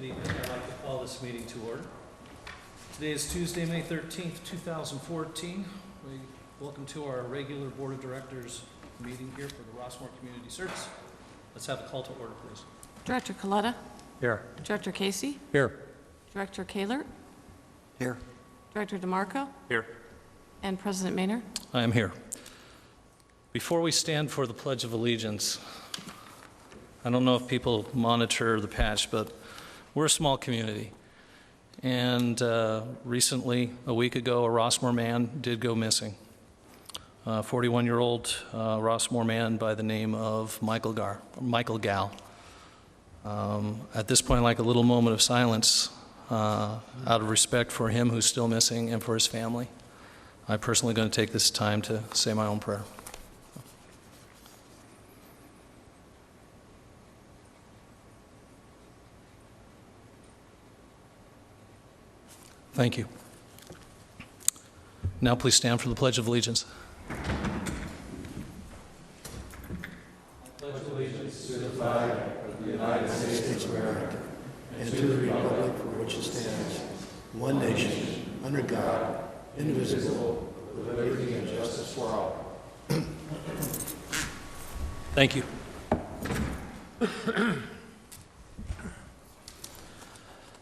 Good evening. I'd like to call this meeting to order. Today is Tuesday, May 13th, 2014. Welcome to our regular Board of Directors meeting here for the Rossmore Community Service. Let's have a call to order, please. Director Coletta. Here. Director Casey. Here. Director Kahlert. Here. Director DeMarco. Here. And President Maynard. I am here. Before we stand for the Pledge of Allegiance, I don't know if people monitor the patch, but we're a small community. And recently, a week ago, a Rossmore man did go missing. A 41-year-old Rossmore man by the name of Michael Gal. At this point, I'd like a little moment of silence out of respect for him who's still missing and for his family. I'm personally going to take this time to say my own prayer. Thank you. Now please stand for the Pledge of Allegiance. I pledge allegiance to the flag of the United States of America and to the republic for which it stands, one nation, under God, indivisible, with liberty and justice for all. Thank you.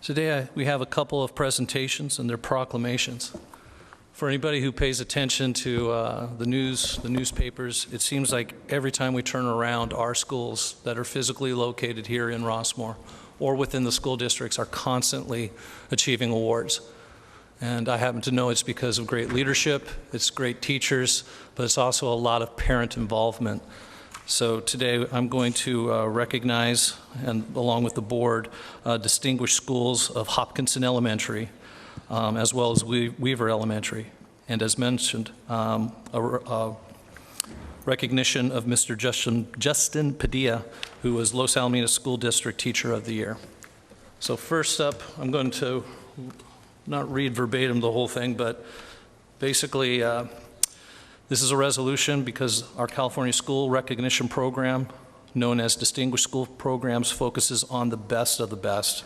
Today we have a couple of presentations and they're proclamations. For anybody who pays attention to the newspapers, it seems like every time we turn around, our schools that are physically located here in Rossmore or within the school districts are constantly achieving awards. And I happen to know it's because of great leadership, it's great teachers, but it's also a lot of parent involvement. So today I'm going to recognize, and along with the board, distinguished schools of Hopkinson Elementary, as well as Weaver Elementary. And as mentioned, a recognition of Mr. Justin Padilla, who was Los Alamitos School District Teacher of the Year. So first up, I'm going to not read verbatim the whole thing, but basically, this is a resolution because our California School Recognition Program, known as Distinguished School Programs, focuses on the best of the best.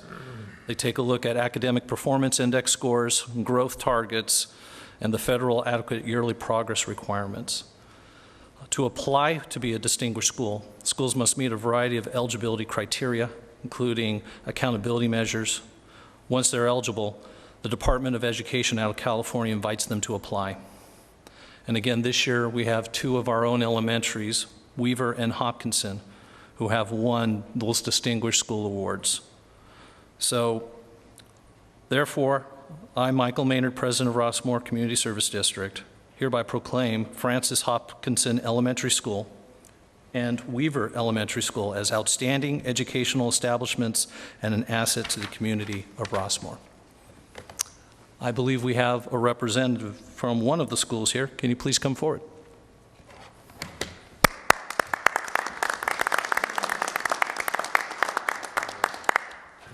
They take a look at academic performance index scores, growth targets, and the federal adequate yearly progress requirements. To apply to be a distinguished school, schools must meet a variety of eligibility criteria, including accountability measures. Once they're eligible, the Department of Education out of California invites them to apply. And again, this year we have two of our own elementaries, Weaver and Hopkinson, who have won those distinguished school awards. So, therefore, I, Michael Maynard, President of Rossmore Community Service District, hereby proclaim Francis Hopkinson Elementary School and Weaver Elementary School as outstanding educational establishments and an asset to the community of Rossmore. I believe we have a representative from one of the schools here. Can you please come forward?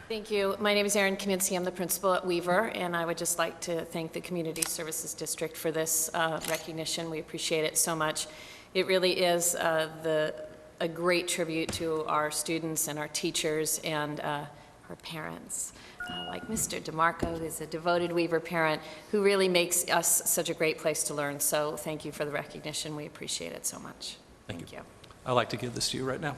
Thank you. My name is Erin Kaminsky. I'm the principal at Weaver, and I would just like to thank the Community Services District for this recognition. We appreciate it so much. It really is a great tribute to our students and our teachers and our parents. Like Mr. DeMarco, who's a devoted Weaver parent, who really makes us such a great place to learn. So thank you for the recognition. We appreciate it so much. Thank you. I'd like to give this to you right now.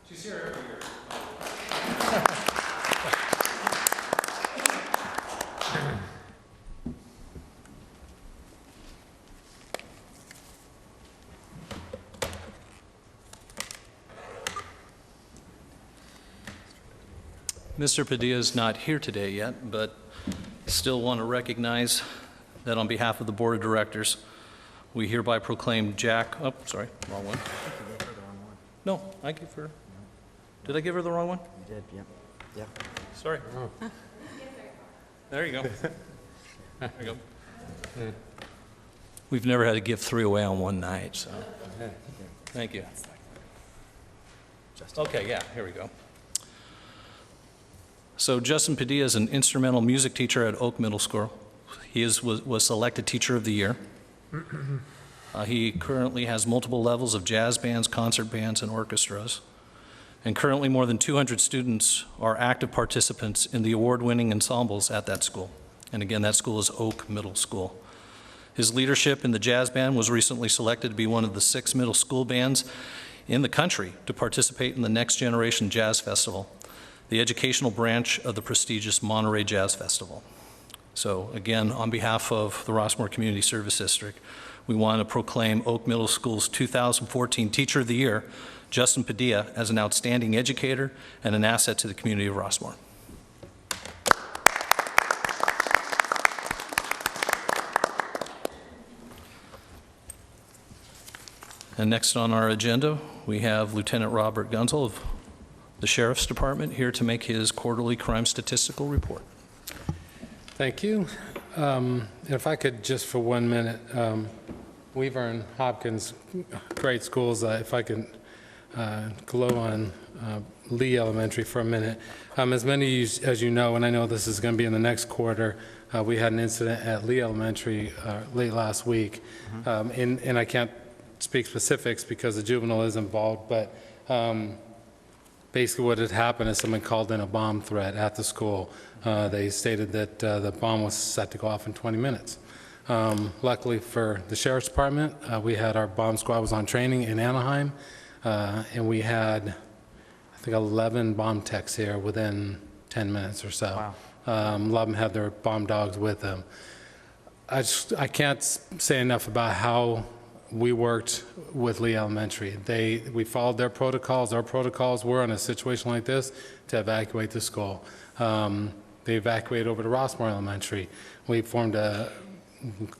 She's here every year. Mr. Padilla is not here today yet, but still want to recognize that on behalf of the Board of Directors, we hereby proclaim Jack, oh, sorry, wrong one. No, I give her, did I give her the wrong one? You did, yep. Yep. Sorry. There you go. There you go. We've never had to give 3 away on one night, so thank you. Okay, yeah, here we go. So Justin Padilla is an instrumental music teacher at Oak Middle School. He was selected Teacher of the Year. He currently has multiple levels of jazz bands, concert bands, and orchestras. And currently more than 200 students are active participants in the award-winning ensembles at that school. And again, that school is Oak Middle School. His leadership in the jazz band was recently selected to be one of the 6 middle school bands in the country to participate in the Next Generation Jazz Festival, the educational branch of the prestigious Monterey Jazz Festival. So again, on behalf of the Rossmore Community Service District, we want to proclaim Oak Middle School's 2014 Teacher of the Year, Justin Padilla, as an outstanding educator and an asset to the community of Rossmore. And next on our agenda, we have Lieutenant Robert Gunzel of the Sheriff's Department here to make his quarterly crime statistical report. Thank you. If I could just for 1 minute, Weaver and Hopkins, great schools. If I could glow on Lee Elementary for a minute. As many as you know, and I know this is going to be in the next quarter, we had an incident at Lee Elementary late last week, and I can't speak specifics because the juvenile is involved, but basically what had happened is someone called in a bomb threat at the school. They stated that the bomb was set to go off in 20 minutes. Luckily for the Sheriff's Department, we had our bomb squad was on training in Anaheim, and we had, I think, 11 bomb techs here within 10 minutes or so. Wow. A lot of them had their bomb dogs with them. I can't say enough about how we worked with Lee Elementary. We followed their protocols. Our protocols were in a situation like this to evacuate the school. They evacuated over to Rossmore Elementary. We formed a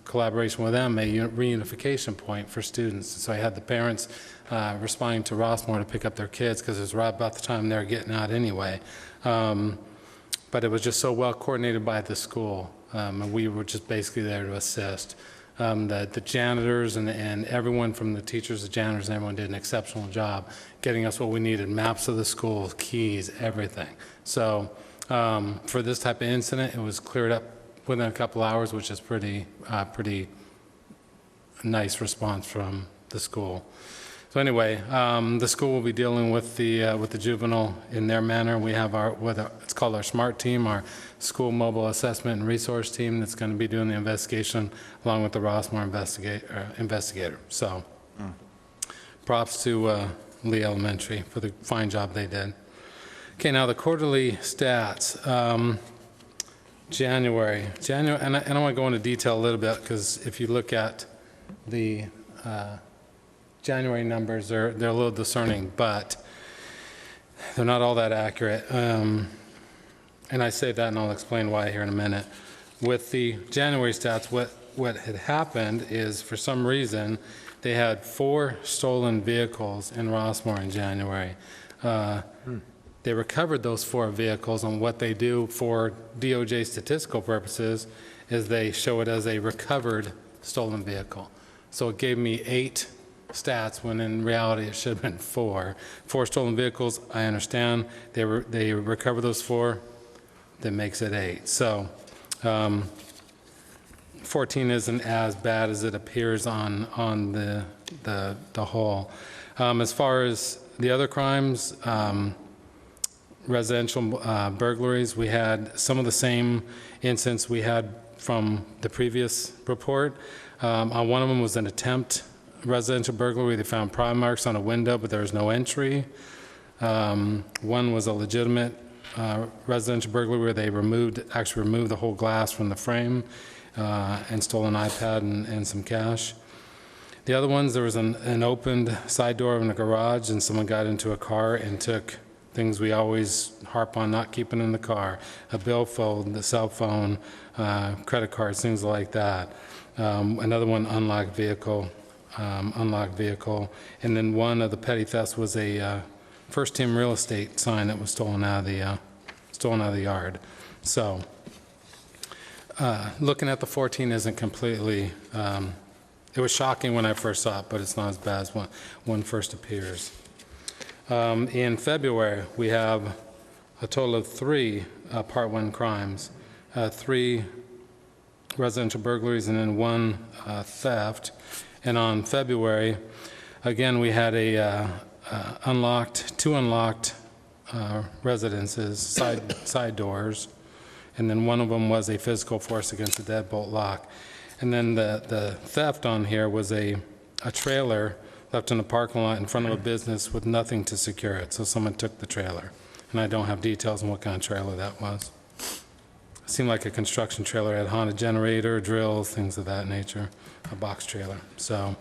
collaboration with them, a reunification point for students. So I had the parents responding to Rossmore to pick up their kids because it was right about the time they were getting out anyway. But it was just so well coordinated by the school, and we were just basically there to assist. The janitors and everyone from the teachers, the janitors, and everyone did an exceptional job getting us what we needed, maps of the school, keys, everything. So for this type of incident, it was cleared up within a couple hours, which is pretty nice response from the school. So anyway, the school will be dealing with the juvenile in their manner. We have it's called our SMART team, our school mobile assessment and resource team that's going to be doing the investigation along with the Rossmore investigator. So props to Lee Elementary for the fine job they did. Okay, now the quarterly stats. January, and I want to go into detail a little bit because if you look at the January numbers, they're a little discerning, but they're not all that accurate. And I say that, and I'll explain why here in a minute. With the January stats, what had happened is, for some reason, they had 4 stolen vehicles in Rossmore in January. They recovered those 4 vehicles, and what they do for DOJ statistical purposes is they show it as a recovered stolen vehicle. So it gave me 8 stats when in reality it should have been 4. 4 stolen vehicles, I understand. They recover those 4, that makes it 8. So 14 isn't as bad as it appears on the whole. As far as the other crimes, residential burglaries, we had some of the same incidents we had from the previous report. One of them was an attempt residential burglary. They found pry marks on a window, but there was no entry. One was a legitimate residential burglary where they actually removed the whole glass from the frame and stole an iPad and some cash. The other ones, there was an opened side door in a garage, and someone got into a car and took things we always harp on not keeping in the car: a billfold, the cell phone, credit cards, things like that. Another one, unlocked vehicle, and then one of the petty thefts was a First Team Real Estate sign that was stolen out of the yard. So, looking at the 14 isn't completely. It was shocking when I first saw it, but it's not as bad as when first appears. In February, we have a total of 3 Part 1 crimes, 3 residential burglaries, and then 1 theft. And on February, again, we had two unlocked residences, side doors, and then one of them was a physical force against a deadbolt lock. And then the theft on here was a trailer left in the parking lot in front of a business with nothing to secure it. So someone took the trailer. And I don't have details on what kind of trailer that was. It seemed like a construction trailer, had Honda generator, drills, things of that nature, a box trailer. So,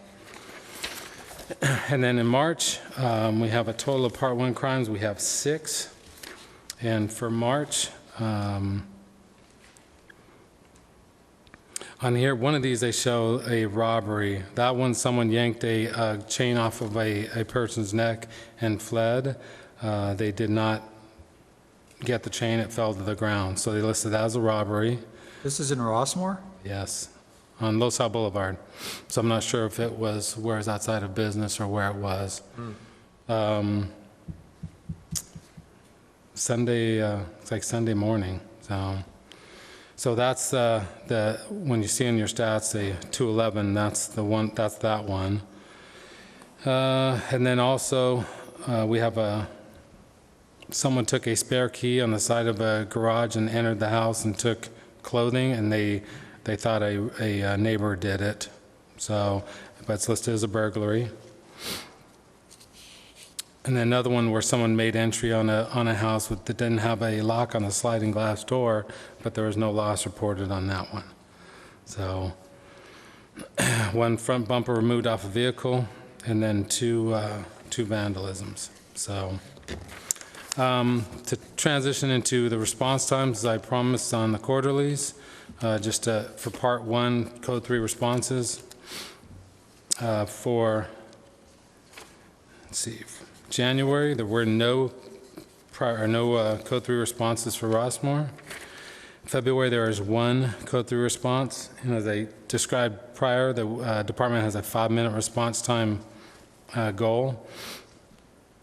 and then in March, we have a total of Part 1 crimes. We have 6. And for March, on here, one of these, they show a robbery. That one, someone yanked a chain off of a person's neck and fled. They did not get the chain, it fell to the ground. So they listed that as a robbery. This is in Rossmore? Yes, on Losal Boulevard. So I'm not sure if it was where it's outside of business or where it was. Sunday, it's like Sunday morning. So that's when you see in your stats the 211, that's the one, that's that one. And then also we have someone took a spare key on the side of a garage and entered the house and took clothing, and they thought a neighbor did it. So, but it's listed as a burglary. And then another one where someone made entry on a house that didn't have a lock on the sliding glass door, but there was no loss reported on that one. So, one front bumper removed off a vehicle, and then two vandalisms. So, to transition into the response times, as I promised on the quarterlies, just for Part 1, Code 3 responses, for, let's see, January, there were no Code 3 responses for Rossmore. February, there is 1 Code 3 response, and as I described prior, the department has a 5-minute response time goal,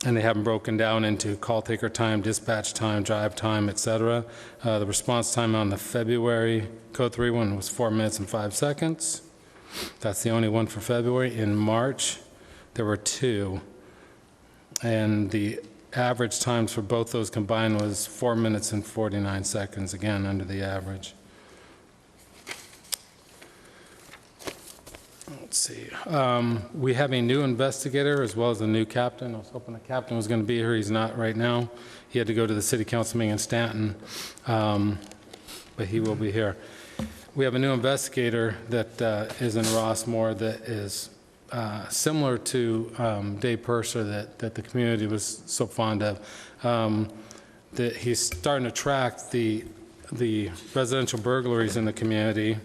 and they have them broken down into call taker time, dispatch time, drive time, etc. The response time on the February Code 3 one was 4 minutes and 5 seconds. That's the only one for February. In March, there were 2. And the average times for both those combined was 4 minutes and 49 seconds, again, under the average. Let's see. We have a new investigator as well as a new captain. I was hoping the captain was going to be here. He's not right now. He had to go to the city council meeting in Stanton, but he will be here. We have a new investigator that is in Rossmore that is similar to Dave Purser that the community was so fond of. That he's starting to track the residential burglaries in the community,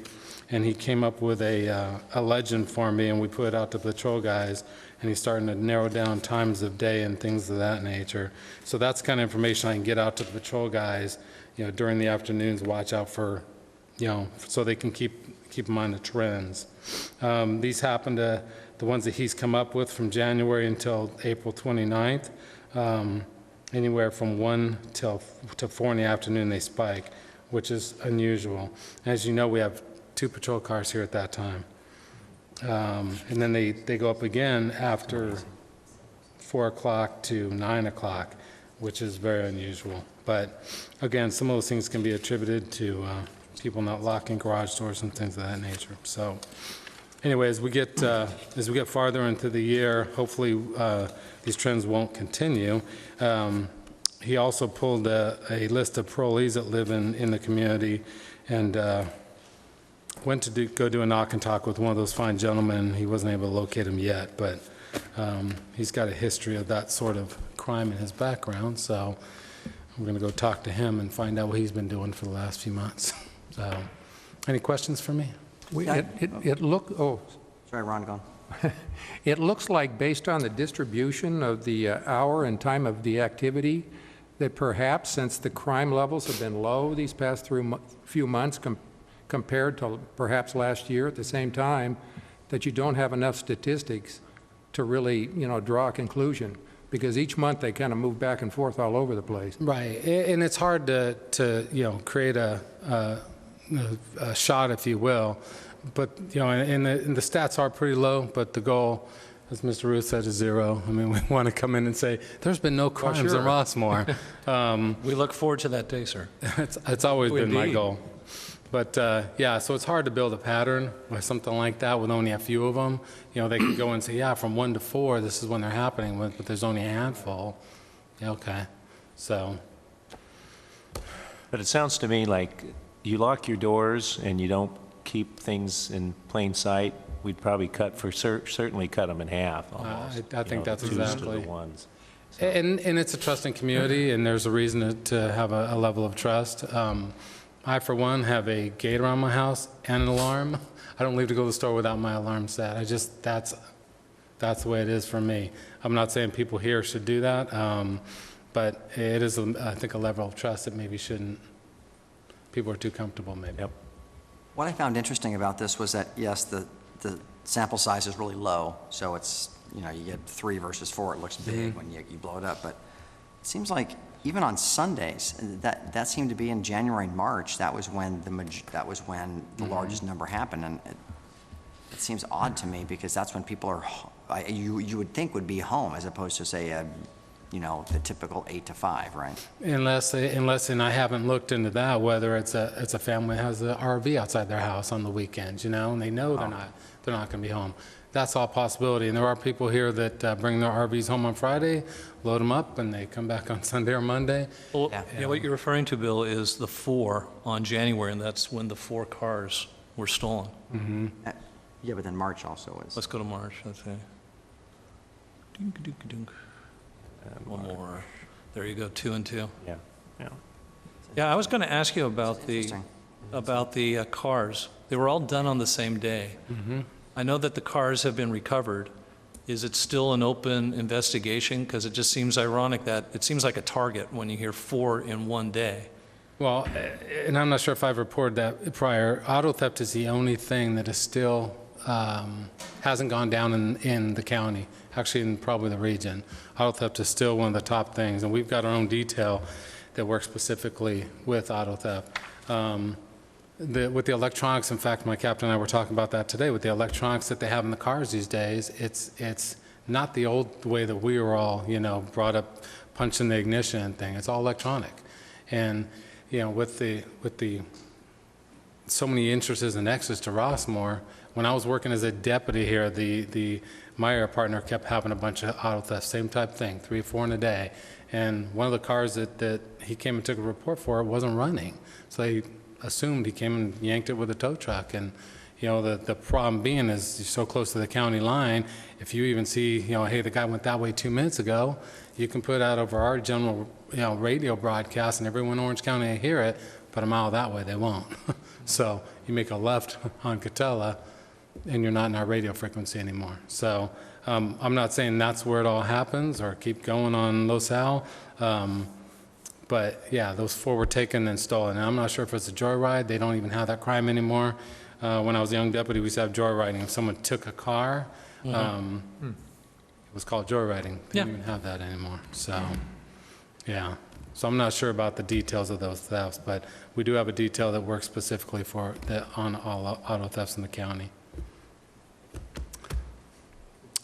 and he came up with a legend for me, and we put it out to patrol guys, and he's starting to narrow down times of day and things of that nature. So that's the kind of information I can get out to the patrol guys, during the afternoons, watch out for, so they can keep in mind the trends. These happen to, the ones that he's come up with from January until April 29th, anywhere from 1 to 4 in the afternoon they spike, which is unusual. As you know, we have 2 patrol cars here at that time. And then they go up again after 4 o'clock to 9 o'clock, which is very unusual. But again, some of those things can be attributed to people not locking garage doors and things of that nature. So anyway, as we get farther into the year, hopefully these trends won't continue. He also pulled a list of parolees that live in the community, and went to go do a knock and talk with one of those fine gentlemen. He wasn't able to locate him yet, but he's got a history of that sort of crime in his background, so we're going to go talk to him and find out what he's been doing for the last few months. So, any questions for me? Sorry, Ron, go on. It looks like, based on the distribution of the hour and time of the activity, that perhaps since the crime levels have been low these past few months compared to perhaps last year at the same time, that you don't have enough statistics to really, draw a conclusion. because each month they kind of move back and forth all over the place. Right, and it's hard to create a shot, if you will, but, and the stats are pretty low, but the goal, as Mr. Ruth said, is 0. I mean, we want to come in and say, there's been no crimes in sure. Rossmore. We look forward to that day, sir. It's always been my Indeed. goal. But, yeah, so it's hard to build a pattern with something like that with only a few of them. They can go and say, yeah, from 1 to 4, this is when they're happening, but there's only a handful. Yeah, okay, so. But it sounds to me like you lock your doors and you don't keep things in plain sight, we'd probably certainly cut them in half almost. I think that's the twos to exactly. the ones. And it's a trusting community, and there's a reason to have a level of trust. I, for one, have a gate around my house and an alarm. I don't leave to go to the store without my alarm set. That's the way it is for me. I'm not saying people here should do that, but it is, I think, a level of trust that maybe shouldn't, people are too comfortable maybe. Yep. What I found interesting about this was that, yes, the sample size is really low, so it's, you get 3 versus 4, it looks big when you blow it up, but it seems like even on Sundays, that seemed to be in January and March, that was when the largest number happened, and it seems odd to me because that's when people are, you would think would be home as opposed to, say, the typical 8 to 5, right? Unless, and I haven't looked into that, whether it's a family that has an RV outside their house on the weekends, and they know they're not going to be home. That's all possibility, and there are people here that bring their RVs home on Friday, load them up, and they come back on Sunday or Monday. Well, what you're referring to, Bill, is the 4 on January, and that's when the 4 cars were stolen. Yeah, but then March also is. Let's go to March, let's see. Dink-a-dink-a-dink. One more. There you go, 2 and 2. Yeah, yeah. Yeah, I was going to ask you about Interesting. the cars. They were all done on the same day. I know that the cars have been recovered. Is it still an open investigation? Because it just seems ironic that it seems like a target when you hear 4 in one day. Well, and I'm not sure if I've reported that prior, auto theft is the only thing that is still, hasn't gone down in the county, actually in probably the region. Auto theft is still one of the top things, and we've got our own detail that works specifically with auto theft. With the electronics, in fact, my captain and I were talking about that today, with the electronics that they have in the cars these days, it's not the old way that we were all, brought up punching the ignition thing. It's all electronic. And, with the so many entrances and exits to Rossmore, when I was working as a deputy here, my area partner kept having a bunch of auto theft, same type thing, 3 or 4 in a day. And one of the cars that he came and took a report for wasn't running. So they assumed he came and yanked it with a tow truck. And, the problem being is you're so close to the county line, if you even see, hey, the guy went that way 2 minutes ago, you can put out over our general, radio broadcast and everyone in Orange County will hear it, but a mile that way they won't. So you make a left on Coletta and you're not in our radio frequency anymore. So I'm not saying that's where it all happens or keep going on LaSalle. But yeah, those 4 were taken and stolen. And I'm not sure if it's a joyride. They don't even have that crime anymore. When I was a young deputy, we used to have joyriding. If someone took a car, it was called joyriding. They don't even have that anymore. So, yeah. So I'm not sure about the details of those thefts, but we do have a detail that works specifically on all auto thefts in the county.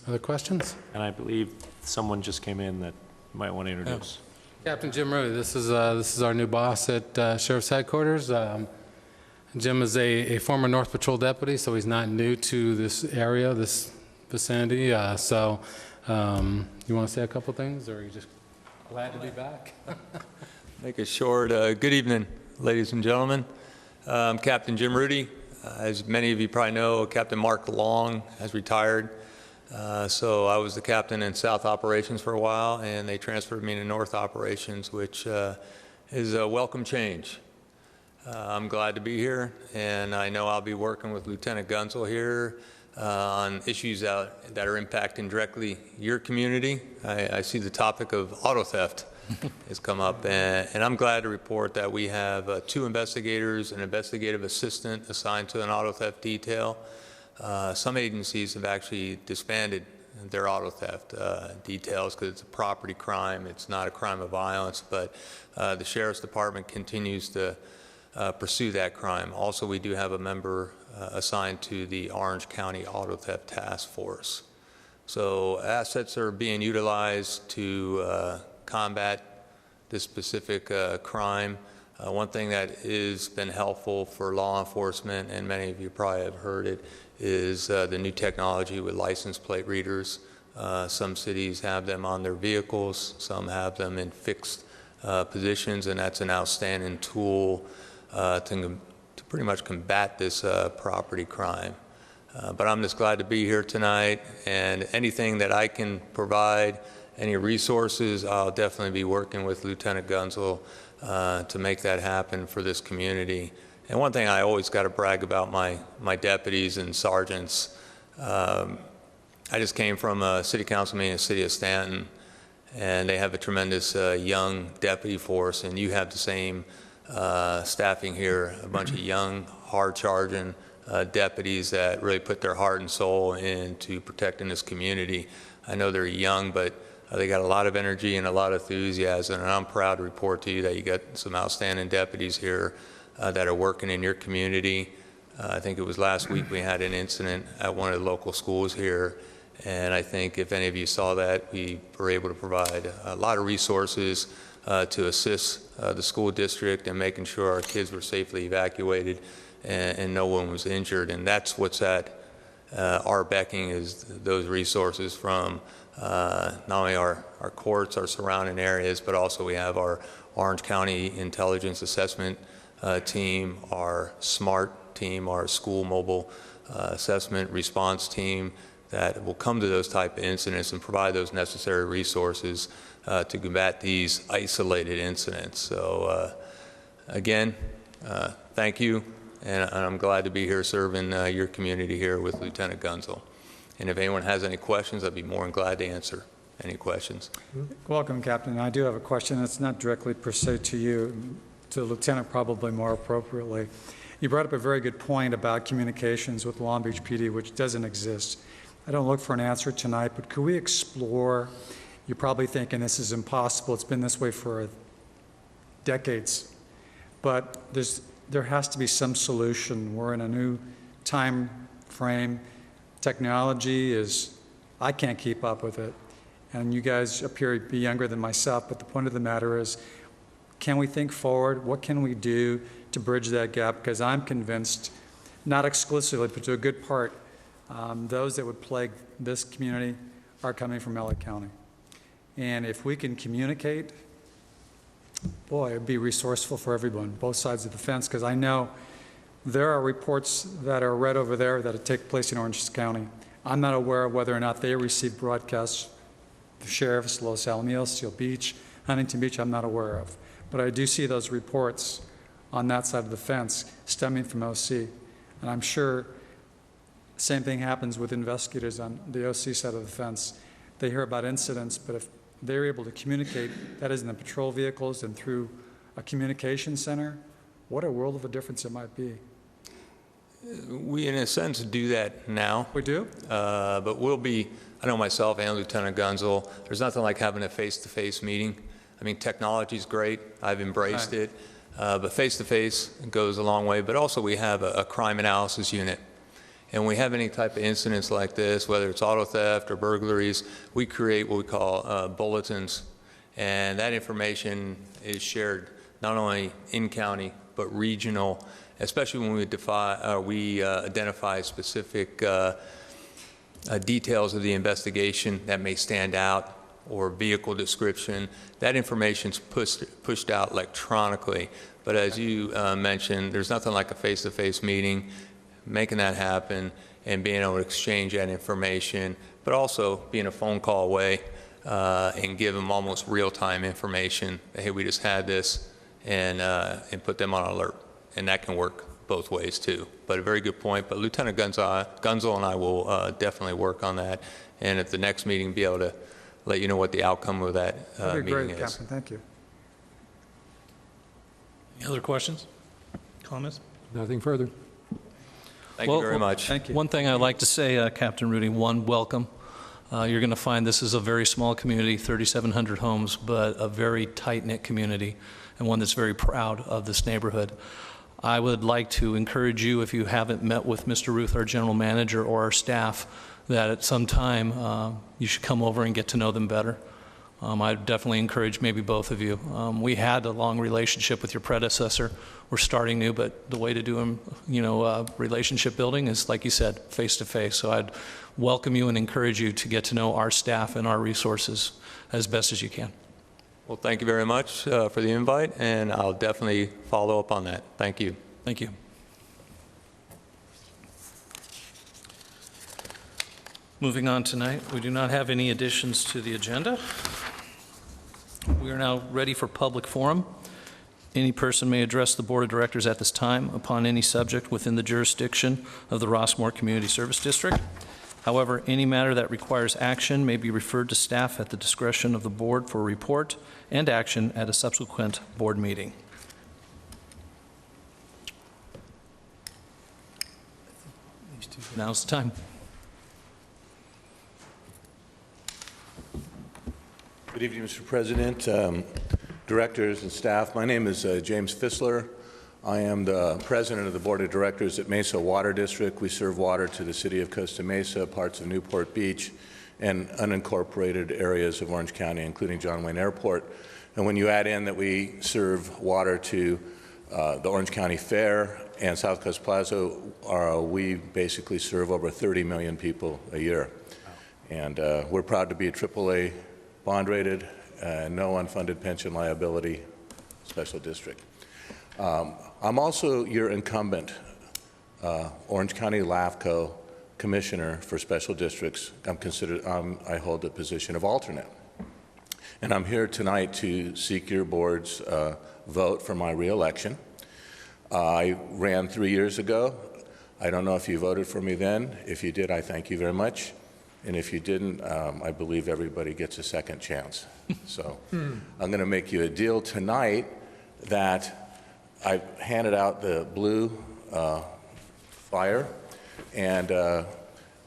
Other questions? And I believe someone just came in that you might want to introduce. Captain Jim Rudy, this is our new boss at Sheriff's Headquarters. Jim is a former North Patrol deputy, so he's not new to this area, this vicinity. You want to say a couple things, or are you just glad to be back? Make it short. Good evening, ladies and gentlemen. I'm Captain Jim Rudy. As many of you probably know, Captain Mark Long has retired. So I was the captain in South Operations for a while, and they transferred me to North Operations, which is a welcome change. I'm glad to be here, and I know I'll be working with Lieutenant Gunzel here on issues that are impacting directly your community. I see the topic of auto theft has come up, and I'm glad to report that we have 2 investigators, an investigative assistant assigned to an auto theft detail. Some agencies have actually disbanded their auto theft details because it's a property crime. It's not a crime of violence, but the Sheriff's Department continues to pursue that crime. Also, we do have a member assigned to the Orange County Auto Theft Task Force. So assets are being utilized to combat this specific crime. One thing that has been helpful for law enforcement, and many of you probably have heard it, is the new technology with license plate readers. Some cities have them on their vehicles, some have them in fixed positions, and that's an outstanding tool to pretty much combat this property crime. But I'm just glad to be here tonight, and anything that I can provide, any resources, I'll definitely be working with Lieutenant Gunzel to make that happen for this community. And one thing I always got to brag about my deputies and sergeants. I just came from a city council meeting in the city of Stanton, and they have a tremendous young deputy force, and you have the same staffing here, a bunch of young, hard-charging deputies that really put their heart and soul into protecting this community. I know they're young, but they got a lot of energy and a lot of enthusiasm, and I'm proud to report to you that you got some outstanding deputies here that are working in your community. I think it was last week we had an incident at one of the local schools here, and I think if any of you saw that, we were able to provide a lot of resources to assist the school district in making sure our kids were safely evacuated and no one was injured. And that's what's at our becking, is those resources from not only our courts, our surrounding areas, but also we have our Orange County Intelligence Assessment team, our SMART team, our school mobile assessment response team that will come to those type of incidents and provide those necessary resources to combat these isolated incidents. So again, thank you, and I'm glad to be here serving your community here with Lieutenant Gunzel. And if anyone has any questions, I'd be more than glad to answer any questions. Welcome, Captain. I do have a question. It's not directly per se to you, to the Lieutenant probably more appropriately. You brought up a very good point about communications with Long Beach PD, which doesn't exist. I don't look for an answer tonight, but could we explore, you're probably thinking this is impossible, it's been this way for decades, but there has to be some solution. We're in a new time frame. Technology is, I can't keep up with it. And you guys appear to be younger than myself, but the point of the matter is, can we think forward? What can we do to bridge that gap? Because I'm convinced, not exclusively, but to a good part, those that would plague this community are coming from LA County. And if we can communicate, boy, it'd be resourceful for everyone, both sides of the fence, because I know there are reports that are read over there that take place in Orange County. I'm not aware of whether or not they receive broadcasts, the sheriffs, Los Alamitos, Seal Beach, Huntington Beach, I'm not aware of. But I do see those reports on that side of the fence stemming from OC. And I'm sure same thing happens with investigators on the OC side of the fence. They hear about incidents, but if they're able to communicate, that is in the patrol vehicles and through a communication center, what a world of a difference it might be. We, in a sense, do that now. We do? But we'll be, I know myself and Lieutenant Gunzel, there's nothing like having a face-to-face meeting. I mean, technology's great. I've embraced it. But face-to-face goes a long way. But also we have a crime analysis unit. And when we have any type of incidents like this, whether it's auto theft or burglaries, we create what we call bulletins. And that information is shared not only in-county, but regional, especially when we identify specific details of the investigation that may stand out, or vehicle description. That information's pushed out electronically. But as you mentioned, there's nothing like a face-to-face meeting, making that happen and being able to exchange that information, but also being a phone call away and give them almost real-time information. Hey, we just had this, and put them on alert. And that can work both ways too. But a very good point. But Lieutenant Gunzel and I will definitely work on that. And at the next meeting, be able to let you know what the outcome of that That'd be meeting great, is. Captain. Thank you. Any other questions, comments? Nothing further. Thank you very much. Thank you. One thing I'd like to say, Captain Rudy, one, welcome. You're going to find this is a very small community, 3,700 homes, but a very tight-knit community, and one that's very proud of this neighborhood. I would like to encourage you, if you haven't met with Mr. Ruth, our general manager, or our staff, that at some time you should come over and get to know them better. I'd definitely encourage maybe both of you. We had a long relationship with your predecessor. We're starting new, but the way to do relationship building is, like you said, face-to-face. So I'd welcome you and encourage you to get to know our staff and our resources as best as you can. Well, thank you very much for the invite, and I'll definitely follow up on that. Thank you. Thank you. Moving on tonight, we do not have any additions to the agenda. We are now ready for public forum. Any person may address the Board of Directors at this time upon any subject within the jurisdiction of the Rossmore Community Service District. However, any matter that requires action may be referred to staff at the discretion of the board for report and action at a subsequent board meeting. Now's the time. Good evening, Mr. President, directors and staff. My name is James Fissler. I am the president of the board of directors at Mesa Water District. We serve water to the city of Costa Mesa, parts of Newport Beach, and unincorporated areas of Orange County, including John Wayne Airport. And when you add in that we serve water to the Orange County Fair and South Coast Plaza, we basically serve over 30 million people a year. And we're proud to be a AAA bond-rated, no unfunded pension liability special district. I'm also your incumbent Orange County LAFCO Commissioner for Special Districts. I hold the position of alternate. And I'm here tonight to seek your board's vote for my reelection. I ran 3 years ago. I don't know if you voted for me then. If you did, I thank you very much. And if you didn't, I believe everybody gets a second chance. So I'm going to make you a deal tonight that I've handed out the blue flyer, and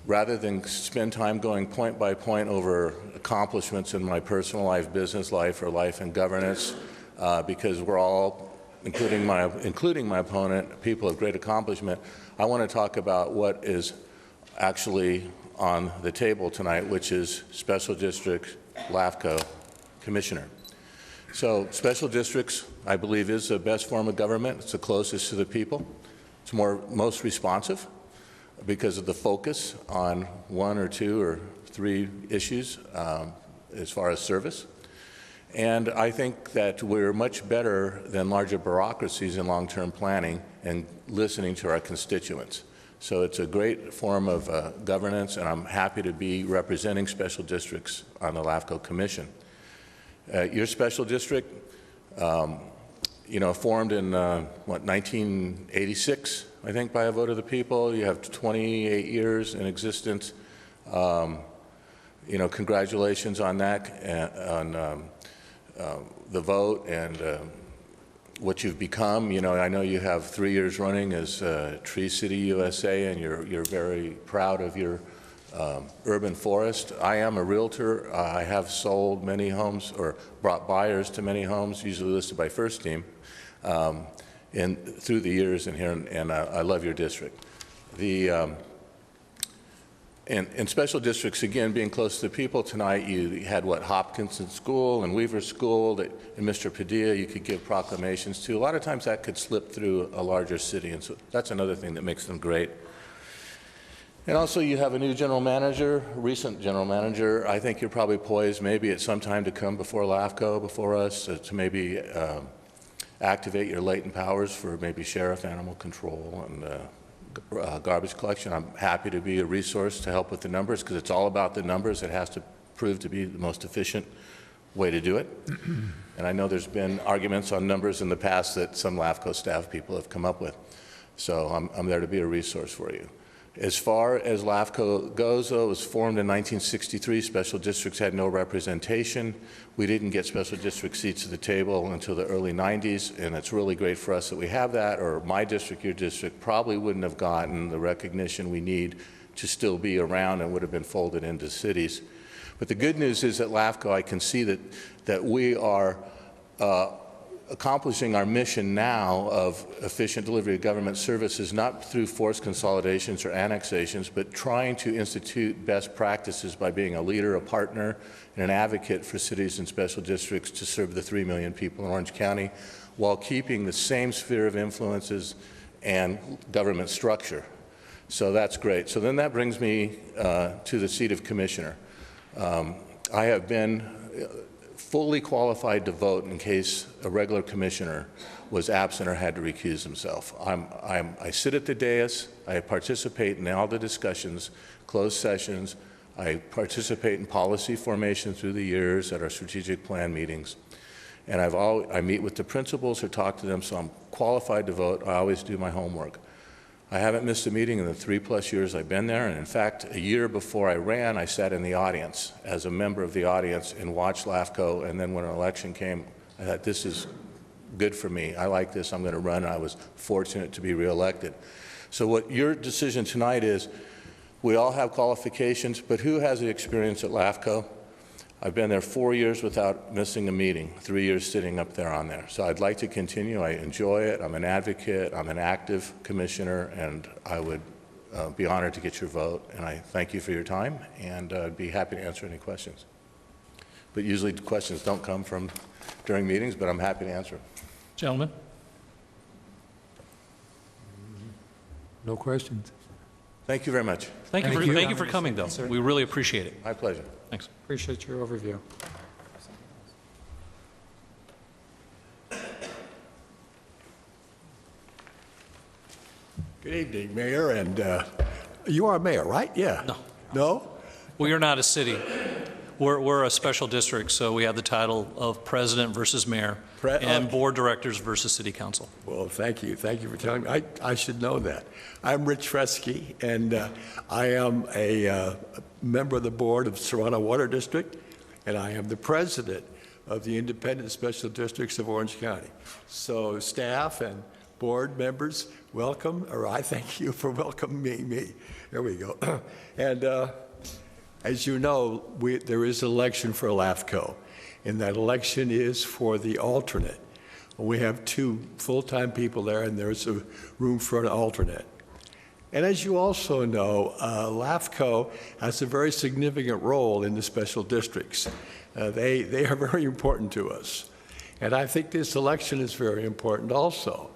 rather than spend time going point by point over accomplishments in my personal life, business life, or life and governance, because we're all, including my opponent, people of great accomplishment, I want to talk about what is actually on the table tonight, which is Special District LAFCO Commissioner. So special districts, I believe, is the best form of government. It's the closest to the people. It's most responsive because of the focus on 1 or 2 or 3 issues as far as service. And I think that we're much better than larger bureaucracies in long-term planning and listening to our constituents. So it's a great form of governance, and I'm happy to be representing special districts on the LAFCO Commission. Your special district, formed in, 1986, I think, by a vote of the people. You have 28 years in existence. Congratulations on that, on the vote and what you've become. I know you have 3 years running as Tree City USA, and you're very proud of your urban forest. I am a realtor. I have sold many homes or brought buyers to many homes, usually listed by first team, through the years in here, and I love your district. In special districts, again, being close to the people, tonight you had Hopkinson School and Weaver School and Mr. Padilla you could give proclamations to. A lot of times that could slip through a larger city, and so that's another thing that makes them great. And also you have a new general manager, recent general manager. I think you're probably poised maybe at some time to come before LAFCO, before us, to maybe activate your latent powers for maybe sheriff, animal control, and garbage collection. I'm happy to be a resource to help with the numbers, because it's all about the numbers. It has to prove to be the most efficient way to do it. And I know there's been arguments on numbers in the past that some LAFCO staff people have come up with. So I'm there to be a resource for you. As far as LAFCO goes, though, it was formed in 1963. Special districts had no representation. We didn't get special district seats at the table until the early 90s, and it's really great for us that we have that, or my district, your district, probably wouldn't have gotten the recognition we need to still be around and would have been folded into cities But the good news is at LAFCO, I can see that we are accomplishing our mission now of efficient delivery of government services, not through forced consolidations or annexations, but trying to institute best practices by being a leader, a partner, and an advocate for cities and special districts to serve the 3 million people in Orange County while keeping the same sphere of influences and government structure. So that's great. So then that brings me to the seat of commissioner. I have been fully qualified to vote in case a regular commissioner was absent or had to recuse himself. I sit at the dais, I participate in all the discussions, closed sessions, I participate in policy formation through the years at our strategic plan meetings, and I meet with the principals or talk to them, so I'm qualified to vote. I always do my homework. I haven't missed a meeting in the 3+ years I've been there, and in fact, a year before I ran, I sat in the audience as a member of the audience and watched LAFCO, and then when an election came, I thought, this is good for me. I like this. I'm going to run, and I was fortunate to be reelected. So what your decision tonight is, we all have qualifications, but who has the experience at LAFCO? I've been there 4 years without missing a meeting, 3 years sitting up there on there. So I'd like to continue. I enjoy it. I'm an advocate. I'm an active commissioner, and I would be honored to get your vote. And I thank you for your time, and I'd be happy to answer any questions. But usually the questions don't come from during meetings, but I'm happy to answer them. Gentlemen? No questions. Thank you very much. Thank you for coming, though. We really appreciate it. My pleasure. Thanks. Appreciate your overview. Good evening, Mayor, and you are mayor, right? Yeah. No. No? We are not a city. We're a special district, so we have the title of president versus mayor and board directors versus city council. Well, thank you. Thank you for telling me. I should know that. I'm Rich Fresky, and I am a member of the board of Serrano Water District, and I am the president of the Independent Special Districts of Orange County. So staff and board members, welcome, or I thank you for welcoming me. There we go. And as you know, there is an election for LAFCO, and that election is for the alternate. We have 2 full-time people there, and there's a room for an alternate. And as you also know, LAFCO has a very significant role in the special districts. They are very important to us. And I think this election is very important also.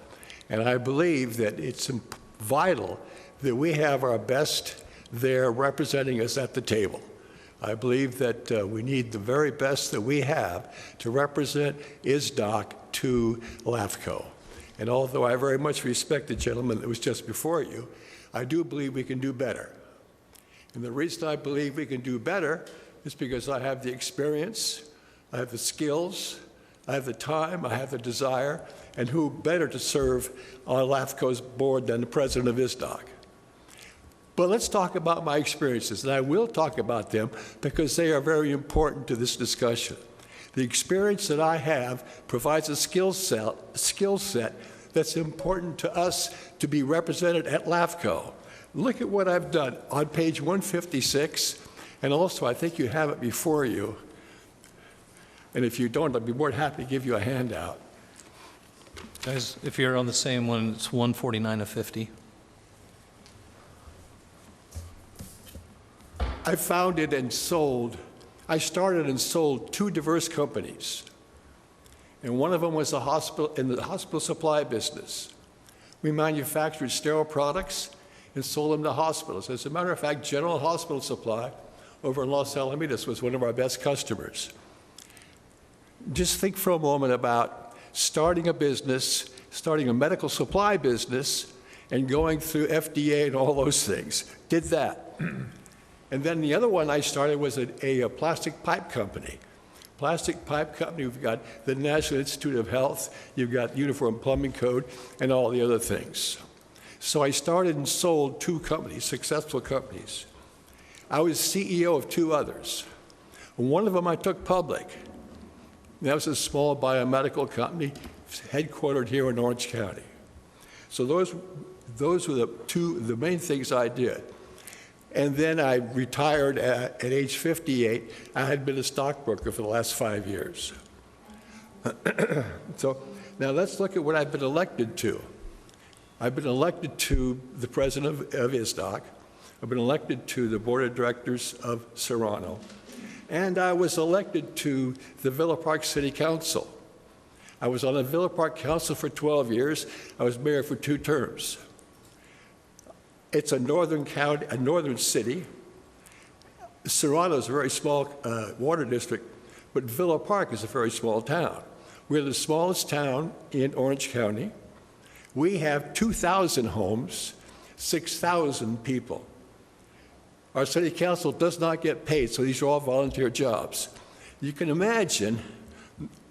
And I believe that it's vital that we have our best there representing us at the table. I believe that we need the very best that we have to represent ISDOC to LAFCO. And although I very much respect the gentleman that was just before you, I do believe we can do better. And the reason I believe we can do better is because I have the experience, I have the skills, I have the time, I have the desire, and who better to serve on LAFCO's board than the president of ISDOC. But let's talk about my experiences, and I will talk about them because they are very important to this discussion. The experience that I have provides a skill set that's important to us to be represented at LAFCO. Look at what I've done on page 156, and also I think you have it before you. And if you don't, I'd be more than happy to give you a handout. Guys, if you're on the same one, it's 149 of 50. I founded and sold, I started and sold 2 diverse companies. And one of them was in the hospital supply business. We manufactured sterile products and sold them to hospitals. As a matter of fact, General Hospital Supply over in Los Alamitos was one of our best customers. Just think for a moment about starting a business, starting a medical supply business, and going through FDA and all those things. Did that. And then the other one I started was a plastic pipe company. Plastic pipe company, we've got the National Institute of Health, you've got Uniform Plumbing Code, and all the other things. So I started and sold 2 companies, successful companies. I was CEO of 2 others. One of them I took public. That was a small biomedical company headquartered here in Orange County. So those were the main things I did. And then I retired at age 58. I had been a stockbroker for the last 5 years. So now let's look at what I've been elected to. I've been elected to the president of ISDOC. I've been elected to the board of directors of Serrano. And I was elected to the Villa Park City Council. I was on the Villa Park Council for 12 years. I was mayor for 2 terms. It's a northern county, a northern city. Serrano is a very small water district, but Villa Park is a very small town. We're the smallest town in Orange County. We have 2,000 homes, 6,000 people. Our city council does not get paid, so these are all volunteer jobs. You can imagine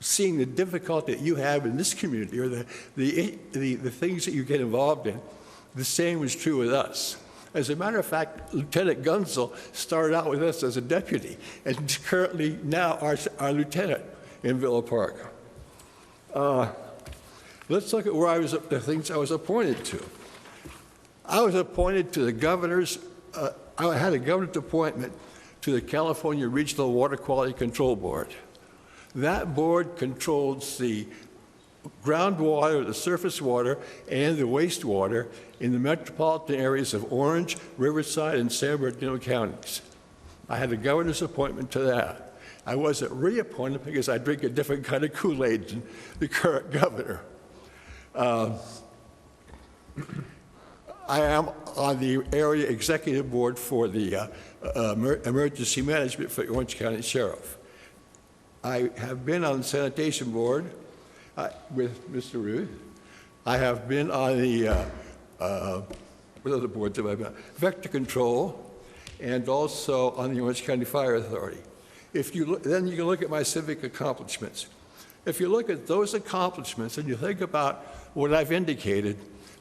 seeing the difficulty that you have in this community, or the things that you get involved in. The same was true with us. As a matter of fact, Lieutenant Gunzel started out with us as a deputy, and is currently now our lieutenant in Villa Park. Let's look at where the things I was appointed to. I was appointed to the governor's, I had a governor's appointment to the California Regional Water Quality Control Board. That board controls the groundwater, the surface water, and the wastewater in the metropolitan areas of Orange, Riverside, and San Bernardino counties. I had a governor's appointment to that. I wasn't reappointed because I drink a different kind of Kool-Aid than the current governor. I am on the area executive board for the emergency management for the Orange County Sheriff. I have been on the sanitation board with Mr. Ruth. I have been on the, what other boards have I been on? Vector Control, and also on the Orange County Fire Authority. If you look, then you can look at my civic accomplishments. If you look at those accomplishments and you think about what I've indicated,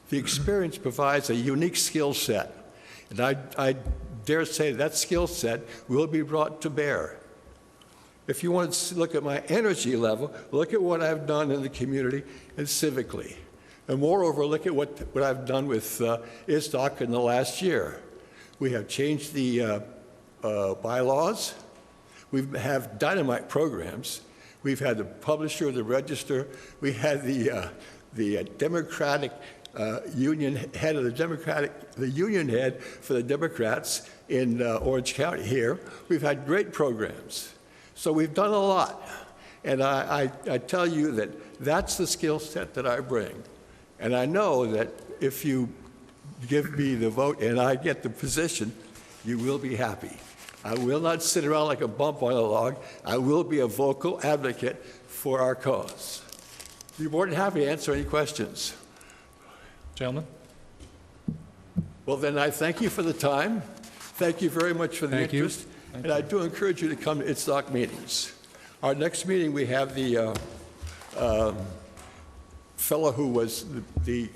the experience provides a unique skill set. And I dare say that skill set will be brought to bear. If you want to look at my energy level, look at what I've done in the community and civically. And moreover, look at what I've done with ISDOC in the last year. We have changed the bylaws. We have dynamite programs. We've had the publisher of the register. We had the Democratic union head of the union head for the Democrats in Orange County here. We've had great programs. So we've done a lot. And I tell you that that's the skill set that I bring. And I know that if you give me the vote and I get the position, you will be happy. I will not sit around like a bump on a log. I will be a vocal advocate for our cause. I'd be more than happy to answer any questions. Gentlemen? Well, then I thank you for the time. Thank you very much for the interest. And I do encourage you to come to ITSDOC meetings. Our next meeting, we have the fellow who was the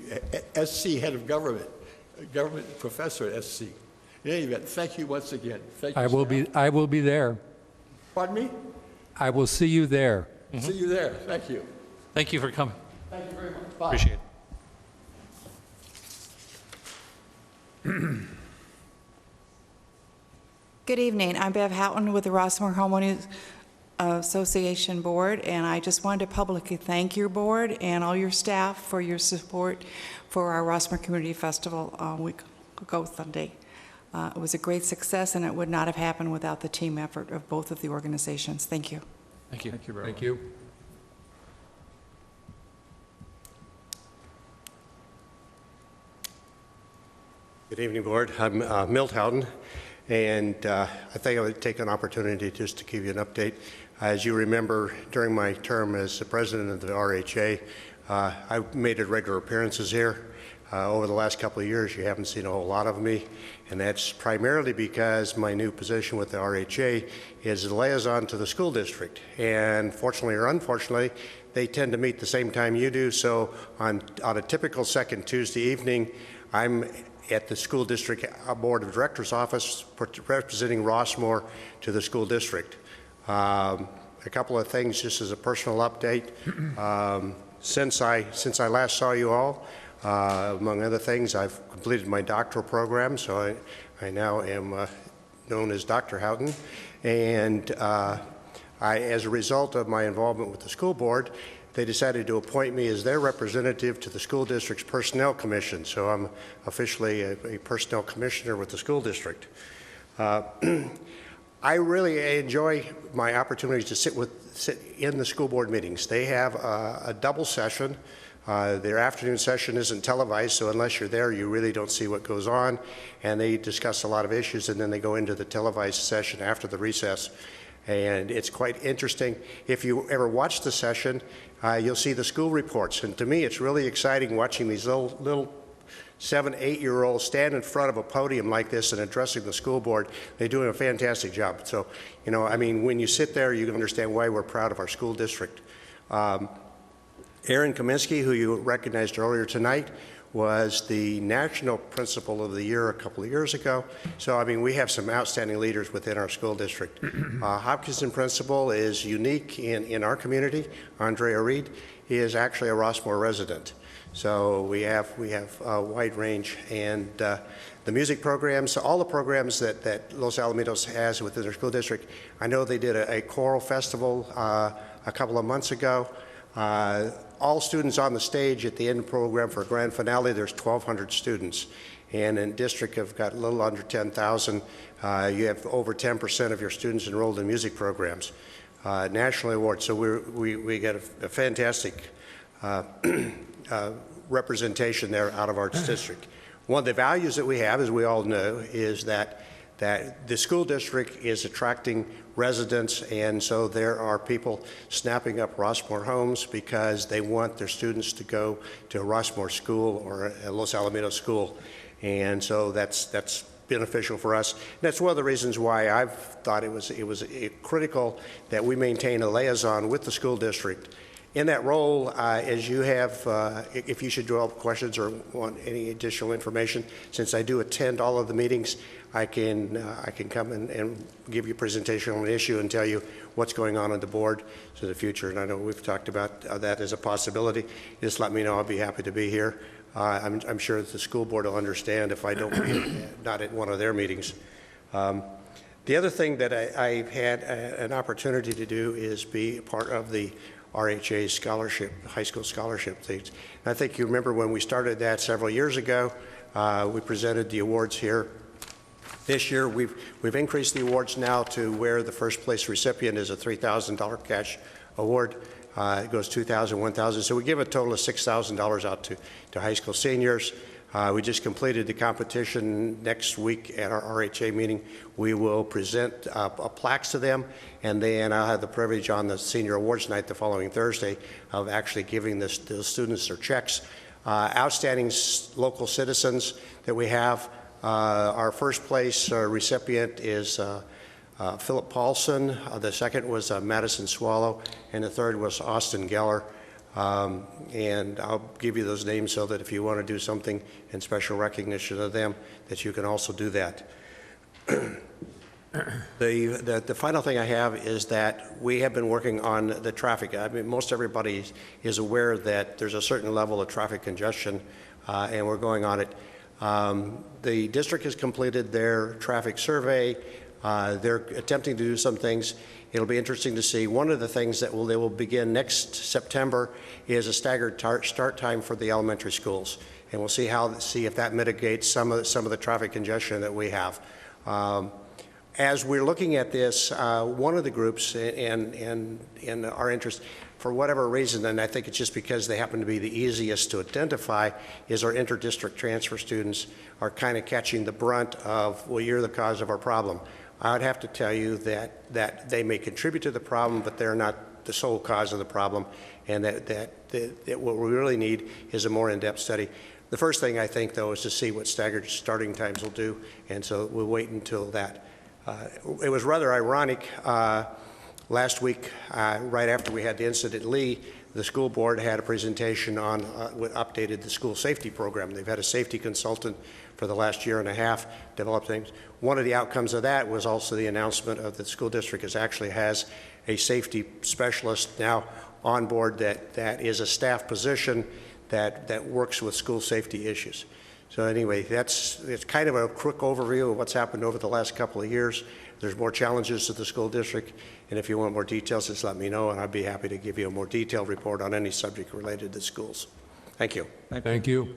SC head of government professor at SC. In any event, thank you once again. Thank you. I will be there. Pardon me? I will see you there. See you there. Thank you. Thank you for coming. Thank you very much. Bye. Appreciate it. Good evening. I'm Bev Houghton with the Rossmore Homeowners Association Board, and I just wanted to publicly thank your board and all your staff for your support for our Rossmore Community Festival a week ago Sunday. It was a great success, and it would not have happened without the team effort of both of the organizations. Thank you. Thank you. Thank you very much. Thank you. Good evening, Board. I'm Milt Houghton, and I think I would take an opportunity just to give you an update. As you remember, during my term as the president of the RHA, I made regular appearances here. Over the last couple of years, you haven't seen a whole lot of me, and that's primarily because my new position with the RHA is the liaison to the school district. And fortunately or unfortunately, they tend to meet the same time you do, so on a typical second Tuesday evening, I'm at the school district board of directors office representing Rossmore to the school district. A couple of things just as a personal update. Since I last saw you all, Among other things, I've completed my doctoral program, so I now am known as Dr. Houghton. And as a result of my involvement with the school board, they decided to appoint me as their representative to the school district's Personnel Commission. So I'm officially a personnel commissioner with the school district. I really enjoy my opportunity to sit in the school board meetings. They have a double session. Their afternoon session isn't televised, so unless you're there, you really don't see what goes on. And they discuss a lot of issues, and then they go into the televised session after the recess. And it's quite interesting. If you ever watch the session, you'll see the school reports. And to me, it's really exciting watching these little 7-, 8-year-olds stand in front of a podium like this and addressing the school board. They're doing a fantastic job. So, you know, I mean, when you sit there, you understand why we're proud of our school district. Aaron Kaminsky, who you recognized earlier tonight, was the National Principal of the Year a couple of years ago. So, I mean, we have some outstanding leaders within our school district. Hopkinson Principal is unique in our community. Andrea Reed is actually a Rossmore resident. So we have a wide range, and the music programs, all the programs that Los Alamitos has within their school district. I know they did a choral festival a couple of months ago. All students on the stage at the end of the program for a grand finale, there's 1,200 students. And in district have got a little under 10,000. You have over 10% of your students enrolled in music programs. National awards, so we get a fantastic representation there out of our district. One of the values that we have, as we all know, is that the school district is attracting residents, and so there are people snapping up Rossmore homes because they want their students to go to a Rossmore school or a Los Alamitos school. And so that's beneficial for us. And that's one of the reasons why I've thought it was critical that we maintain a liaison with the school district. In that role, as you have, if you should develop questions or want any additional information, since I do attend all of the meetings, I can come and give you a presentation on an issue and tell you what's going on the board for the future. And I know we've talked about that as a possibility. Just let me know. I'll be happy to be here. I'm sure that the school board will understand if I don't be not at one of their meetings. The other thing that I've had an opportunity to do is be part of the RHA scholarship, high school scholarship things. And I think you remember when we started that several years ago, we presented the awards here. This year, we've increased the awards now to where the first place recipient is a $3,000 cash award. It goes $2,000, $1,000. So we give a total of $6,000 out to high school seniors. We just completed the competition. Next week at our RHA meeting, we will present plaques to them, and then I'll have the privilege on the senior awards night the following Thursday of actually giving the students their checks. Outstanding local citizens that we have. Our first place recipient is Philip Paulson. The second was Madison Swallow, and the third was Austin Geller. And I'll give you those names so that if you want to do something in special recognition of them, that you can also do that. The final thing I have is that we have been working on the traffic. I mean, most everybody is aware that there's a certain level of traffic congestion, and we're going on it. The district has completed their traffic survey. They're attempting to do some things. It'll be interesting to see. One of the things that they will begin next September is a staggered start time for the elementary schools, and we'll see if that mitigates some of the traffic congestion that we have. As we're looking at this, one of the groups in our interest, for whatever reason, and I think it's just because they happen to be the easiest to identify, is our interdistrict transfer students are kind of catching the brunt of, well, you're the cause of our problem. I would have to tell you that they may contribute to the problem, but they're not the sole cause of the problem, and that what we really need is a more in-depth study. The first thing I think, though, is to see what staggered starting times will do, and so we'll wait until that. It was rather ironic. Last week, right after we had the incident at Lee, the school board had a presentation on what updated the school safety program. They've had a safety consultant for the last year and a half develop things. One of the outcomes of that was also the announcement of the school district actually has a safety specialist now on board that is a staff position that works with school safety issues. So anyway, it's kind of a quick overview of what's happened over the last couple of years. There's more challenges to the school district, and if you want more details, just let me know, and I'd be happy to give you a more detailed report on any subject related to schools. Thank you. Thank you.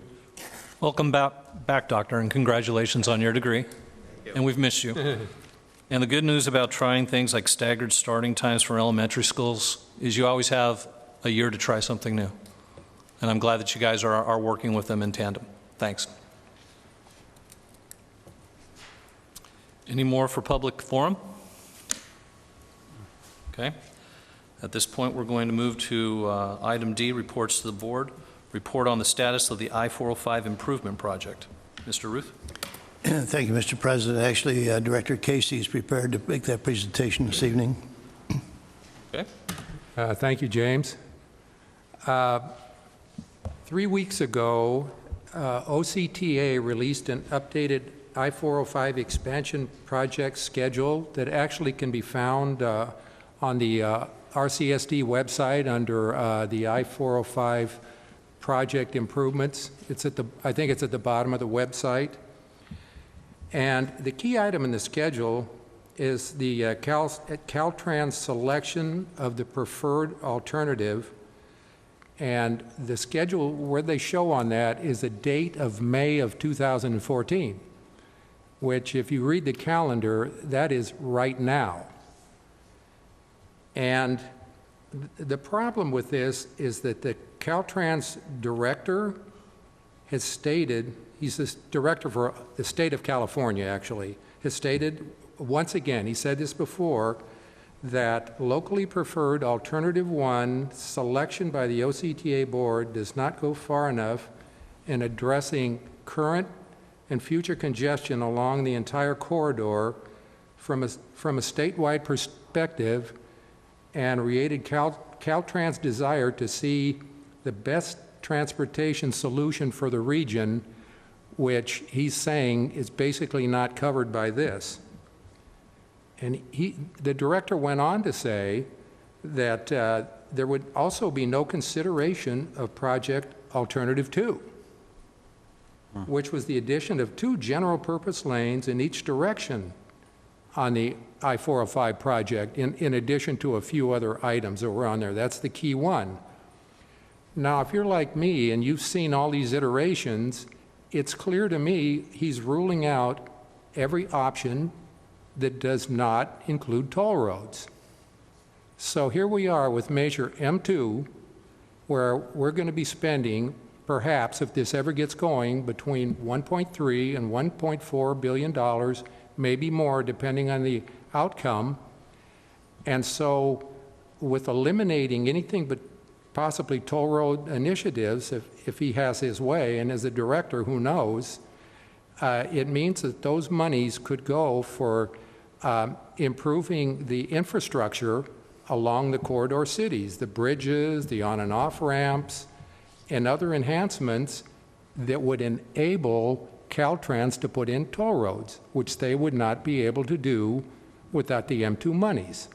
Welcome back, Doctor, and congratulations on your degree. And we've missed you. And the good news about trying things like staggered starting times for elementary schools is you always have a year to try something new. And I'm glad that you guys are working with them in tandem. Thanks. Any more for public forum? Okay. At this point, we're going to move to item D, reports to the board. Report on the status of the I-405 improvement project. Mr. Ruth? Thank you, Mr. President. Actually, Director Casey is prepared to make that presentation this evening. Okay. Thank you, James. 3 weeks ago, OCTA released an updated I-405 expansion project schedule that actually can be found on the RCSD website under the I-405 project improvements. I think it's at the bottom of the website. And the key item in the schedule is the Caltrans selection of the preferred alternative. And the schedule where they show on that is a date of May of 2014, which if you read the calendar, that is right now. And the problem with this is that the Caltrans director has stated, he's the director for the state of California actually, has stated once again, he said this before, that locally preferred alternative one selection by the OCTA board does not go far enough in addressing current and future congestion along the entire corridor from a statewide perspective, and reiterated Caltrans' desire to see the best transportation solution for the region, which he's saying is basically not covered by this. And the director went on to say that there would also be no consideration of project alternative 2, which was the addition of 2 general purpose lanes in each direction on the I-405 project, in addition to a few other items that were on there. That's the key one. Now, if you're like me and you've seen all these iterations, it's clear to me he's ruling out every option that does not include toll roads. So here we are with Measure M2, where we're going to be spending, perhaps, if this ever gets going, between $1.3 and $1.4 billion, maybe more, depending on the outcome. And so with eliminating anything but possibly toll road initiatives, if he has his way, and as a director, who knows, it means that those monies could go for improving the infrastructure along the corridor cities, the bridges, the on and off ramps, and other enhancements that would enable Caltrans to put in toll roads, which they would not be able to do without the M2 monies.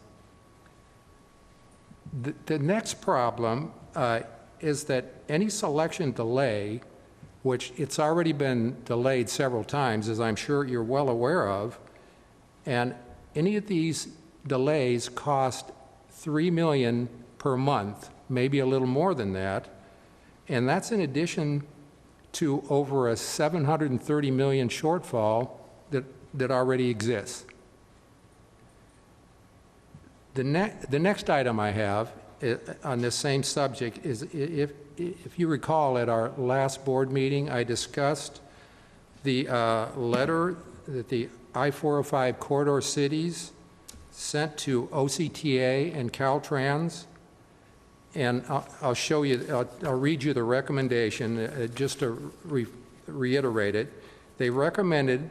The next problem is that any selection delay, which it's already been delayed several times, as I'm sure you're well aware of, and any of these delays cost $3 million per month, maybe a little more than that, and that's in addition to over a $730 million shortfall that already exists. The next item I have on this same subject is, if you recall, at our last board meeting, I discussed the letter that the I-405 corridor cities sent to OCTA and Caltrans, and I'll show you, I'll read you the recommendation just to reiterate it. They recommended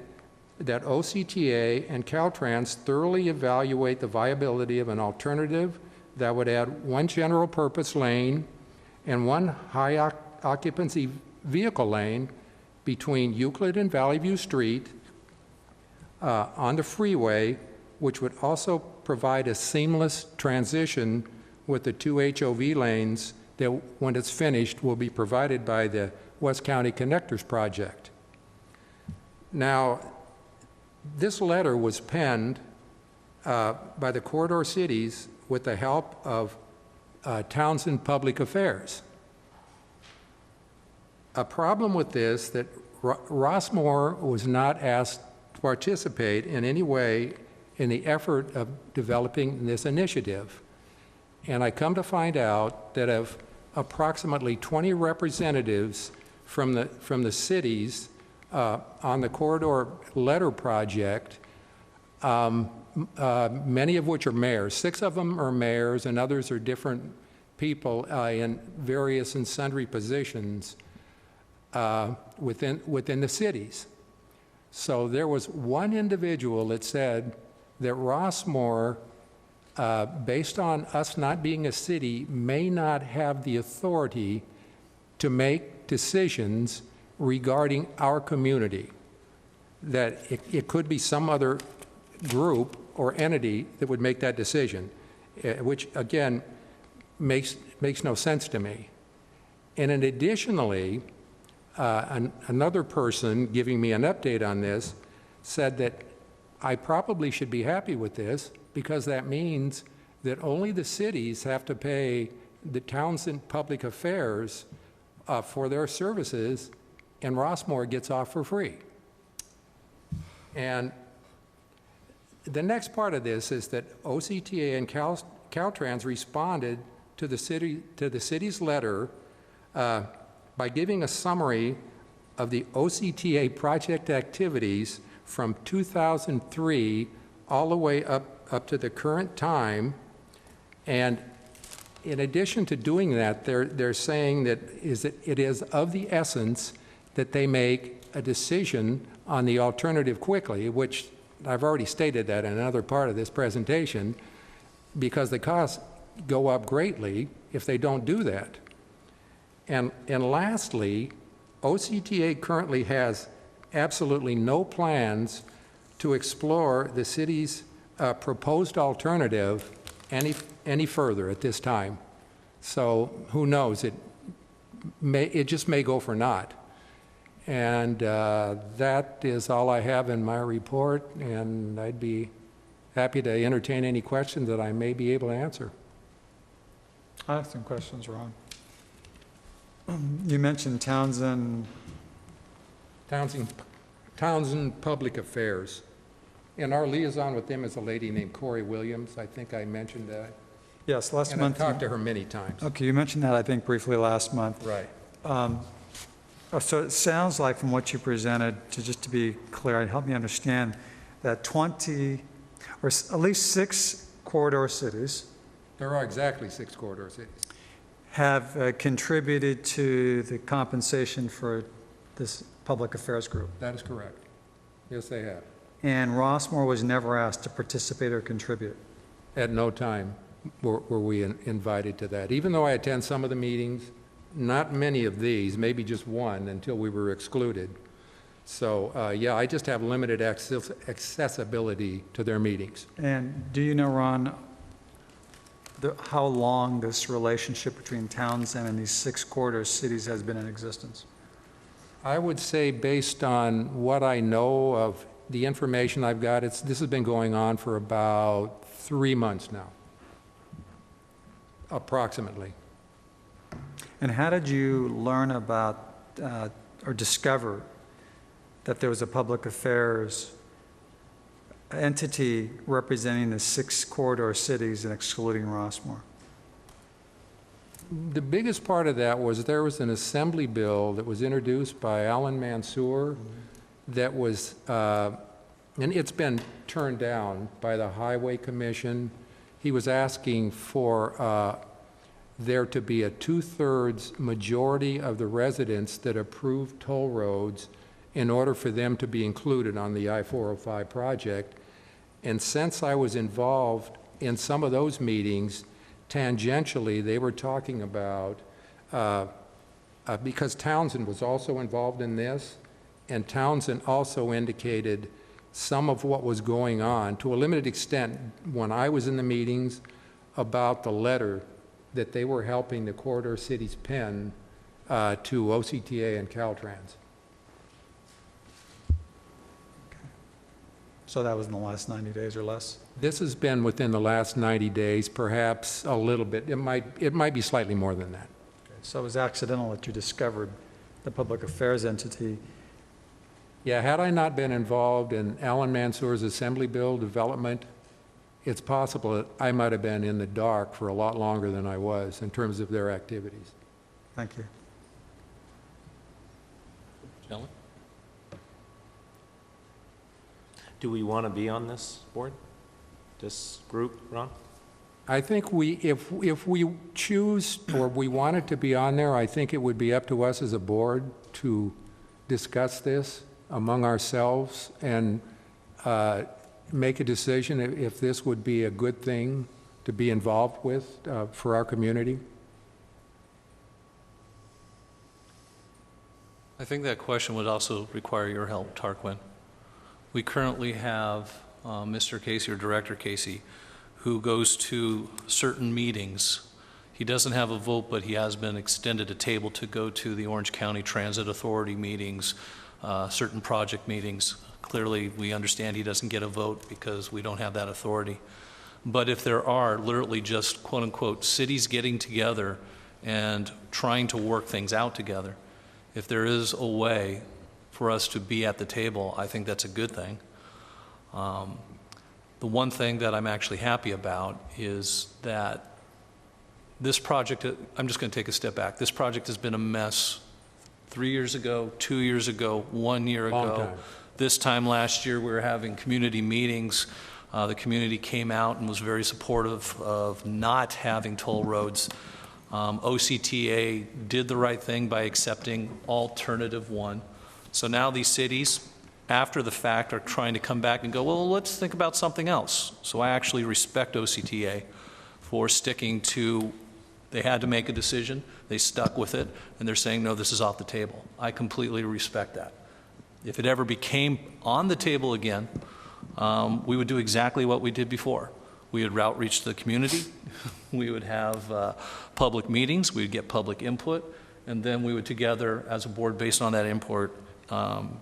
that OCTA and Caltrans thoroughly evaluate the viability of an alternative that would add 1 general purpose lane and 1 high occupancy vehicle lane between Euclid and Valley View Street on the freeway, which would also provide a seamless transition with the 2 HOV lanes that when it's finished will be provided by the West County Connectors Project. Now, this letter was penned by the corridor cities with the help of Townsend Public Affairs. A problem with this that Rossmore was not asked to participate in any way in the effort of developing this initiative. And I come to find out that of approximately 20 representatives from the cities on the corridor letter project, many of which are mayors. 6 of them are mayors, and others are different people in various and sundry positions within the cities. So there was one individual that said that Rossmore, based on us not being a city, may not have the authority to make decisions regarding our community, that it could be some other group or entity that would make that decision, which again makes no sense to me. And then additionally, another person giving me an update on this said that I probably should be happy with this because that means that only the cities have to pay the Townsend Public Affairs for their services, and Rossmore gets off for free. And the next part of this is that OCTA and Caltrans responded to the city's letter by giving a summary of the OCTA project activities from 2003 all the way up to the current time. And in addition to doing that, they're saying that it is of the essence that they make a decision on the alternative quickly, which I've already stated that in another part of this presentation, because the costs go up greatly if they don't do that. And lastly, OCTA currently has absolutely no plans to explore the city's proposed alternative any further at this time. So who knows? It just may go for naught. And that is all I have in my report, and I'd be happy to entertain any questions that I may be able to answer. I have some questions, Ron. You mentioned Townsend Public Affairs. And our liaison with them is a lady named Corey Williams. I think I mentioned that. Yes, last and month. I've talked to her many times. Okay, you mentioned that, I think, briefly last month. Right. So it sounds like from what you presented, just to be clear, help me understand, that 20, or at least 6 corridor cities. There are exactly 6 corridor cities. Have contributed to the compensation for this public affairs group. That is correct. Yes, they have. And Rossmore was never asked to participate or contribute. At no time were we invited to that. Even though I attend some of the meetings, not many of these, maybe just one until we were excluded. So, yeah, I just have limited accessibility to their meetings. And do you know, Ron, how long this relationship between Townsend and these 6 corridor cities has been in existence? I would say, based on what I know of the information I've got, this has been going on for about 3 months now, approximately. And how did you learn about or discover that there was a public affairs entity representing the 6 corridor cities and excluding Rossmore? The biggest part of that was there was an assembly bill that was introduced by Alan Mansour that was, and it's been turned down by the Highway Commission. He was asking for there to be a 2/3 majority of the residents that approved toll roads in order for them to be included on the I-405 project. And since I was involved in some of those meetings, tangentially, they were talking about, because Townsend was also involved in this, and Townsend also indicated some of what was going on, to a limited extent, when I was in the meetings, about the letter that they were helping the corridor cities pen to OCTA and Caltrans. So that was in the last 90 days or less? This has been within the last 90 days, perhaps a little bit. It might be slightly more than that. Okay. So it was accidental that you discovered the public affairs entity. Yeah, had I not been involved in Alan Mansour's Assembly Bill development, it's possible that I might have been in the dark for a lot longer than I was in terms of their activities. Thank you. Gentlemen? Do we want to be on this board, this group, Ron? I think if we choose or we wanted to be on there, I think it would be up to us as a board to discuss this among ourselves and make a decision if this would be a good thing to be involved with for our community. I think that question would also require your help, Tarquin. We currently have Mr. Casey, or Director Casey, who goes to certain meetings. He doesn't have a vote, but he has been extended a table to go to the Orange County Transit Authority meetings, certain project meetings. Clearly, we understand he doesn't get a vote because we don't have that authority. But if there are literally just quote-unquote cities getting together and trying to work things out together, if there is a way for us to be at the table, I think that's a good thing. The one thing that I'm actually happy about is that this project, I'm just going to take a step back. This project has been a mess 3 years ago, 2 years ago, 1 year ago. Long time. This time last year, we were having community meetings. The community came out and was very supportive of not having toll roads. OCTA did the right thing by accepting alternative one. So now these cities, after the fact, are trying to come back and go, well, let's think about something else. So I actually respect OCTA for sticking to, they had to make a decision, they stuck with it, and they're saying, no, this is off the table. I completely respect that. If it ever became on the table again, we would do exactly what we did before. We would outreach to the community, we would have public meetings, we would get public input, and then we would together as a board, based on that input,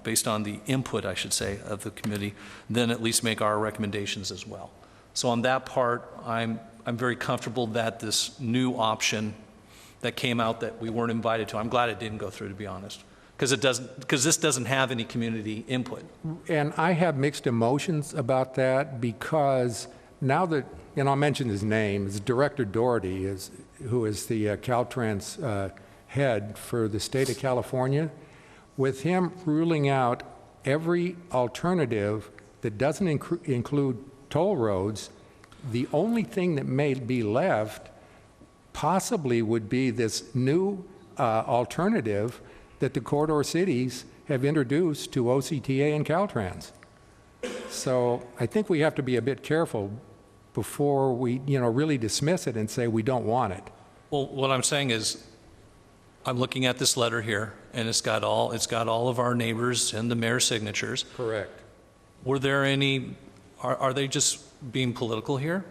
based on the input, I should say, of the committee, then at least make our recommendations as well. So on that part, I'm very comfortable that this new option that came out that we weren't invited to, I'm glad it didn't go through, to be honest, because this doesn't have any community input. And I have mixed emotions about that because now that, and I'll mention his name, is Director Doherty, who is the Caltrans head for the state of California. With him ruling out every alternative that doesn't include toll roads, the only thing that may be left possibly would be this new alternative that the corridor cities have introduced to OCTA and Caltrans. So I think we have to be a bit careful before we, really dismiss it and say we don't want it. Well, what I'm saying is, I'm looking at this letter here, and it's got all of our neighbors and the mayor's signatures. Correct. Were there any, are they just being political here?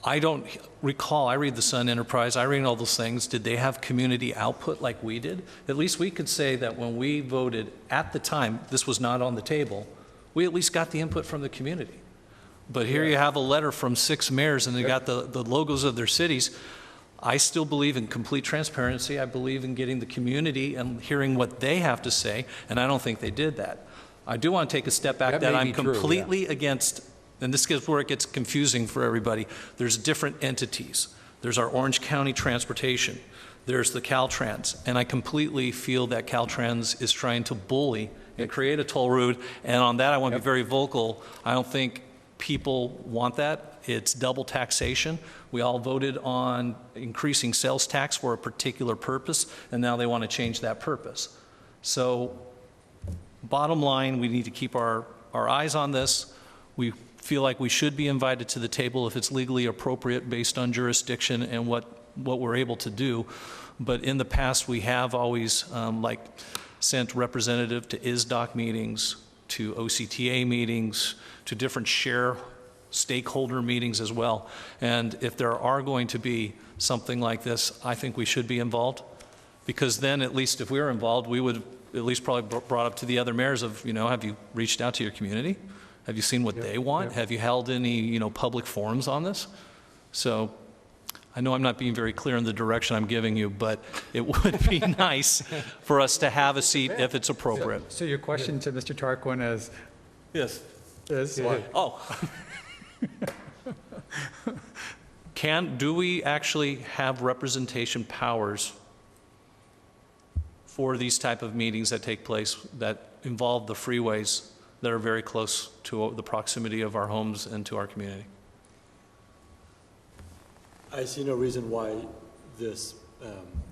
I don't recall, I read the Sun Enterprise, I read all those things. Did they have community output like we did? At least we could say that when we voted at the time, this was not on the table, we at least got the input from the community. But here you have a letter from 6 mayors and they got the logos of their cities. I still believe in complete transparency. I believe in getting the community and hearing what they have to say, and I don't think they did that. I do want to take a step back that I'm completely against, and this is where it gets confusing for everybody. There's different entities. There's our Orange County Transportation. There's the Caltrans, and I completely feel that Caltrans is trying to bully and create a toll road, and on that I want to be very vocal. I don't think people want that. It's double taxation. We all voted on increasing sales tax for a particular purpose, and now they want to change that purpose. So bottom line, we need to keep our eyes on this. We feel like we should be invited to the table if it's legally appropriate based on jurisdiction and what we're able to do. But in the past, we have always sent representative to ISDOC meetings, to OCTA meetings, to different share stakeholder meetings as well. And if there are going to be something like this, I think we should be involved, because then at least if we were involved, we would at least probably brought up to the other mayors of, have you reached out to your community? Have you seen what they want? Have you held any, public forums on this? So I know I'm not being very clear in the direction I'm giving you, but it would be nice for us to have a seat if it's appropriate. So your question to Mr. Tarquin is? Yes. Is? Oh. Do we actually have representation powers for these type of meetings that take place that involve the freeways that are very close to the proximity of our homes and to our community? I see no reason why this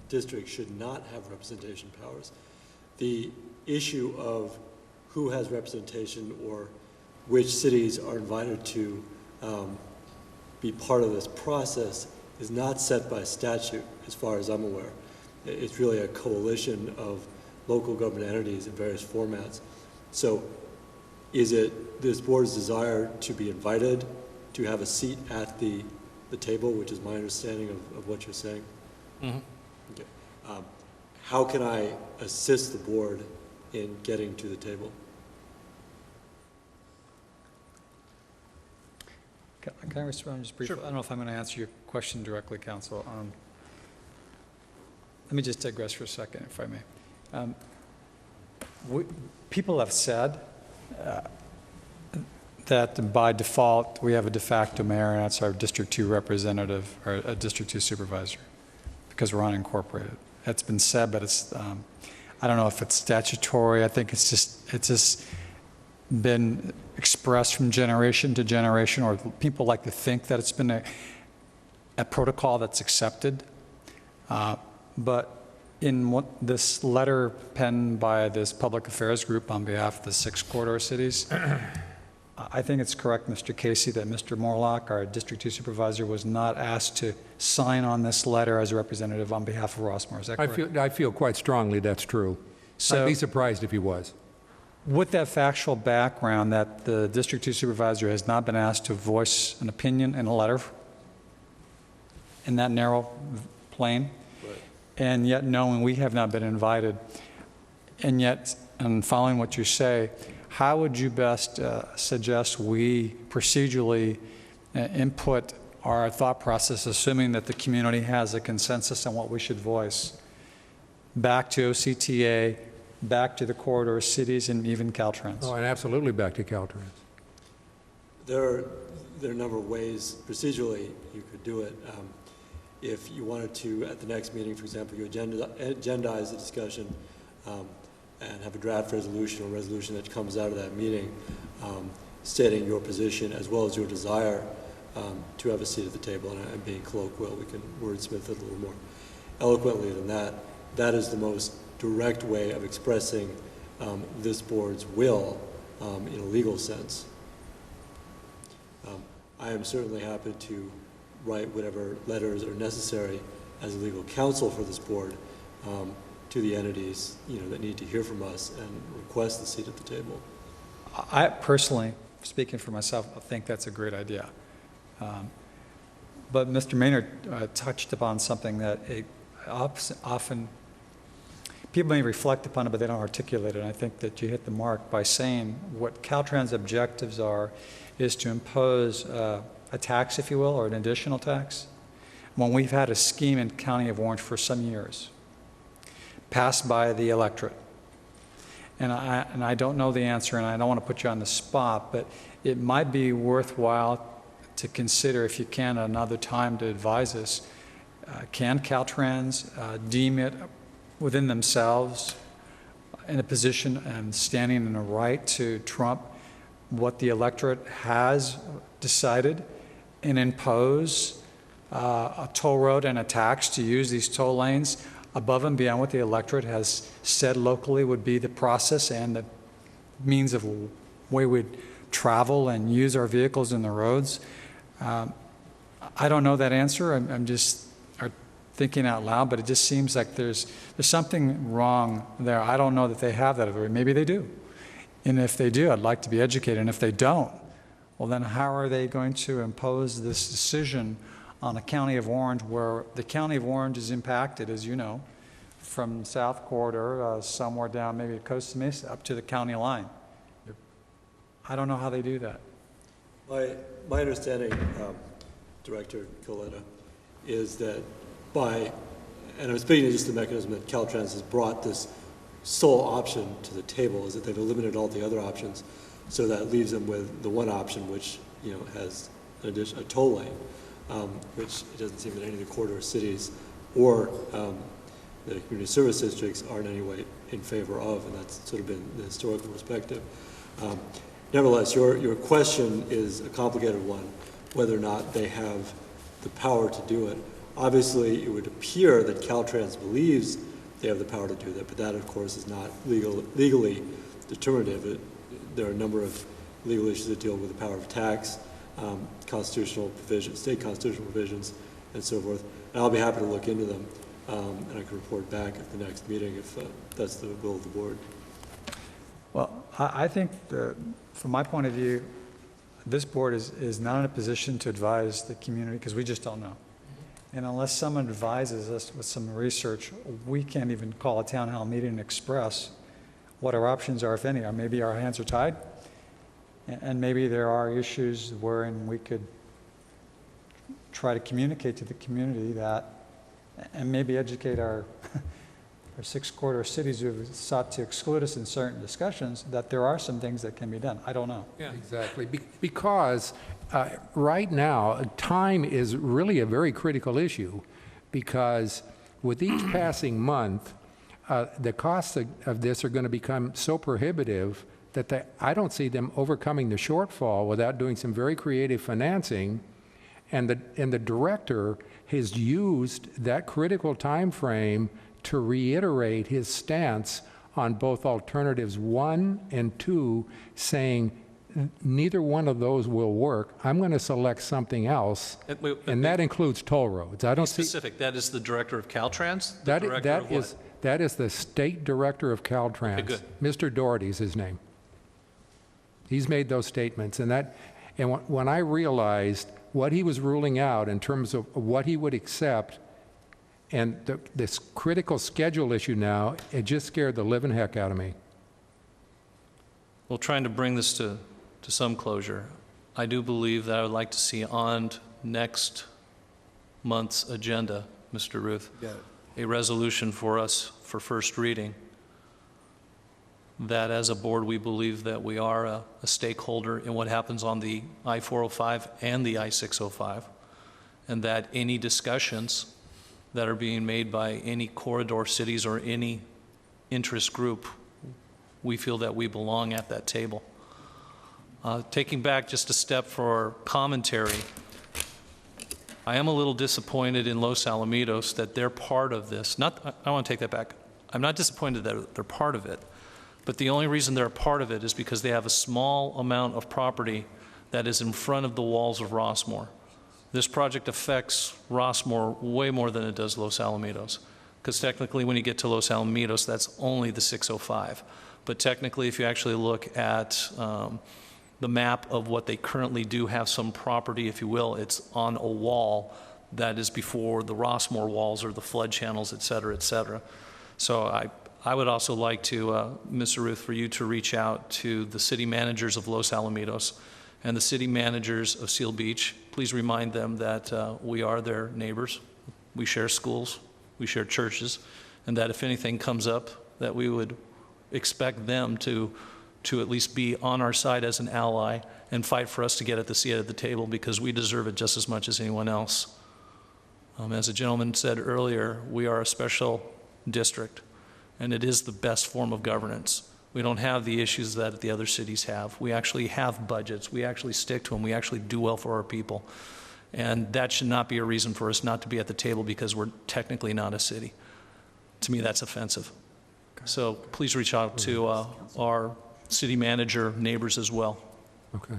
district should not have representation powers. The issue of who has representation or which cities are invited to be part of this process is not set by statute, as far as I'm aware. It's really a coalition of local government entities in various formats. So is it this board's desire to be invited to have a seat at the table, which is my understanding of what you're saying? Mm-hmm. Okay. How can I assist the board in getting to the table? Can I respond just briefly? Sure. I don't know if I'm going to answer your question directly, Council. Let me just digress for a second, if I may. People have said that by default we have a de facto mayor, and that's our District 2 representative or a District 2 supervisor, because we're unincorporated. That's been said, but it's I don't know if it's statutory. I think it's just been expressed from generation to generation, or people like to think that it's been a protocol that's accepted. But in this letter penned by this public affairs group on behalf of the 6 corridor cities, I think it's correct, Mr. Casey, that Mr. Morlock, our District 2 supervisor, was not asked to sign on this letter as a representative on behalf of Rossmore. Is that correct? I feel quite strongly that's true. So, I'd be surprised if he was. With that factual background that the District 2 supervisor has not been asked to voice an opinion in a letter in that narrow plane, right, and yet knowing we have not been invited, and yet, and following what you say, how would you best suggest we procedurally input our thought process, assuming that the community has a consensus on what we should voice, back to OCTA, back to the corridor cities, and even Caltrans? Oh, and absolutely back to Caltrans. There are a number of ways procedurally you could do it. If you wanted to, at the next meeting, for example, you agendize the discussion and have a draft resolution or resolution that comes out of that meeting stating your position as well as your desire to have a seat at the table. And I'm being colloquial, we can wordsmith it a little more eloquently than that. That is the most direct way of expressing this board's will in a legal sense. I am certainly happy to write whatever letters are necessary as a legal counsel for this board to the entities that need to hear from us and request the seat at the table. I personally, speaking for myself, I think that's a great idea. But Mr. Maynard touched upon something that often people may reflect upon it, but they don't articulate it. And I think that you hit the mark by saying what Caltrans' objectives are is to impose a tax, if you will, or an additional tax, when we've had a scheme in County of Orange for some years, passed by the electorate. And I don't know the answer, and I don't want to put you on the spot, but it might be worthwhile to consider, if you can, another time to advise us. Can Caltrans deem it within themselves in a position and standing in a right to trump what the electorate has decided and impose a toll road and a tax to use these toll lanes above and beyond what the electorate has said locally would be the process and the means of way we'd travel and use our vehicles in the roads? I don't know that answer. I'm just thinking out loud, but it just seems like there's something wrong there. I don't know that they have that ability. Maybe they do. And if they do, I'd like to be educated. And if they don't, Well, then how are they going to impose this decision on a county of Orange where the county of Orange is impacted, as you know, from South Corridor, somewhere down maybe Costa Mesa up to the county line? I don't know how they do that. My understanding, Director Coletta, is that and I'm speaking to just the mechanism that Caltrans has brought this sole option to the table, is that they've eliminated all the other options, so that leaves them with the one option, which has a toll lane, which it doesn't seem that any of the corridor cities or the community service districts are in any way in favor of, and that's sort of been the historical perspective. Nevertheless, your question is a complicated one, whether or not they have the power to do it. Obviously, it would appear that Caltrans believes they have the power to do that, but that, of course, is not legally determinative. There are a number of legal issues that deal with the power of tax, constitutional provisions, state constitutional provisions, and so forth. And I'll be happy to look into them, and I can report back at the next meeting if that's the will of the board. Well, I think from my point of view, this board is not in a position to advise the community because we just don't know. And unless someone advises us with some research, we can't even call a town hall meeting and express what our options are, if any. Or maybe our hands are tied, and maybe there are issues wherein we could try to communicate to the community that, and maybe educate our six corridor cities who have sought to exclude us in certain discussions, that there are some things that can be done. I don't know. Yeah, exactly. Because right now, time is really a very critical issue, because with each passing month, the costs of this are going to become so prohibitive that I don't see them overcoming the shortfall without doing some very creative financing. And the director has used that critical time frame to reiterate his stance on both alternatives 1 and 2, saying neither one of those will work. I'm going to select something else, and that includes toll roads. I don't see specific. That is the director of Caltrans? That is the state director of Caltrans. Okay, good. Mr. Doherty is his name. He's made those statements, and when I realized what he was ruling out in terms of what he would accept, and this critical schedule issue now, it just scared the living heck out of me. Well, trying to bring this to some closure, I do believe that I would like to see on next month's agenda, Mr. Ruth, a resolution for us for first reading, that as a board we believe that we are a stakeholder in what happens on the I-405 and the I-605, and that any discussions that are being made by any corridor cities or any interest group, we feel that we belong at that table. Taking back just a step for commentary, I am a little disappointed in Los Alamitos that they're part of this. I want to take that back. I'm not disappointed that they're part of it, but the only reason they're a part of it is because they have a small amount of property that is in front of the walls of Rossmore. This project affects Rossmore way more than it does Los Alamitos, because technically when you get to Los Alamitos, that's only the 605. But technically, if you actually look at the map of what they currently do have some property, if you will, it's on a wall that is before the Rossmore walls or the flood channels, et cetera, et cetera. So I would also like to, Mr. Ruth, for you to reach out to the city managers of Los Alamitos and the city managers of Seal Beach. Please remind them that we are their neighbors. We share schools, we share churches, and that if anything comes up, that we would expect them to at least be on our side as an ally and fight for us to get at the seat at the table, because we deserve it just as much as anyone else. As a gentleman said earlier, we are a special district, and it is the best form of governance. We don't have the issues that the other cities have. We actually have budgets. We actually stick to them. We actually do well for our people. And that should not be a reason for us not to be at the table because we're technically not a city. To me, that's offensive. So please reach out to our city manager neighbors as well. Okay.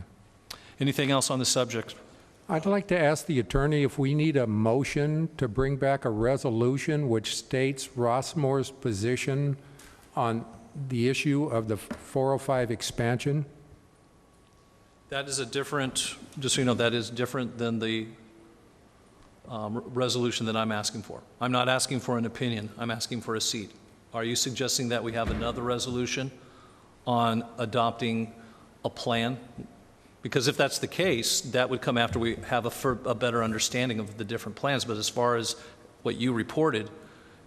Anything else on the subject? I'd like to ask the attorney if we need a motion to bring back a resolution which states Rossmore's position on the issue of the 405 expansion. That is a different, just so you know, that is different than the resolution that I'm asking for. I'm not asking for an opinion, I'm asking for a seat. Are you suggesting that we have another resolution on adopting a plan? Because if that's the case, that would come after we have a better understanding of the different plans. But as far as what you reported,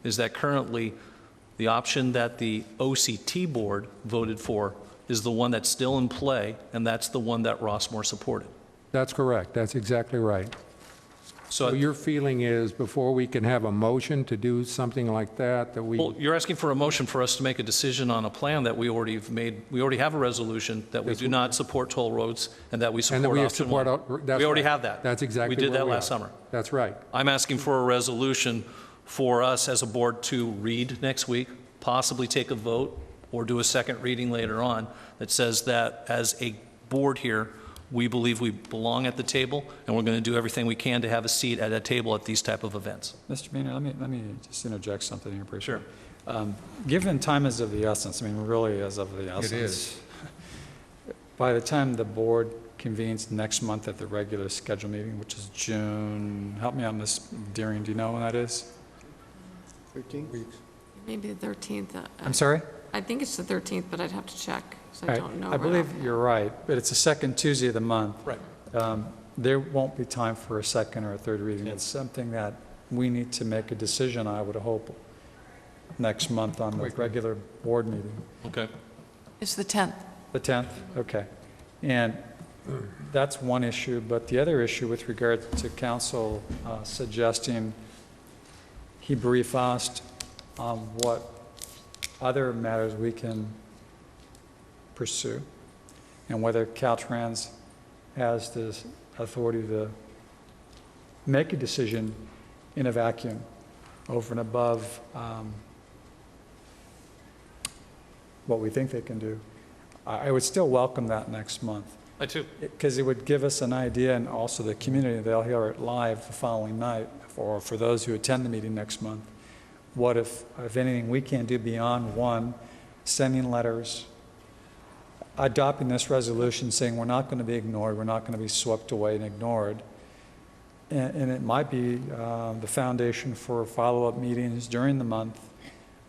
is that currently the option that the OCT board voted for is the one that's still in play, and that's the one that Rossmore supported. That's correct. That's exactly right. So your feeling is before we can have a motion to do something like that, that we... Well, you're asking for a motion for us to make a decision on a plan that we already have made. We already have a resolution that we do not support toll roads and that we support option one. We already have that. That's exactly we did where that we last are. summer. That's right. I'm asking for a resolution for us as a board to read next week, possibly take a vote or do a second reading later on that says that as a board here, we believe we belong at the table, and we're going to do everything we can to have a seat at a table at these type of events. Mr. Maynard, let me just interject something here briefly. Sure. Given time is of the essence, I mean, really is of the essence. It is. By the time the board convenes next month at the regular scheduled meeting, which is June, help me out, Ms. Deering, do you know when that is? 13 weeks. Maybe the 13th. I'm sorry? I think it's the 13th, but I'd have to check, so All I right. don't know. I believe you're right, but it's the second Tuesday of the month. Right. There won't be time for a second or a third reading. It's something that we need to make a decision, I would hope, next month on the regular board meeting. Okay. It's the 10th. The 10th? Okay. And that's one issue, but the other issue with regard to council suggesting he brief us on what other matters we can pursue, and whether Caltrans has this authority to make a decision in a vacuum over and above what we think they can do. I would still welcome that next month. I too. Because it would give us an idea, and also the community, they'll hear it live the following night, or for those who attend the meeting next month. What if anything we can do beyond, one, sending letters, adopting this resolution saying we're not going to be ignored, we're not going to be swept away and ignored. And it might be the foundation for follow-up meetings during the month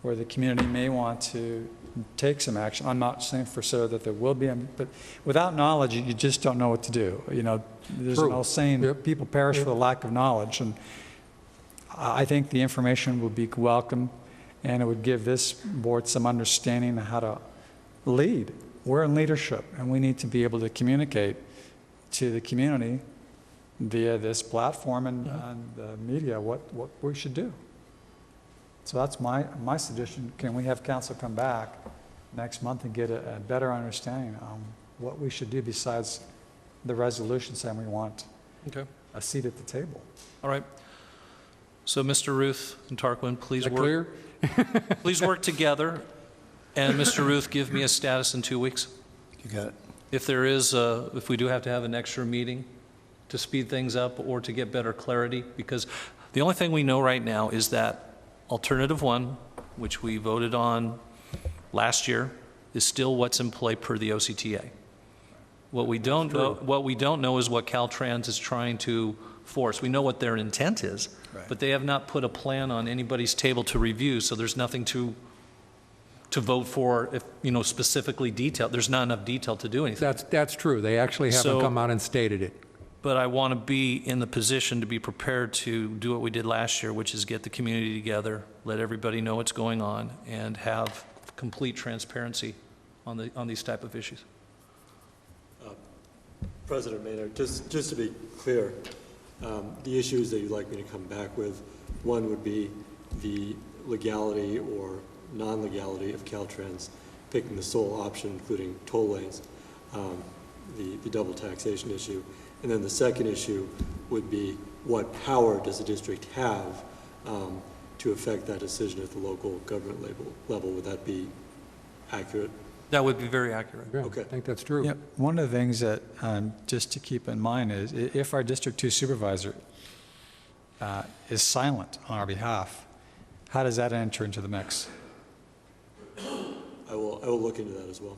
where the community may want to take some action. I'm not saying for sure that there will be, but without knowledge, you just don't know what to do. You know, there's an old saying, people perish for the lack of knowledge. And I think the information would be welcome, and it would give this board some understanding of how to lead. We're in leadership, and we need to be able to communicate to the community via this platform and the media what we should do. So that's my suggestion. Can we have council come back next month and get a better understanding on what we should do besides the resolution saying we want a seat at the table? All right. So, Mr. Ruth and Tarquin, please work. Clear? Please work together. And Mr. Ruth, give me a status in 2 weeks. You got it. If there is, if we do have to have an extra meeting to speed things up or to get better clarity, because the only thing we know right now is that alternative one, which we voted on last year, is still what's in play per the OCTA. What we don't know is what Caltrans is trying to force. We know what their intent is, but they have not put a plan on anybody's table to review, so there's nothing to vote for, if, you know, specifically detailed. There's not enough detail to do anything. That's true. They actually haven't come out and stated it. But I want to be in the position to be prepared to do what we did last year, which is get the community together, let everybody know what's going on, and have complete transparency on these type of issues. President Maynard, just to be clear, the issues that you'd like me to come back with, one would be the legality or non-legality of Caltrans picking the sole option, including toll lanes, the double taxation issue. And then the second issue would be what power does the district have to affect that decision at the local government level? Would that be accurate? That would be very accurate. Yeah, Okay. I think that's true. Yeah, one of the things that just to keep in mind is if our District 2 supervisor is silent on our behalf, how does that enter into the mix? I will look into that as well.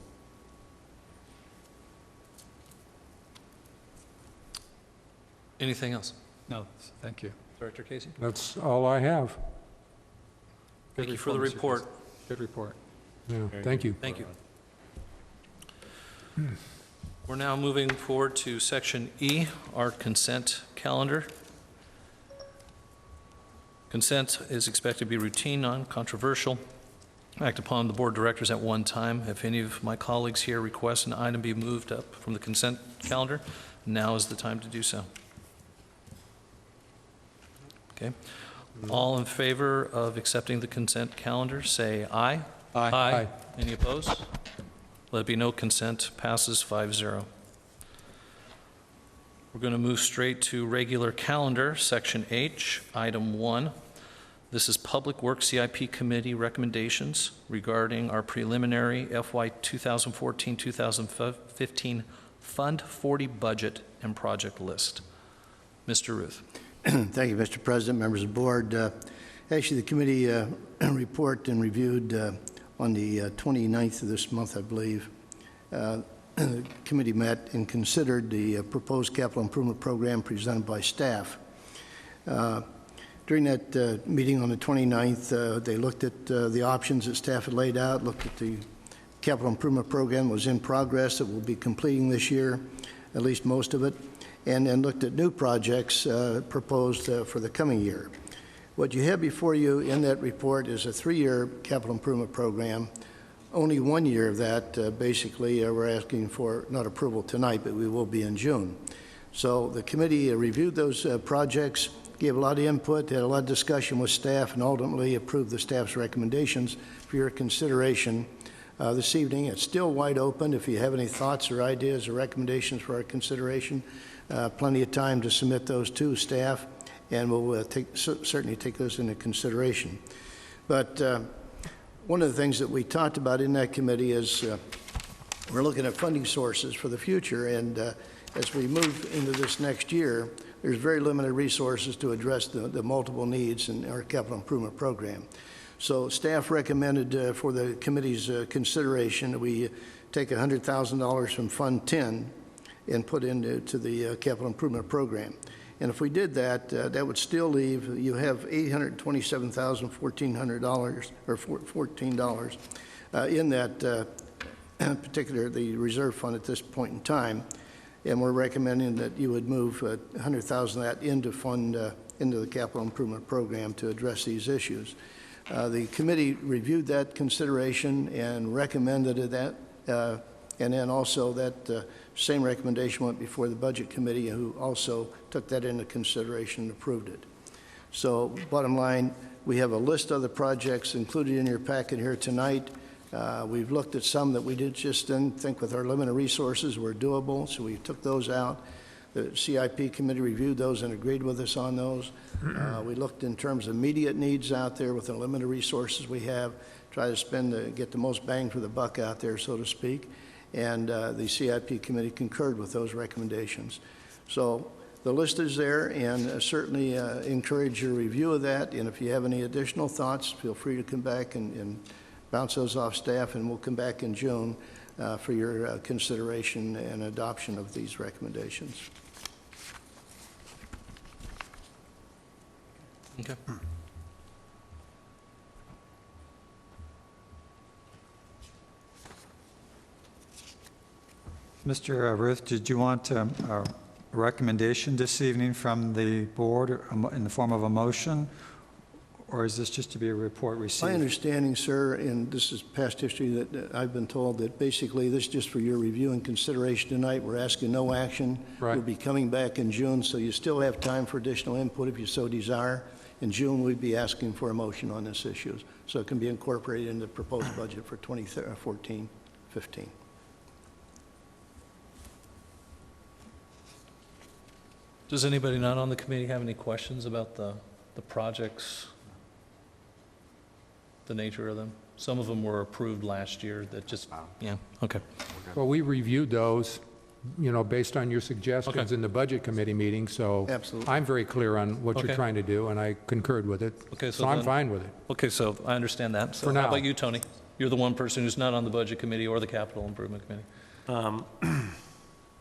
Anything else? No, thank you. Director Casey? That's all I have. Thank you for the Mr. report. Casey. Good report. Yeah, thank you. Thank you. We're now moving forward to Section E, our consent calendar. Consent is expected to be routine, non-controversial, act upon the board of directors at one time. If any of my colleagues here request an item be moved up from the consent calendar, now is the time to do so. Okay. All in favor of accepting the consent calendar, say aye. Aye. Aye. Any opposed? Let it be no. Consent passes 5-0. We're going to move straight to regular calendar, Section H, Item 1. This is Public Works CIP Committee recommendations regarding our preliminary FY 2014-2015 Fund 40 budget and project list. Mr. Ruth. Thank you, Mr. President, members of the board. Actually, the committee report and reviewed on the 29th of this month, I believe. The committee met and considered the proposed capital improvement program presented by staff. During that meeting on the 29th, they looked at the options that staff had laid out, looked at the capital improvement program was in progress that we'll be completing this year, at least most of it, and then looked at new projects proposed for the coming year. What you have before you in that report is a 3-year capital improvement program. Only 1 year of that, basically, we're asking for not approval tonight, but we will be in June. So the committee reviewed those projects, gave a lot of input, had a lot of discussion with staff, and ultimately approved the staff's recommendations for your consideration this evening. It's still wide open. If you have any thoughts or ideas or recommendations for our consideration, plenty of time to submit those to staff, and we'll certainly take those into consideration. But one of the things that we talked about in that committee is we're looking at funding sources for the future, and as we move into this next year, there's very limited resources to address the multiple needs in our capital improvement program. So staff recommended for the committee's consideration that we take $100,000 from Fund 10 and put into the capital improvement program. And if we did that, that would still leave, you have $827,1400 or $14 in that particular, the reserve fund at this point in time. And we're recommending that you would move $100,000 of that into the capital improvement program to address these issues. The committee reviewed that consideration and recommended that, and then also that same recommendation went before the budget committee, who also took that into consideration and approved it. So bottom line, we have a list of the projects included in your packet here tonight. We've looked at some that we just didn't think with our limited resources were doable, so we took those out. The CIP committee reviewed those and agreed with us on those. We looked in terms of immediate needs out there with the limited resources we have, try to get the most bang for the buck out there, so to speak. And the CIP committee concurred with those recommendations. So the list is there, and certainly encourage your review of that. And if you have any additional thoughts, feel free to come back and bounce those off staff, and we'll come back in June for your consideration and adoption of these recommendations. Okay. Mr. Ruth, did you want a recommendation this evening from the board in the form of a motion, or is this just to be a report received? My understanding, sir, and this is past history, that I've been told that basically this is just for your review and consideration tonight. We're asking no action. Right. We'll be coming back in June, so you still have time for additional input if you so desire. In June, we'd be asking for a motion on this issue, so it can be incorporated in the proposed budget for 2014-15. Does anybody not on the committee have any questions about the projects, the nature of them? Some of them were approved last year that just, yeah, okay. Well, we reviewed those, based on your suggestions Okay. in the budget committee meeting, so Absolutely. I'm very clear on what Okay. you're trying to do, and I concurred with it. Okay, So I'm then- fine with it. Okay, so I understand that. So For how now. about you, Tony? You're the one person who's not on the budget committee or the capital improvement committee.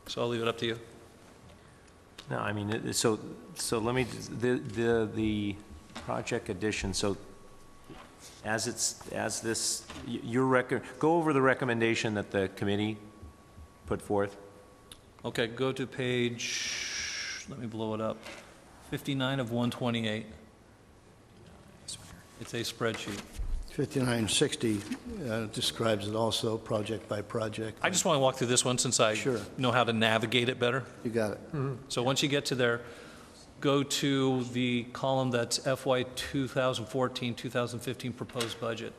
So I'll leave it up to you. No, I mean, so let me, the project addition, so go over the recommendation that the committee put forth. Okay, go to page, let me blow it up, 59 of 128. It's a spreadsheet. 5960 describes it also, project by project. I just want to walk through this one since I know how to navigate it better. You got it. So once you get to there, go to the column that's FY 2014, 2015 proposed budget.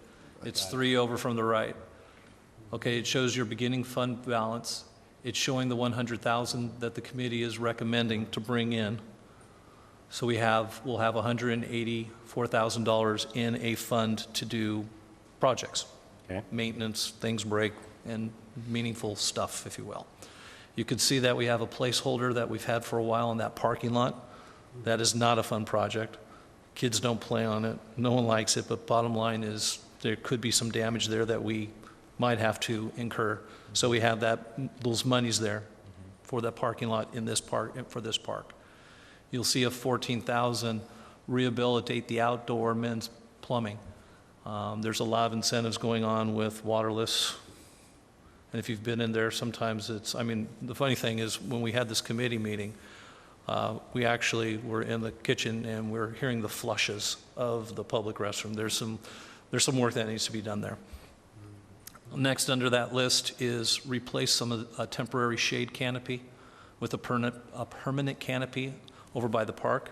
It's 3 over from the right. Okay, it shows your beginning fund balance. It's showing the 100,000 that the committee is recommending to bring in. So we'll have $184,000 in a fund to do projects. Okay. Maintenance, things break, and meaningful stuff, if you will. You can see that we have a placeholder that we've had for a while in that parking lot. That is not a fun project. Kids don't play on it. No one likes it, but bottom line is there could be some damage there that we might have to incur. So we have those monies there for that parking lot in this park, for this park. You'll see a 14,000 rehabilitate the outdoor men's plumbing. There's a lot of incentives going on with Waterless. And if you've been in there, sometimes the funny thing is when we had this committee meeting, we actually were in the kitchen and we're hearing the flushes of the public restroom. There's some work that needs to be done there. Next under that list is replace some of the temporary shade canopy with a permanent canopy over by the park.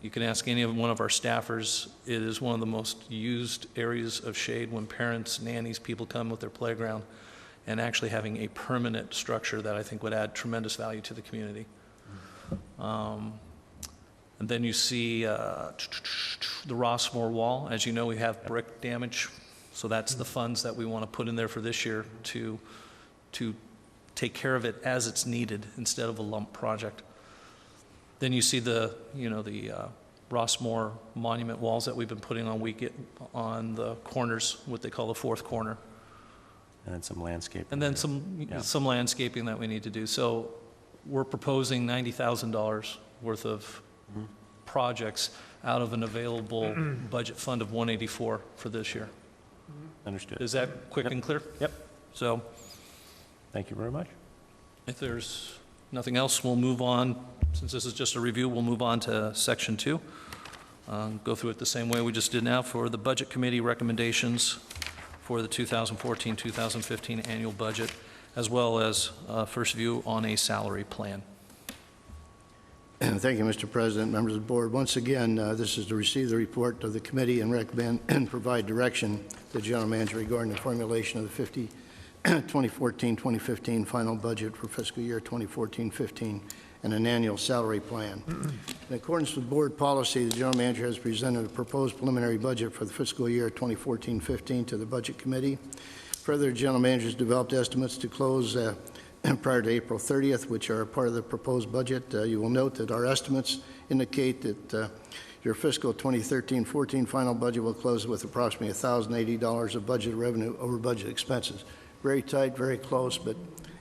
You can ask any one of our staffers. It is one of the most used areas of shade when parents, nannies, people come with their playground, and actually having a permanent structure that I think would add tremendous value to the community. And then you see the Rossmore wall. As you know, we have brick damage, so that's the funds that we want to put in there for this year to take care of it as it's needed instead of a lump project. Then you see the Rossmore monument walls that we've been putting on the corners, what they call the fourth corner. And then some landscaping. And then some landscaping that we need to do. So we're proposing $90,000 worth of projects out of an available budget fund of 184 for this year. Understood. Is that quick and clear? Yep. So thank you very much. If there's nothing else, we'll move on. Since this is just a review, we'll move on to section 2. Go through it the same way we just did now for the budget committee recommendations for the 2014-2015 annual budget, as well as first view on a salary plan. Thank you, Mr. President, members of the board. Once again, this is to receive the report of the committee and recommend and provide direction to the general manager regarding the formulation of the 2014-2015 final budget for fiscal year 2014-15 and an annual salary plan. In accordance with board policy, the general manager has presented a proposed preliminary budget for the fiscal year 2014-15 to the budget committee. Further, the general manager has developed estimates to close prior to April 30th, which are part of the proposed budget. You will note that our estimates indicate that your fiscal 2013-14 final budget will close with approximately $1,080 of budget revenue over budget expenses. Very tight, very close, but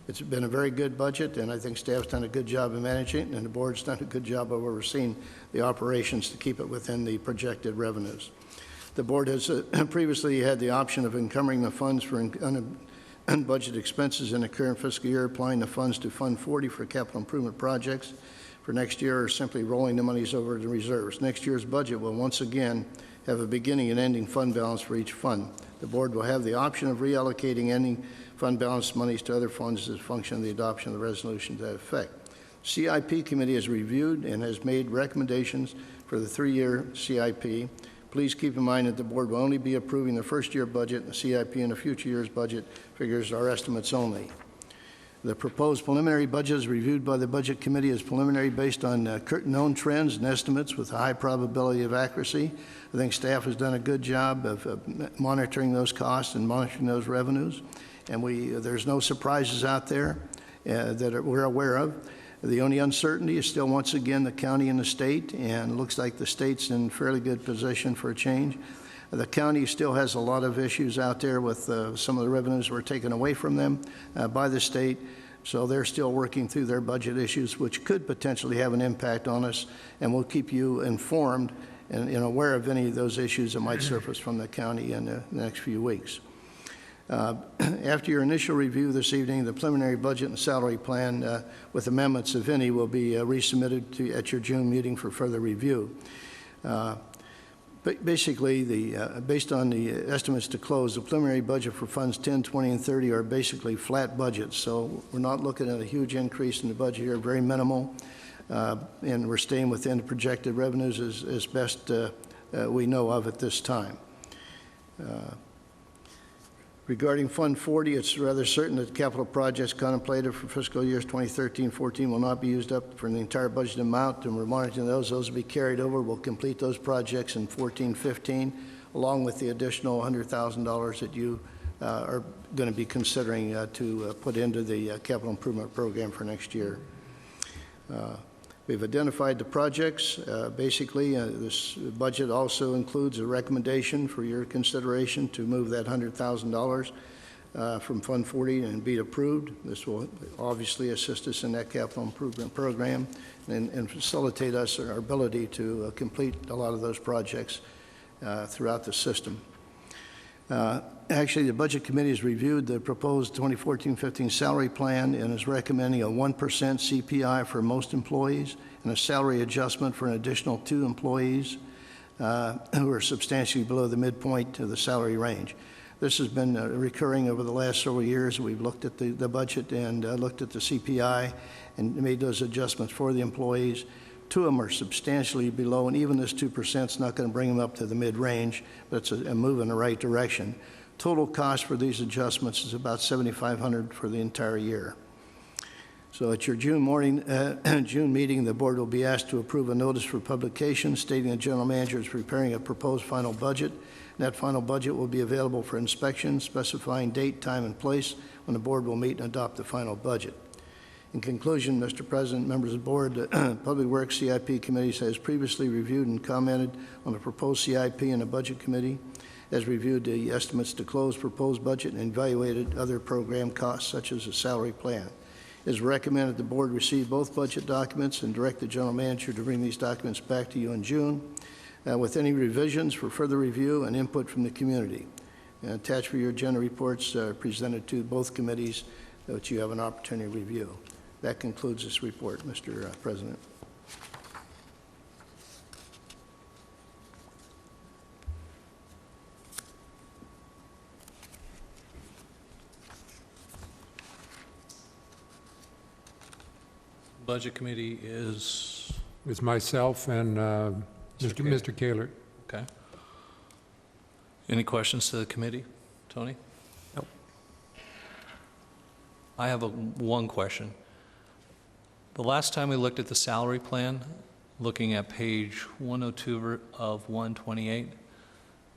it's been a very good budget, and I think staff's done a good job of managing it, and the board's done a good job of overseeing the operations to keep it within the projected revenues. The board has previously had the option of encumbering the funds for unbudgeted expenses in the current fiscal year, applying the funds to Fund 40 for capital improvement projects for next year, or simply rolling the monies over to reserves. Next year's budget will once again have a beginning and ending fund balance for each fund. The board will have the option of reallocating ending fund balance monies to other funds as a function of the adoption of the resolution to that effect. CIP committee has reviewed and has made recommendations for the 3-year CIP. Please keep in mind that the board will only be approving the first-year budget, and the CIP and the future year's budget figures are estimates only. The proposed preliminary budget is reviewed by the budget committee as preliminary based on known trends and estimates with a high probability of accuracy. I think staff has done a good job of monitoring those costs and monitoring those revenues, and there's no surprises out there that we're aware of. The only uncertainty is still, once again, the county and the state, and it looks like the state's in fairly good position for a change. The county still has a lot of issues out there with some of the revenues were taken away from them by the state. So they're still working through their budget issues, which could potentially have an impact on us, and we'll keep you informed and aware of any of those issues that might surface from the county in the next few weeks. After your initial review this evening, the preliminary budget and salary plan with amendments, if any, will be resubmitted at your June meeting for further review. But basically, based on the estimates to close, the preliminary budget for Funds 10, 20, and 30 are basically flat budgets. So we're not looking at a huge increase in the budget here, very minimal. And we're staying within the projected revenues as best we know of at this time. Regarding Fund 40, it's rather certain that capital projects contemplated for fiscal years 2013-14 will not be used up for the entire budget amount, and we're monitoring those. Those will be carried over. We'll complete those projects in 14-15, along with the additional $100,000 that you are going to be considering to put into the capital improvement program for next year. We've identified the projects. Basically, this budget also includes a recommendation for your consideration to move that $100,000 from Fund 40 and be approved. This will obviously assist us in that capital improvement program and facilitate us our ability to complete a lot of those projects throughout the system. Actually, the Budget Committee has reviewed the proposed 2014-15 salary plan and is recommending a 1% CPI for most employees and a salary adjustment for an additional 2 employees who are substantially below the midpoint of the salary range. This has been recurring over the last several years. We've looked at the budget and looked at the CPI and made those adjustments for the employees. 2 of them are substantially below, and even this 2% is not going to bring them up to the mid-range, but it's a move in the right direction. Total cost for these adjustments is about $7,500 for the entire year. So at your June meeting, the board will be asked to approve a notice for publication stating the general manager is preparing a proposed final budget. And that final budget will be available for inspection, specifying date, time, and place when the board will meet and adopt the final budget. In conclusion, Mr. President, members of the board, the Public Works CIP Committee has previously reviewed and commented on the proposed CIP in the Budget Committee, has reviewed the estimates to close proposed budget and evaluated other program costs such as a salary plan. It is recommended the board receive both budget documents and direct the general manager to bring these documents back to you in June with any revisions for further review and input from the community. Attached for your agenda reports presented to both committees that you have an opportunity to review. That concludes this report, Mr. President. Budget Committee is? It's myself and Mr. Kahlert. Okay. Any questions to the committee? Tony? Nope. I have one question. The last time we looked at the salary plan, looking at page 102 of 128,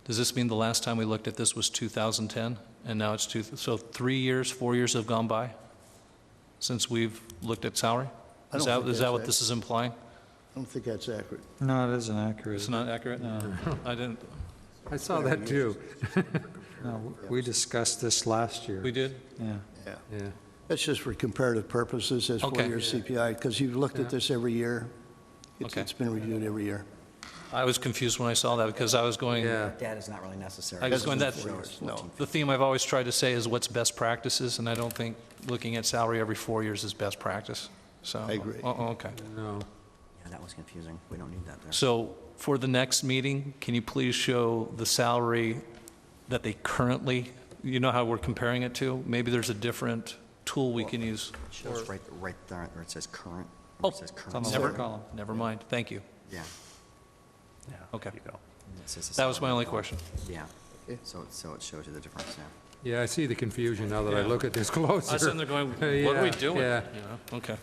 does this mean the last time we looked at this was 2010, and now it's so 3 years, 4 years have gone by since we've looked at salary? Is that what this is implying? I don't think that's accurate. No, it isn't accurate. It's not accurate? No. I didn't. I saw that too. No, we discussed this last year. We did? Yeah. Yeah. That's just for comparative purposes as Okay. 4-year CPI, because you've looked at this every year. Okay. It's been reviewed every year. I was confused when I saw that because I was going, Yeah. Data is not really necessary. I was going that, No. the theme I've always tried to say is what's best practices, and I don't think looking at salary every 4 years is best practice. So I agree. Okay. No. Yeah, that was confusing. We don't need that there. So for the next meeting, can you please show the salary that they currently, you know how we're comparing it to? Maybe there's a different tool we can use. It shows right there where it says current. Oh, It says current. on the never, lower column. never mind. Thank you. Yeah. Yeah. Okay. There you go. And it says the That was my salary only column. question. Yeah. So it shows you the difference, yeah. Yeah, I see the confusion now that I Yeah. look at this closer. I was sitting there going, what are we Yeah, doing? yeah. You know, okay.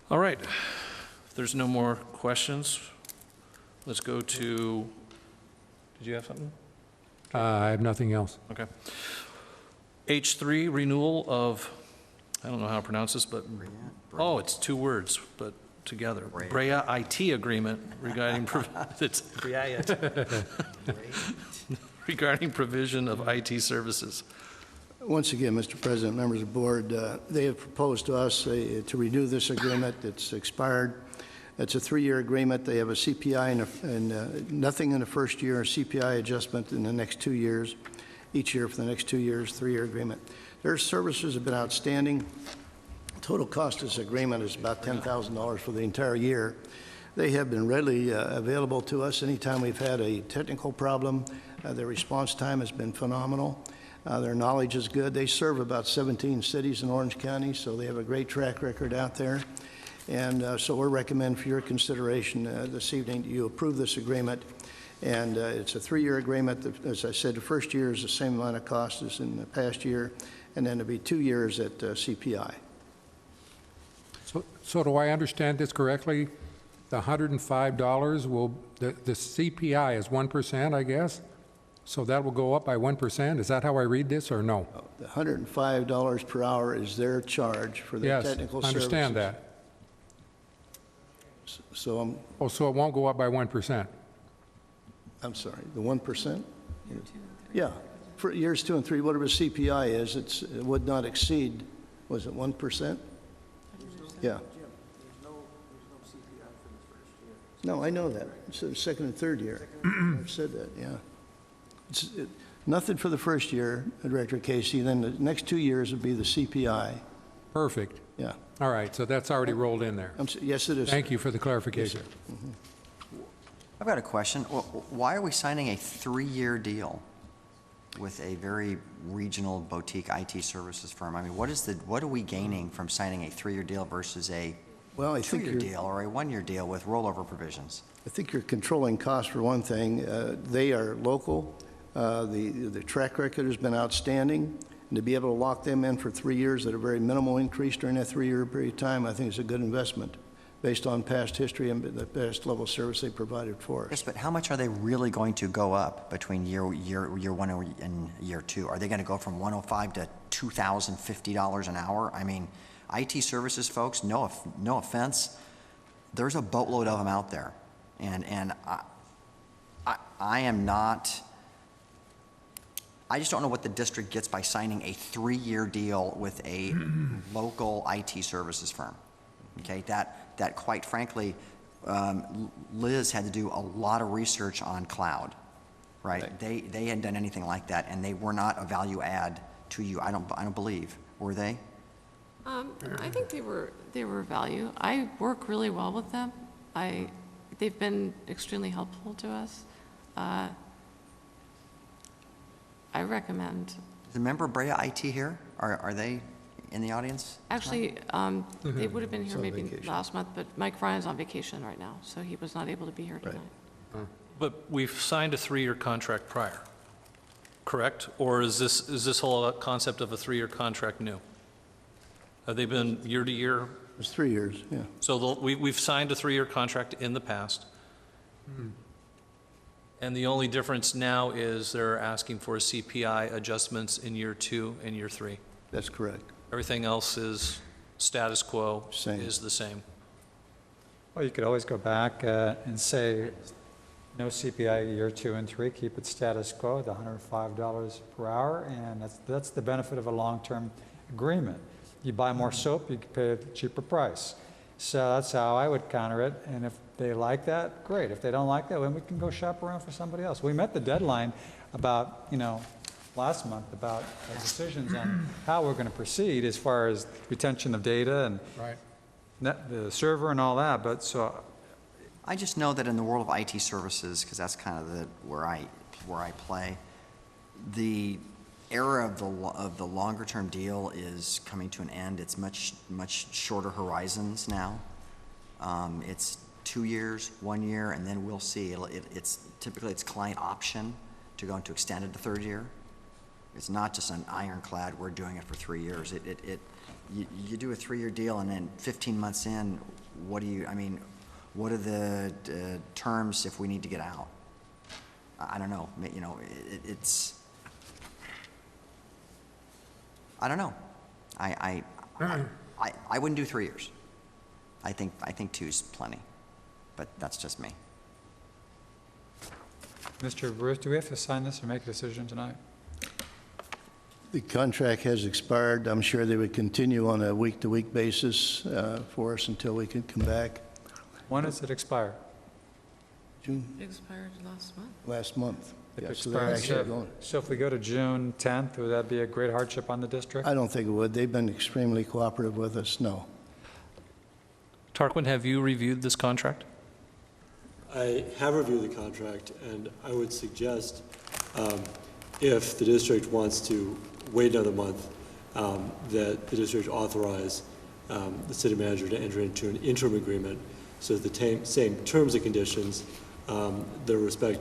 All right. If there's no more questions, let's go to, did you have something? I have nothing else. Okay. H3, renewal of, I don't know how to pronounce this, but, oh, it's 2 words, but together. Brea IT agreement regarding, it's, regarding provision of IT services. Once again, Mr. President, members of the board, they have proposed to us to renew this agreement. It's expired. It's a 3-year agreement. They have a CPI and nothing in the first year, a CPI adjustment in the next 2 years, each year for the next 2 years, 3-year agreement. Their services have been outstanding. Total cost of this agreement is about $10,000 for the entire year. They have been readily available to us anytime we've had a technical problem. Their response time has been phenomenal. Their knowledge is good. They serve about 17 cities in Orange County, so they have a great track record out there. And so we recommend for your consideration this evening that you approve this agreement. And it's a 3-year agreement. As I said, the first year is the same amount of cost as in the past year, and then it'll be 2 years at CPI. So do I understand this correctly? The $105 will, the CPI is 1%, I guess? So that will go up by 1%? Is that how I read this, or no? The $105 per hour is their charge for their technical services. Yes, I understand that. So so it won't go up by 1%? I'm sorry, the 1%? Yeah, for years 2 and 3, whatever CPI is, it would not exceed, was it 1%? Yeah. No, I know that. It's the second and third year. I've said that, yeah. Nothing for the first year, Director Casey, then the next 2 years would be the CPI. Perfect. Yeah. All right, so that's already rolled in there. Yes, it is. Thank you for the clarification. Yes, I've got a question. Why are we signing a 3-year deal with a very regional boutique IT services firm? I mean, what are we gaining from signing a 3-year deal versus a 2-year deal or a 1-year deal with rollover provisions? I think you're controlling costs for one thing. They are local. The track record has been outstanding. And to be able to lock them in for 3 years at a very minimal increase during that 3-year period of time, I think is a good investment based on past history and the best level of service they provided for us. Yes, but how much are they really going to go up between year 1 and year 2? Are they going to go from $105 to $2,050 an hour? I mean, IT services folks, no offense, there's a boatload of them out there. And I am not, I just don't know what the district gets by signing a 3-year deal with a local IT services firm. Okay, that quite frankly, Liz had to do a lot of research on cloud, right? They hadn't done anything like that, and they were not a value add to you. I don't believe, were they? I think they were value. I work really well with them. They've been extremely helpful to us. I recommend. Is a member of Brea IT here? Are they in the audience? Actually, they would have been here maybe last month, but Mike Ryan's on vacation right now, so he was not able to be here tonight. But we've signed a 3-year contract prior, correct? Or is this whole concept of a 3-year contract new? Have they been year to year? It's 3 years, yeah. So we've signed a 3-year contract in the past. And the only difference now is they're asking for CPI adjustments in year 2 and year 3. That's correct. Everything else is status quo, is the same. Well, you could always go back and say, no CPI year 2 and 3, keep it status quo at $105 per hour, and that's the benefit of a long-term agreement. You buy more soap, you can pay a cheaper price. So that's how I would counter it, and if they like that, great. If they don't like that, then we can go shop around for somebody else. We met the deadline about, last month about decisions on how we're going to proceed as far as retention of data and the server and all that, but so. I just know that in the world of IT services, because that's kind of where I play, the era of the longer term deal is coming to an end. It's much shorter horizons now. It's 2 years, 1 year, and then we'll see. It's typically client option to go into extended to 3rd year. It's not just an ironclad, we're doing it for 3 years. You do a 3-year deal, and then 15 months in, what are the terms if we need to get out? I don't know. I don't know. I wouldn't do 3 years. I think 2 is plenty, but that's just me. Mr. Bruce, do we have to sign this or make a decision tonight? The contract has expired. I'm sure they would continue on a week-to-week basis for us until we could come back. When does it expire? June, It expired last month. last month. If Yeah, it so they're expires, actually going. so if we go to June 10th, would that be a great hardship on the district? I don't think it would. They've been extremely cooperative with us, no. Tarquin, have you reviewed this contract? I have reviewed the contract, and I would suggest, if the district wants to wait another month, that the district authorize the city manager to enter into an interim agreement so that the same terms and conditions that are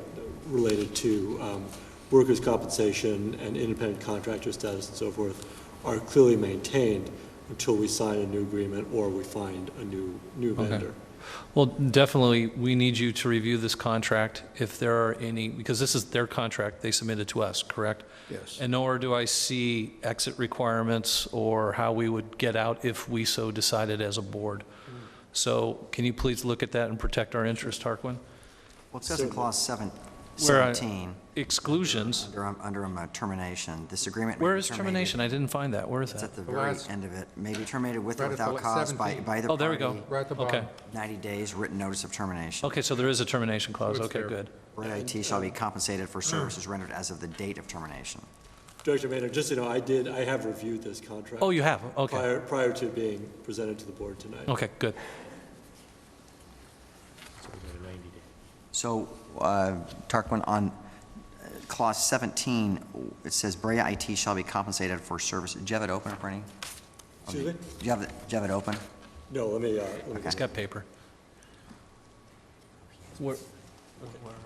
related to workers' compensation and independent contractor status and so forth are clearly maintained until we sign a new agreement or we find a new vendor. Well, definitely, we need you to review this contract if there are any, because this is their contract they submitted to us, correct? Yes. And nor do I see exit requirements or how we would get out if we so decided as a board. So can you please look at that and protect our interest, Tarquin? Well, it says in clause 17, Exclusions. under termination, this agreement may Where be is terminated- termination? I didn't find that. Where is It's that? at the very end of it. May be terminated with or Right at the without cause by 17. either Oh, there we go. party, Right at the Okay. bottom. 90 days, written notice of termination. Okay, so there is a termination clause. So it's Okay, there. good. Brett IT shall be compensated for services rendered as of the date of termination. Director Maynard, just so you know, I have reviewed this contract. Oh, you have? Okay. Prior to being presented to the board tonight. Okay, good. So, Tarquin, on clause 17, it says Brea IT shall be compensated for service. Do you have it open, Bernie? Excuse me? Do you have it open? No, let me It's got paper.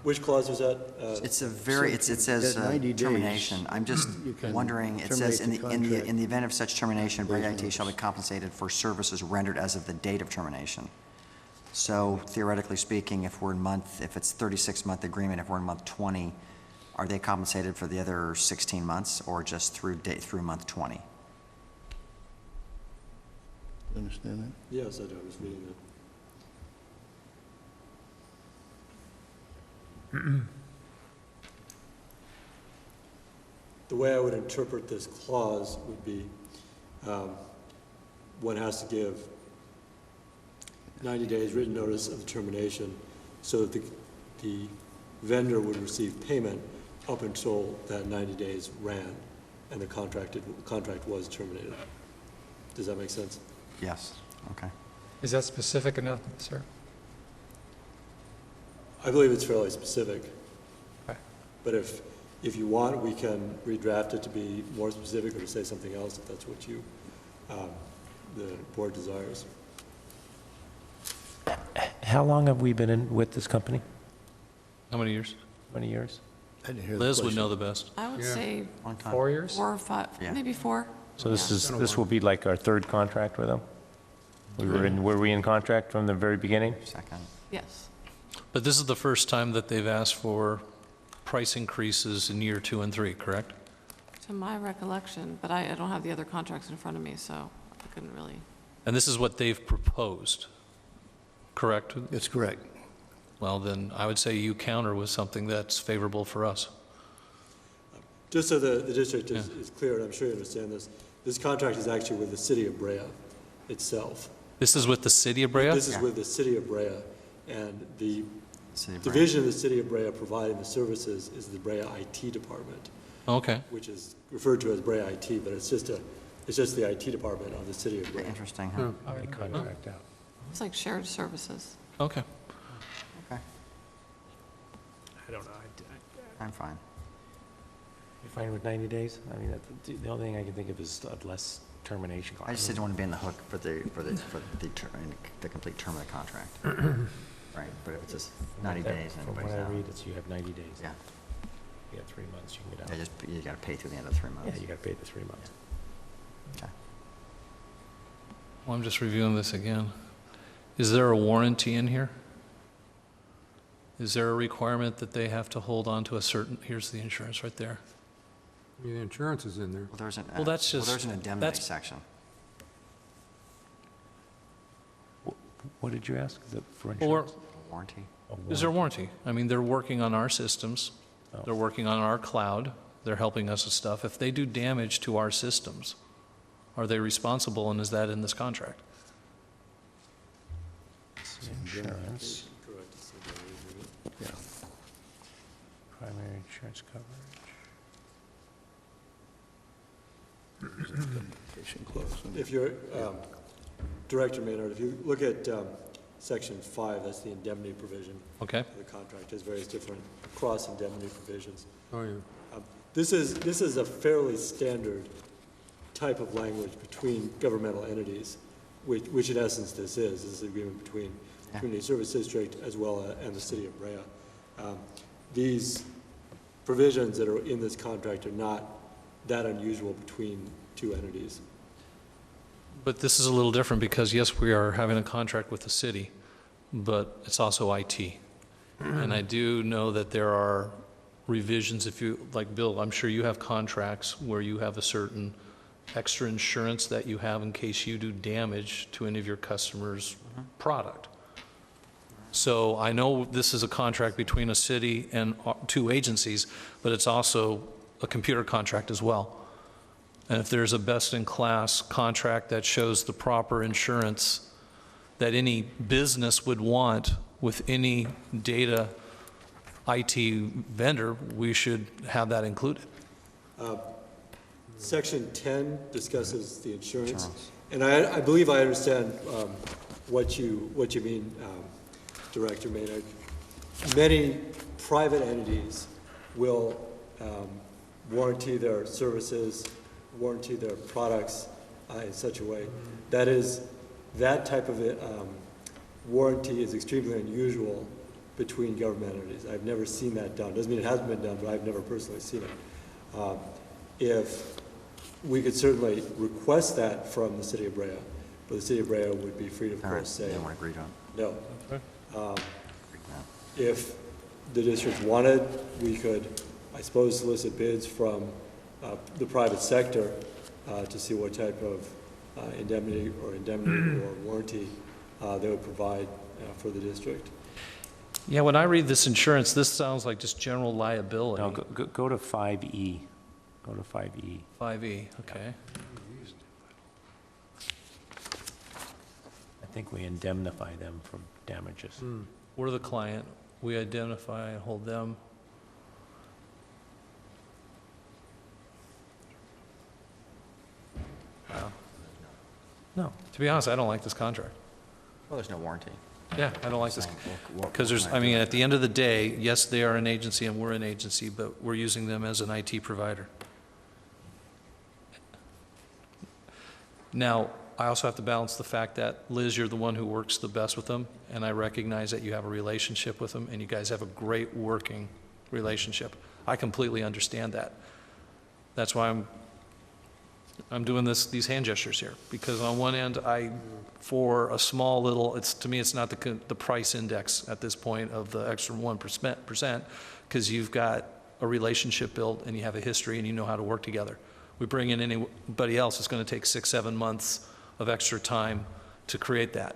which clause was that? It's a very, it says At 90 days, termination. I'm just you can wondering, it says in terminate the contract. in the event of such termination, Brea Based on IT shall be this. compensated for services rendered as of the date of termination. So theoretically speaking, if it's 36-month agreement, if we're in month 20, are they compensated for the other 16 months or just through month 20? Understand that? Yes, I do, I was reading that. The way I would interpret this clause would be, one has to give 90 days written notice of termination so that the vendor would receive payment up until that 90 days ran and the contract was terminated. Does that make sense? Yes, okay. Is that specific enough, sir? I believe it's fairly specific. Okay. But if you want, we can redraft it to be more specific or to say something else if that's what the board desires. How long have we been in with this company? How many years? How many years? I didn't hear the Liz would question. know the best. I would Yeah. say Long time. 4 years? 4 or 5, Yeah. maybe 4. So this will be like our third contract with them? Were we in contract from the very beginning? Second. Yes. But this is the first time that they've asked for price increases in year 2 and 3, correct? To my recollection, but I don't have the other contracts in front of me, so I couldn't really. And this is what they've proposed, correct? That's correct. Well, then I would say you counter with something that's favorable for us. Just so the district is clear, and I'm sure you understand this contract is actually with the city of Brea itself. This is with the city of Brea? This is with the city of Brea, and the City of Brea. division of the city of Brea providing the services is the Brea IT department, Okay. which is referred to as Brea IT, but it's just the IT department of the city of Brea. Interesting, huh? They contract out. It's like shared services. Okay. Okay, I don't know. I'm fine. You fine with 90 days? I mean, the only thing I can think of is a less termination clause. I just didn't want to be in the hook for the complete term of the contract. Right, but if it's just 90 days and From what everybody's I out. read, it's you have 90 days. Yeah, You got 3 months, you can get yeah, out. you got to pay through the end of 3 months. Yeah, you got to pay the 3 months. Okay. Well, I'm just reviewing this again. Is there a warranty in here? Is there a requirement that they have to hold on to a certain, here's the insurance right there. The insurance is in there. Well, there's an, Well, that's just- there's an indemnity that's- section. What did you ask? For Or, insurance? Warranty. is there a warranty? I mean, they're working on our systems. They're working on our cloud. they're helping us with stuff. If they do damage to our systems, are they responsible, and is that in this contract? Insurance, Correct. It's in the agreement. Yeah. primary insurance coverage. Indemnification clause. If you're, Director Maynard, if you look at Section 5, that's the indemnity provision. Okay. of the contract. There's various different cross-indemnity provisions. Oh, yeah. This is a fairly standard type of language between governmental entities, which in essence this is an agreement between Community Service District as well and the City of Brea. These provisions that are in this contract are not that unusual between two entities. But this is a little different because, yes, we are having a contract with the city, but it's also IT. And I do know that there are revisions, if you, like Bill, I'm sure you have contracts where you have a certain extra insurance that you have in case you do damage to any of your customers' product. So I know this is a contract between a city and two agencies, but it's also a computer contract as well. And if there's a best-in-class contract that shows the proper insurance that any business would want with any data IT vendor, we should have that included. Section 10 discusses the insurance. And I believe I understand what you mean, Director Maynard. Many private entities will warranty their services, warranty their products in such a way. That type of warranty is extremely unusual between government entities. I've never seen that done. Doesn't mean it hasn't been done, but I've never personally seen it. If we could certainly request that from the City of Brea, but the City of Brea would be free to, of course, say They want to agree to it. no. If the district wanted, we could, I suppose, solicit bids from the private sector to see what type of indemnity or warranty they would provide for the district. Yeah, when I read this insurance, this sounds like just general liability. No, go to 5E. Go to 5E. 5E, okay. I think we indemnify them for damages. We're the client. We identify and hold them. Wow. No, to be honest, I don't like this contract. Well, there's no warranty. Yeah, I don't like this. So what Because there's, can I do? mean, at the end of the day, yes, they are an agency and we're an agency, but we're using them as an IT provider. Now, I also have to balance the fact that, Liz, you're the one who works the best with them, and I recognize that you have a relationship with them, and you guys have a great working relationship. I completely understand that. That's why I'm doing this, these hand gestures here, because on one end, for a small little, to me, it's not the price index at this point of the extra 1%, because you've got a relationship built, and you have a history, and you know how to work together. We bring in anybody else, it's going to take 6-7 months of extra time to create that.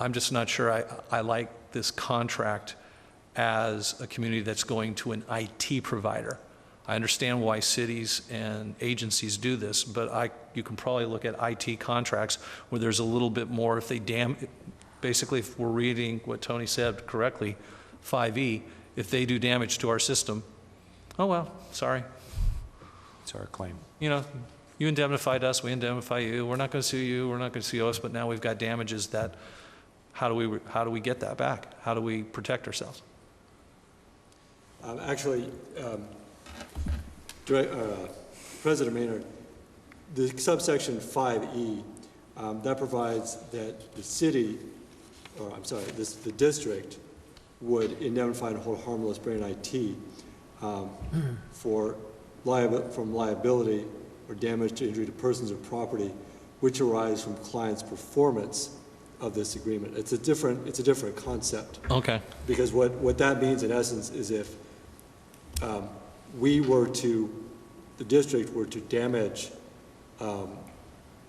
I'm just not sure I like this contract as a community that's going to an IT provider. I understand why cities and agencies do this, but you can probably look at IT contracts where there's a little bit more, if they basically, if we're reading what Tony said correctly, 5E, if they do damage to our system, oh well, sorry. It's our claim. You know, you indemnified us, we indemnify you, we're not going to sue you, we're not going to sue us, but now we've got damages that, how do we get that back? How do we protect ourselves? Actually, President Maynard, the subsection 5E, that provides that the city, or I'm sorry, the district would indemnify and hold harmless Brain IT from liability or damage to injury to persons or property which arise from client's performance of this agreement. It's a different concept. Okay. Because what that means in essence is if the district were to damage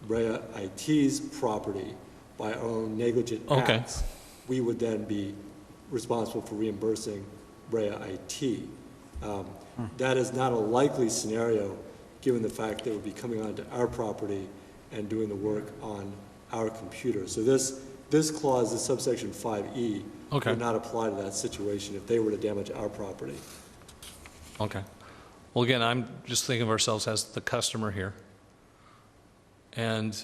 Brea IT's property by our own negligent acts, we would then be responsible for reimbursing Brea IT. That is not a likely scenario, given the fact that it would be coming onto our property and doing the work on our computer. So this clause, this subsection 5E, Okay. would not apply to that situation if they were to damage our property. Okay. Well, again, I'm just thinking of ourselves as the customer here. And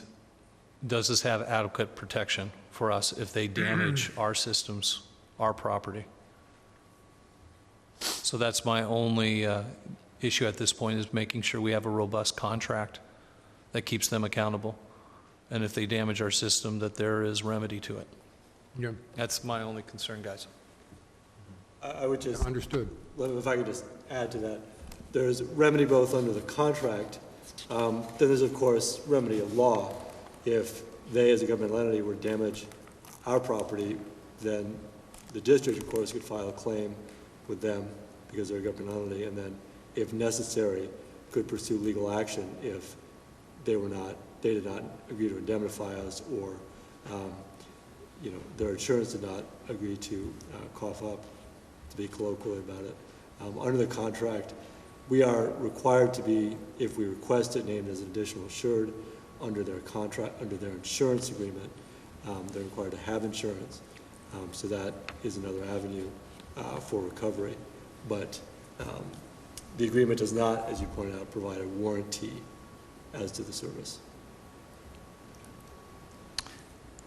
does this have adequate protection for us if they damage our systems, our property? So that's my only issue at this point, is making sure we have a robust contract that keeps them accountable. And if they damage our system, that there is remedy to it. Yeah. That's my only concern, guys. I would just, Understood. if I could just add to that, there's remedy both under the contract, then there's of course remedy of law. If they as a governmental entity were to damage our property, then the district of course could file a claim with them because they're a governmental entity, and then if necessary could pursue legal action if they did not agree to indemnify us, or their insurance did not agree to cough up, to be colloquial about it. Under the contract, we are required to be, if we request it, named as an additional assured under their contract, under their insurance agreement. They're required to have insurance, so that is another avenue for recovery. But the agreement does not, as you pointed out, provide a warranty as to the service.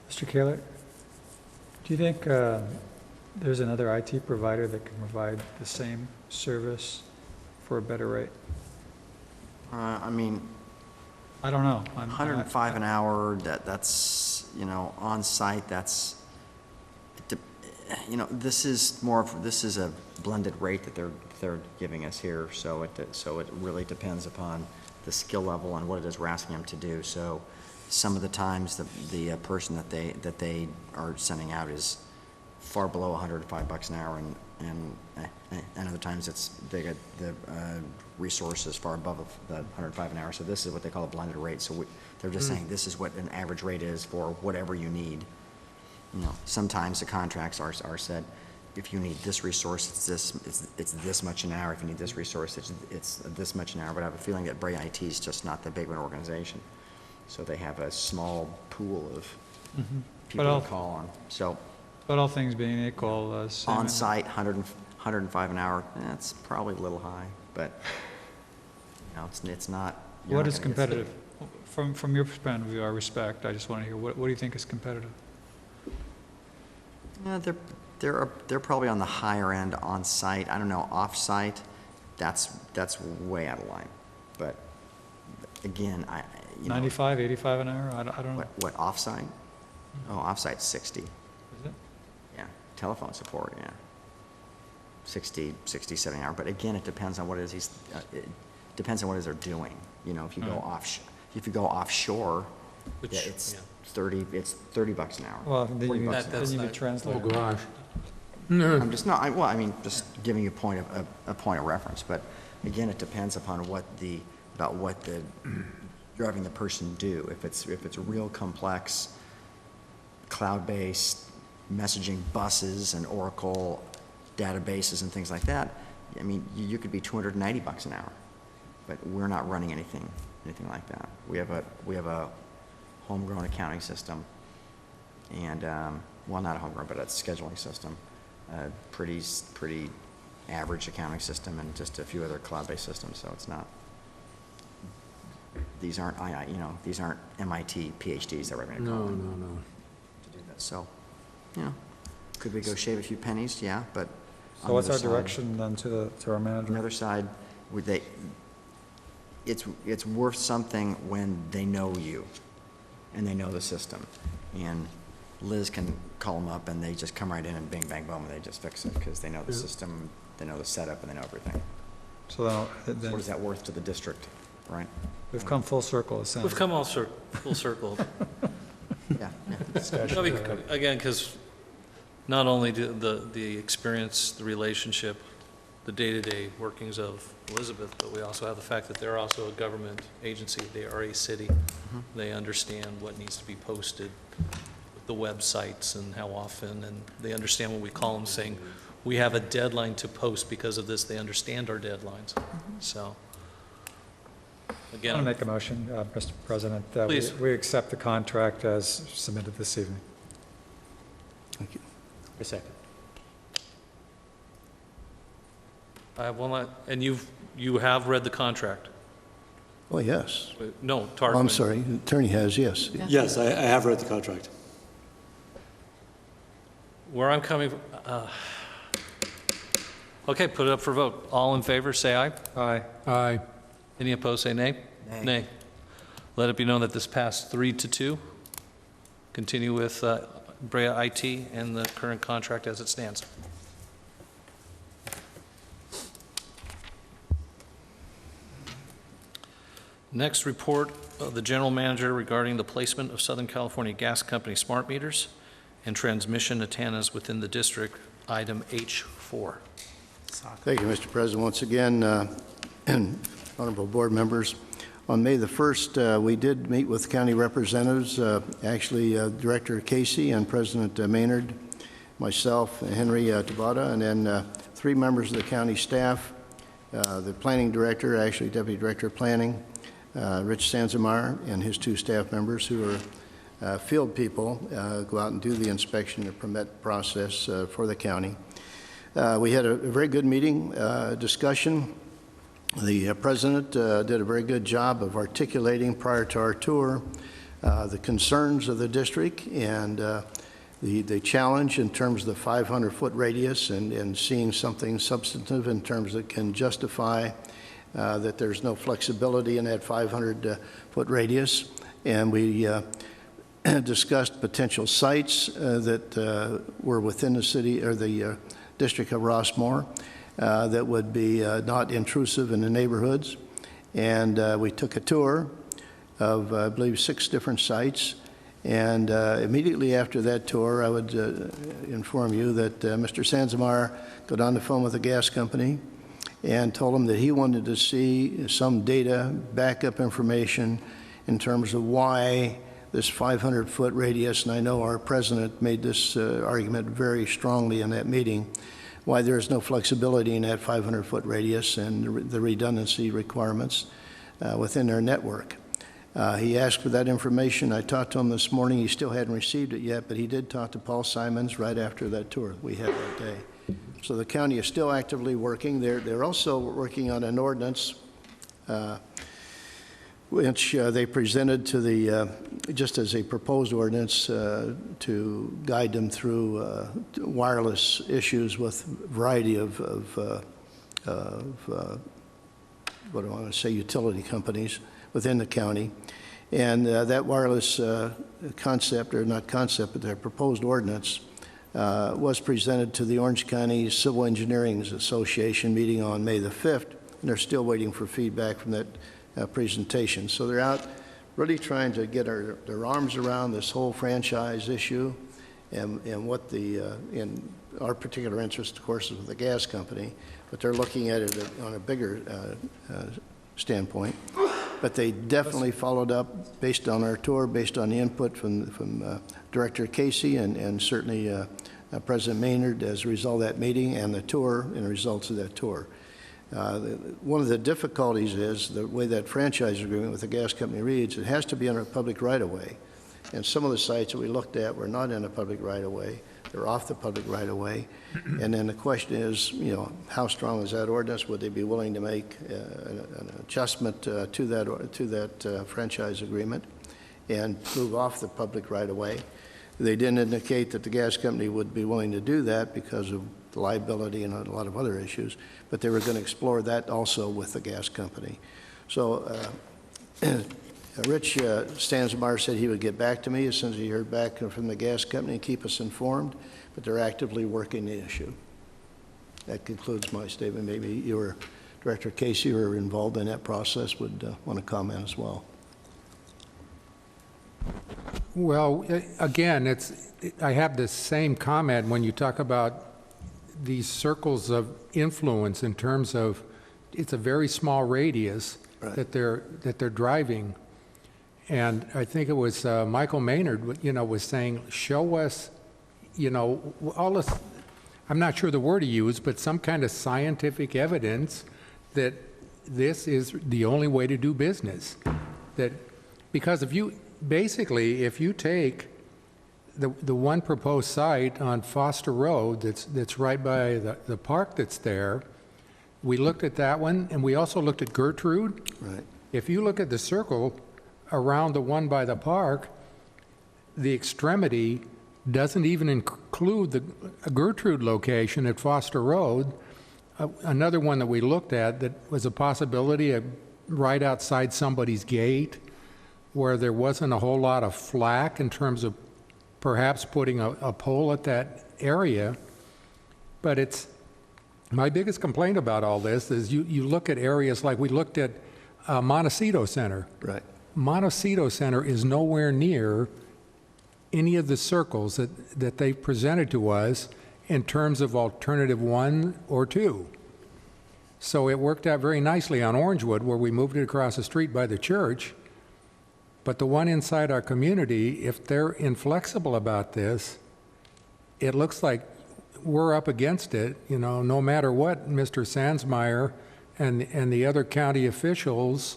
Mr. Kahlert, do you think there's another IT provider that can provide the same service for a better rate? I mean, I don't know. 105 an hour, that's, on site, that's, this is a blended rate that they're giving us here, so it really depends upon the skill level and what it is we're asking them to do. So some of the times the person that they are sending out is far below $105 an hour, and other times they get the resources far above the 105 an hour. So this is what they call a blended rate. So they're just saying this is what an average rate is for whatever you need. Sometimes the contracts are said, if you need this resource, it's this much an hour. If you need this resource, it's this much an hour. But I have a feeling that Bray IT is just not that big of an organization, so they have a small pool of people to call on. So, but all things being equal, on site, 105 an hour. That's probably a little high, but it's not. What is competitive? From your perspective, our respect, I just want to hear what do you think is competitive? They're probably on the higher end on site. I don't know, off site, that's way out of line. But again, 95, 85 an hour? I don't know. What off site? Oh, off site's 60. Is it? Yeah, telephone support, yeah. 60, 70 an hour. But again, it depends on what it is it depends on what it is they're doing. If you go offshore, it's $30 an hour. Well, then you could translate. Oh, gosh. I'm just just giving you a point of reference. But again, it depends upon what you're having the person do. If it's a real complex cloud-based messaging buses and Oracle databases and things like that, you could be $290 an hour. But we're not running anything like that. We have a homegrown accounting system, and well, not a homegrown, but a scheduling system, pretty average accounting system, and just a few other cloud-based systems. So it's not. These aren't these aren't MIT PhDs that we're going to call them to do that. So, could we go shave a few pennies? Yeah, but. So what's our direction then to our manager? On the other side, it's worth something when they know you and they know the system. And Liz can call them up and they just come right in and bing, bang, boom, and they just fix it because they know the system, they know the setup, and they know everything. So then what is that worth to the district, right? We've come full circle, it sounds. We've come full circle. Yeah. Again, because not only do the experience, the relationship, the day-to-day workings of Elizabeth, but we also have the fact that they're also a government agency. They are a city. They understand what needs to be posted, the websites and how often, and they understand when we call them saying, we have a deadline to post because of this. They understand our deadlines. So, I again. want to make a motion, Mr. President, that Please. we accept the contract as submitted this evening. Thank you. A second. I have one last, and you have read the contract? Oh, yes. No, Oh, Tarquin. I'm sorry, the attorney has, yes. Yes, I have read the contract. Where I'm coming, okay, put it up for vote. All in favor, say aye. Aye. Aye. Any opposed, say nay. Nay. Let it be known that this passed 3-2. Continue with Brea IT and the current contract as it stands. Next, report of the general manager regarding the placement of Southern California Gas Company smart meters and transmission antennas within the district, item H4. Thank you, Mr. President. Once again, and honorable board members, on May the 1st, we did meet with county representatives, actually Director Casey and President Maynard, myself, Henry Tabata, and then 3 members of the county staff, the planning director, actually Deputy Director of Planning, Rich Sanzamar, and his 2 staff members who are field people, go out and do the inspection and permit process for the county. We had a very good meeting, discussion. The president did a very good job of articulating prior to our tour the concerns of the district and the challenge in terms of the 500-foot radius and seeing something substantive in terms that can justify that there's no flexibility in that 500-foot radius. And we discussed potential sites that were within the city or the district of Rossmore that would be not intrusive in the neighborhoods. And we took a tour of, I believe, 6 different sites. And immediately after that tour, I would inform you that Mr. Sanzamar got on the phone with the gas company and told him that he wanted to see some data, backup information in terms of why this 500-foot radius, and I know our president made this argument very strongly in that meeting, why there is no flexibility in that 500-foot radius and the redundancy requirements within their network. He asked for that information. I talked to him this morning. He still hadn't received it yet, but he did talk to Paul Simons right after that tour we had that day. So the county is still actively working. They're also working on an ordinance which they presented to the, just as a proposed ordinance to guide them through wireless issues with a variety of what do I want to say, utility companies within the county. And that wireless concept, or not concept, but their proposed ordinance was presented to the Orange County Civil Engineering Association meeting on May the 5th, and they're still waiting for feedback from that presentation. So they're out really trying to get their arms around this whole franchise issue and what the, in our particular interest, of course, is with the gas company, but they're looking at it on a bigger standpoint. But they definitely followed up based on our tour, based on the input from Director Casey and certainly President Maynard as a result of that meeting and the tour and the results of that tour. One of the difficulties is the way that franchise agreement with the gas company reads, it has to be under a public right-of-way. And some of the sites that we looked at were not in a public right-of-way. They're off the public right-of-way. And then the question is, you know, how strong is that ordinance? Would they be willing to make an adjustment to that franchise agreement and move off the public right-of-way? They didn't indicate that the gas company would be willing to do that because of the liability and a lot of other issues, but they were going to explore that also with the gas company. So Rich Stanzemeier said he would get back to me as soon as he heard back from the gas company and keep us informed, but they're actively working the issue. That concludes my statement. Maybe you or Director Casey, who are involved in that process, would want to comment as well. Well, again, I have the same comment when you talk about these circles of influence in terms of it's a very small radius that they're driving. And I think it was Michael Maynard, was saying, show us, all this. I'm not sure the word he used, but some kind of scientific evidence that this is the only way to do business. That, because if you take the one proposed site on Foster Road that's right by the park that's there, we looked at that one, and we also looked at Gertrude. Right. If you look at the circle around the one by the park, the extremity doesn't even include the Gertrude location at Foster Road. Another one that we looked at that was a possibility of right outside somebody's gate, where there wasn't a whole lot of flack in terms of perhaps putting a pole at that area. But it's, my biggest complaint about all this is you look at areas like we looked at Montecito Center. Right. Montecito Center is nowhere near any of the circles that they presented to us in terms of alternative 1 or 2. So it worked out very nicely on Orangewood, where we moved it across the street by the church. But the one inside our community, if they're inflexible about this, it looks like we're up against it, no matter what Mr. Sandsmeyer and the other county officials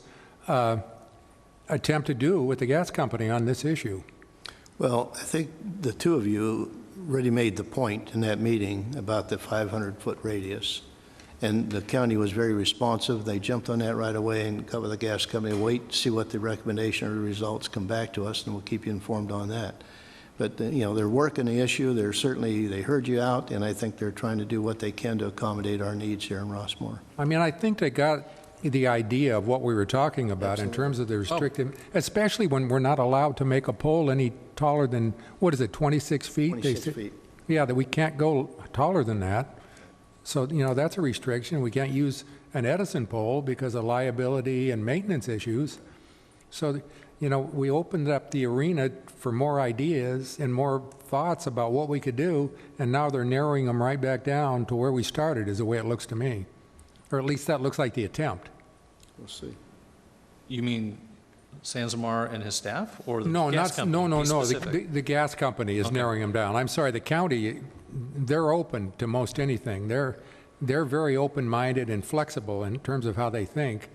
attempt to do with the gas company on this issue. Well, I think the two of you really made the point in that meeting about the 500-foot radius. And the county was very responsive. They jumped on that right away and got with the gas company, wait to see what the recommendation or the results come back to us, and we'll keep you informed on that. But, they're working the issue. They heard you out, and I think they're trying to do what they can to accommodate our needs here in Rossmore. I mean, I think they got the idea of what we were talking about in terms of the restrictive, especially when we're not allowed to make a pole any taller than, 26 feet? 26 feet. Yeah, that we can't go taller than that. So, that's a restriction. We can't use an Edison pole because of liability and maintenance issues. So, we opened up the arena for more ideas and more thoughts about what we could do, and now they're narrowing them right back down to where we started, is the way it looks to me. Or at least that looks like the attempt. We'll see. You mean Sansamar and his staff, or the No, gas company? no. Be specific. The gas company is narrowing them down. I'm sorry, the county, they're open to most anything. They're very open-minded and flexible in terms of how they think,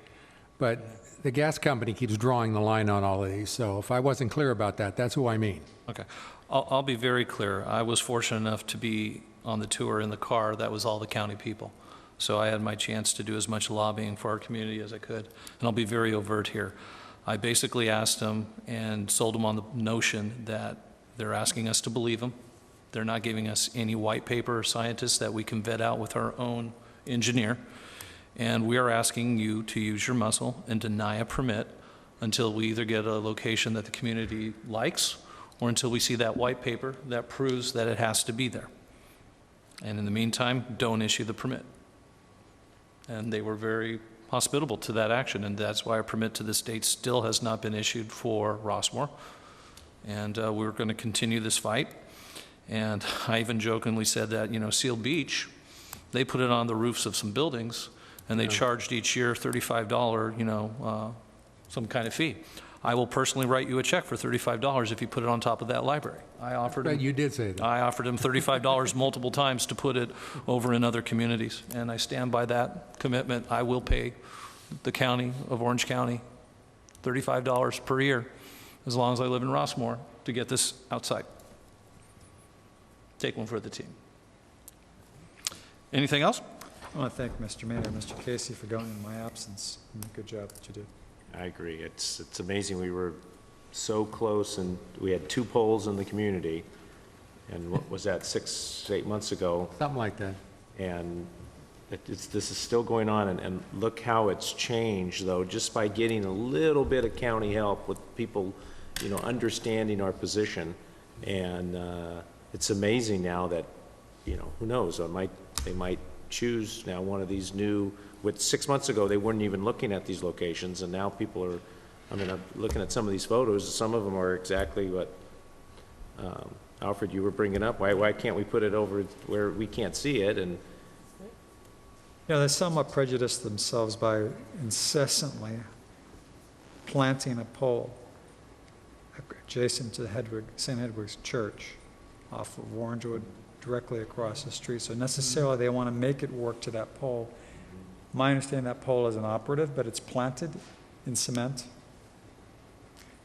but the gas company keeps drawing the line on all of these. So if I wasn't clear about that, that's who I mean. Okay. I'll be very clear. I was fortunate enough to be on the tour in the car. That was all the county people. So I had my chance to do as much lobbying for our community as I could. And I'll be very overt here. I basically asked them and sold them on the notion that they're asking us to believe them. They're not giving us any white paper or scientists that we can vet out with our own engineer. And we are asking you to use your muscle and deny a permit until we either get a location that the community likes or until we see that white paper that proves that it has to be there. And in the meantime, don't issue the permit. And they were very hospitable to that action, and that's why a permit to this date still has not been issued for Rossmore. And we're going to continue this fight. And I even jokingly said that, Seal Beach, they put it on the roofs of some buildings, and they charged each year $35, some kind of fee. I will personally write you a check for $35 if you put it on top of that library. I offered him. You did say that. I offered him $35 multiple times to put it over in other communities, and I stand by that commitment. I will pay the county of Orange County $35 per year as long as I live in Rossmore to get this outside. Take one for the team. Anything else? I want to thank Mr. Maynard and Mr. Casey for going in my absence. Good job that you did. I agree. It's amazing. We were so close, and we had 2 polls in the community. And what was that, 6, 8 months ago? Something like that. And this is still going on. And look how it's changed, though, just by getting a little bit of county help with people, understanding our position. And it's amazing now that, who knows? They might choose now one of these new. With 6 months ago, they weren't even looking at these locations, and now people are, I'm looking at some of these photos, some of them are exactly what, Alfred, you were bringing up. Why can't we put it over where we can't see it? And they somewhat prejudice themselves by incessantly planting a pole adjacent to the St. Edward's Church off of Orangewood directly across the street. So necessarily, they want to make it work to that pole. My understanding, that pole is inoperative, but it's planted in cement.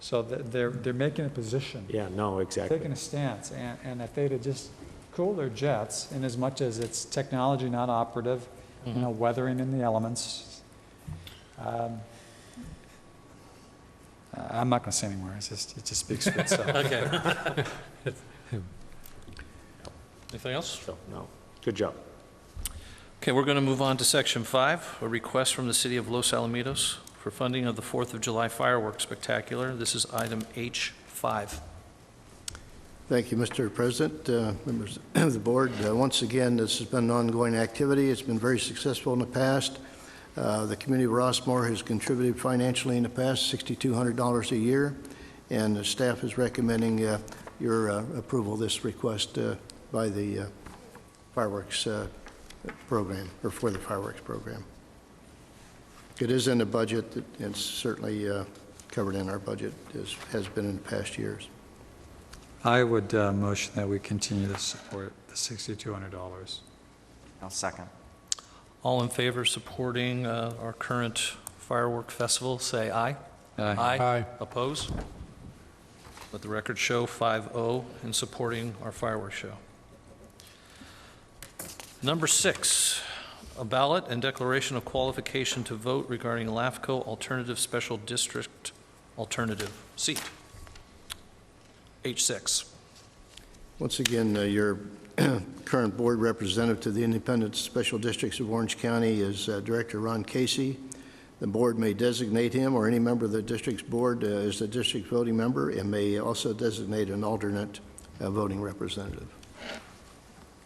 So they're making a position. Yeah, no, exactly. Taking a stance, and if they'd have just cooled their jets, in as much as it's technology not operative, you know, weathering in the elements, I'm not going to say anymore. It just speaks for itself. Okay. Anything else? So, no, good job. Okay, we're going to move on to Section 5, a request from the City of Los Alamitos for funding of the 4th of July fireworks spectacular. This is item H5. Thank you, Mr. President, members of the board. Once again, this has been an ongoing activity. It's been very successful in the past. The community of Rossmore has contributed financially in the past, $6,200 a year, and the staff is recommending your approval of this request by the fireworks program, or for the fireworks program. It is in the budget. It's certainly covered in our budget, as has been in the past years. I would motion that we continue to support the $6,200. I'll second. All in favor of supporting our current firework festival, say aye. Aye. Aye. Oppose? Let the record show 5-0 in supporting our fireworks show. Number 6, a ballot and declaration of qualification to vote regarding LAFCO Alternative Special District Alternative seat. H6. Once again, your current board representative to the Independent Special Districts of Orange County is Director Ron Casey. The board may designate him or any member of the district's board as a district voting member, and may also designate an alternate voting representative.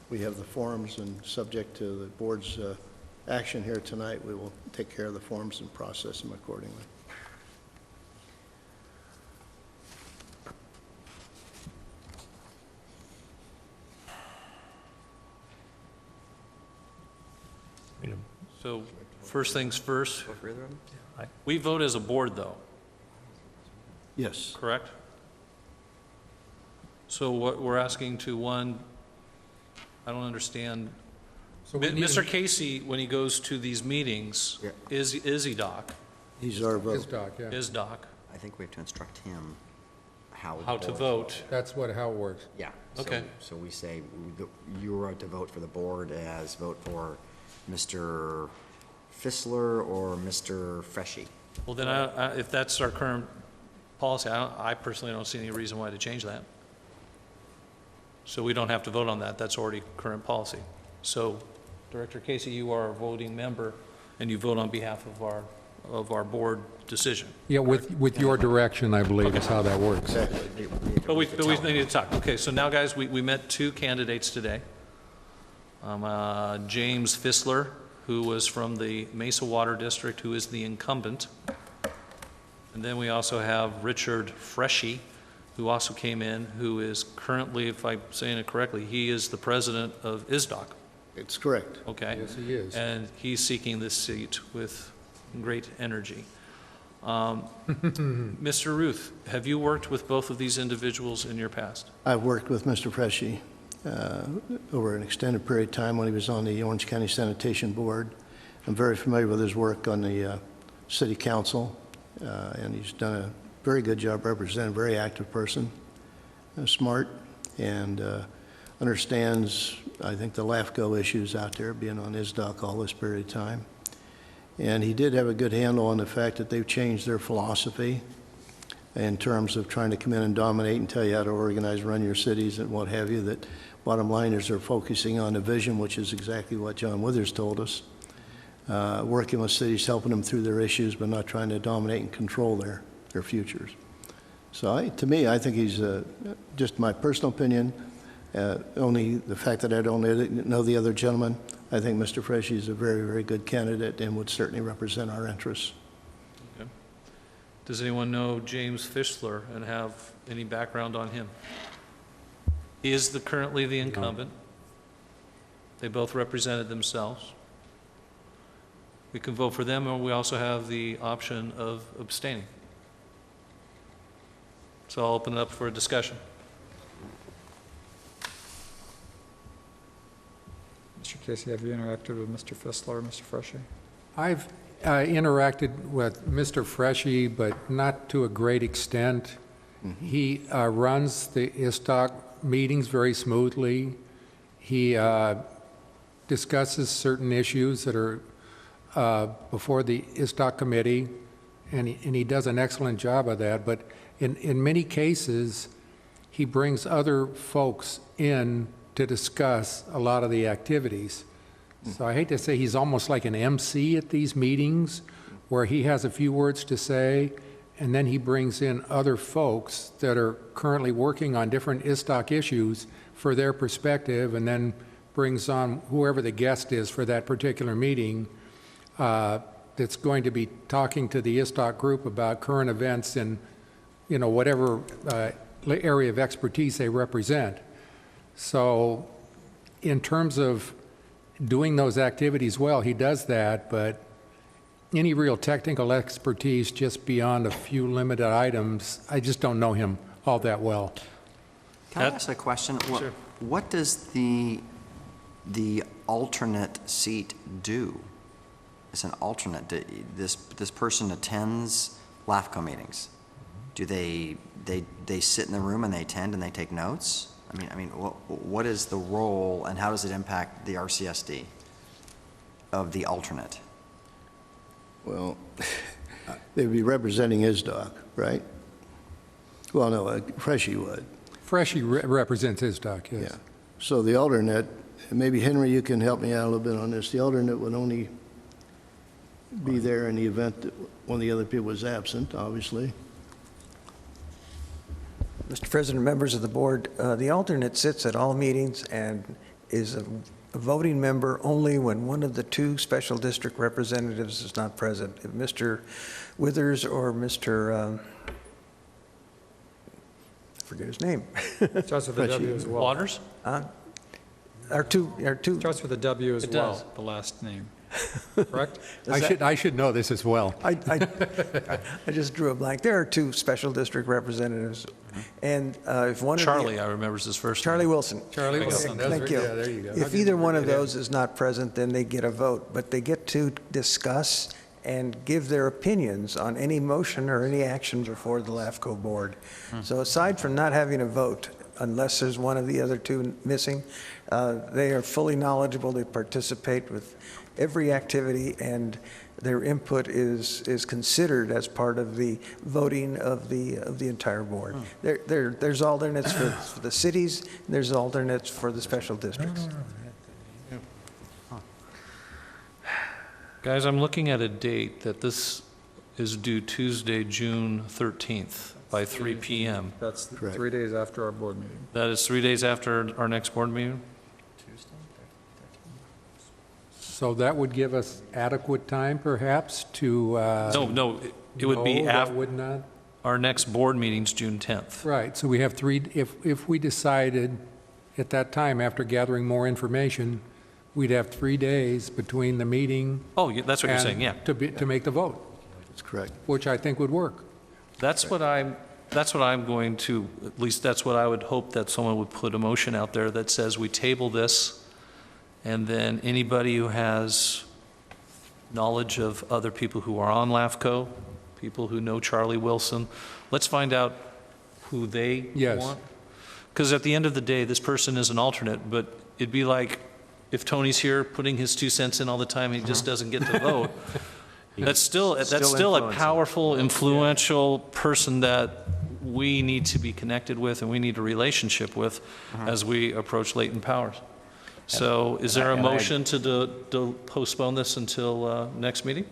We have the forms, and subject to the board's action here tonight, we will take care of the forms and process them accordingly. So first things first, we vote as a board, though, Yes. correct? So what we're asking to, one, I don't understand. So we need Mr. Casey, when he goes to these meetings, Yeah. is he doc? He's our His vote. doc, yeah. Is doc? I think we have to instruct him how How to vote? That's how it works. Yeah. Okay. So we say you are to vote for the board as vote for Mr. Fissler or Mr. Freshy. Well, then, if that's our current policy, I personally don't see any reason why to change that. So we don't have to vote on that. That's already current policy. So, Director Casey, you are a voting member, and you vote on behalf of our board decision. Yeah, with your direction, I believe, is how that works. But we need to talk. Okay, so now, guys, we met 2 candidates today. James Fissler, who was from the Mesa Water District, who is the incumbent. And then we also have Richard Freshy, who also came in, who is currently, if I'm saying it correctly, he is the president of ISDOC. It's correct. Okay? Yes, he is. And he's seeking this seat with great energy. Mr. Ruth, have you worked with both of these individuals in your past? I've worked with Mr. Freshy over an extended period of time when he was on the Orange County Sanitation Board. I'm very familiar with his work on the City Council, and he's done a very good job representing a very active person, smart, and understands, I think, the LAFCO issues out there, being on ISDOC all this period of time. And he did have a good handle on the fact that they've changed their philosophy in terms of trying to come in and dominate and tell you how to organize, run your cities and what have you. That bottom line is they're focusing on the vision, which is exactly what John Withers told us. Working with cities, helping them through their issues, but not trying to dominate and control their futures. So to me, I think he's, just my personal opinion, only the fact that I don't know the other gentleman, I think Mr. Freshy is a very, very good candidate and would certainly represent our interests. Okay. Does anyone know James Fissler and have any background on him? He is currently the incumbent. They both represented themselves. We can vote for them, or we also have the option of abstaining. So I'll open it up for a discussion. Mr. Casey, have you interacted with Mr. Fissler or Mr. Freshy? I've interacted with Mr. Freshy, but not to a great extent. He runs the ISTOC meetings very smoothly. He discusses certain issues that are before the ISTOC committee, and he does an excellent job of that. But in many cases, he brings other folks in to discuss a lot of the activities. So I hate to say he's almost like an MC at these meetings, where he has a few words to say, and then he brings in other folks that are currently working on different ISTOC issues for their perspective, and then brings on whoever the guest is for that particular meeting that's going to be talking to the ISTOC group about current events in, whatever area of expertise they represent. So in terms of doing those activities well, he does that, but any real technical expertise just beyond a few limited items, I just don't know him all that well. Can I ask a question? Sure. What does the alternate seat do? It's an alternate. This person attends LAFCO meetings. Do they sit in the room and they attend and they take notes? I mean, what is the role and how does it impact the RCSD of the alternate? Well, they'd be representing ISDOC, right? Well, no, Freshy would. Freshy represents ISDOC, yes. Yeah. So the alternate, maybe Henry, you can help me out a little bit on this. The alternate would only be there in the event that one of the other people was absent, obviously. Mr. President, members of the board, the alternate sits at all meetings and is a voting member only when one of the two special district representatives is not present. If Mr. Withers or Mr. I forget his name. Starts with a W as well. Waters? Are two. Starts with a W as It well, does. the last name. Correct? I should know this as well. I just drew a blank. There are two special district representatives, and if one Charlie, I remember his first name. Charlie Wilson. Charlie Wilson. Thank you. Yeah, there you go. If either one of those is not present, then they get a vote, but they get to discuss and give their opinions on any motion or any action before the LAFCO board. So aside from not having a vote, unless there's one of the other two missing, they are fully knowledgeable. They participate with every activity, and their input is considered as part of the voting of the entire board. There's alternates for the cities, and there's alternates for the special districts. Guys, I'm looking at a date that this is due Tuesday, June 13th by 3 p.m. That's Correct. 3 days after our board meeting. That is 3 days after our next board meeting? So that would give us adequate time, perhaps, to... No, it would be no, that after, would not? our next board meeting's June 10th. Right, so we have if we decided at that time, after gathering more information, we'd have 3 days between the meeting... Oh, that's what you're saying, yeah. To make the vote. That's correct. Which I think would work. That's what I'm going to, at least that's what I would hope, that someone would put a motion out there that says we table this, and then anybody who has knowledge of other people who are on LAFCO, people who know Charlie Wilson, let's find out who they Yes. want. Because at the end of the day, this person is an alternate, but it'd be like if Tony's here putting his 2 cents in all the time, he just doesn't get to vote. That's still a influencing. powerful, influential person that we need to be connected with and we need a relationship with as we approach latent powers. So is there a motion to postpone this until next meeting?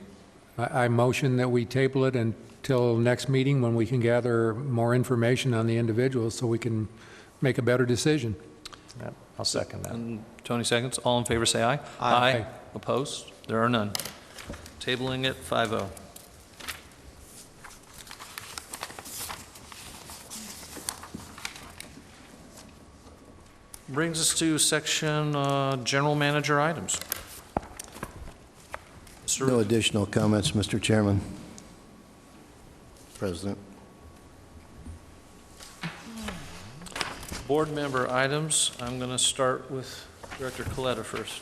I motion that we table it until next meeting when we can gather more information on the individuals so we can make a better decision. Yeah, I'll second that. And Tony seconds. All in favor, say aye. Aye. Opposed? There are none. Tabling it 5-0. Brings us to section general manager items. No additional comments, Mr. Chairman. President. Board member items. I'm going to start with Director Coletta first.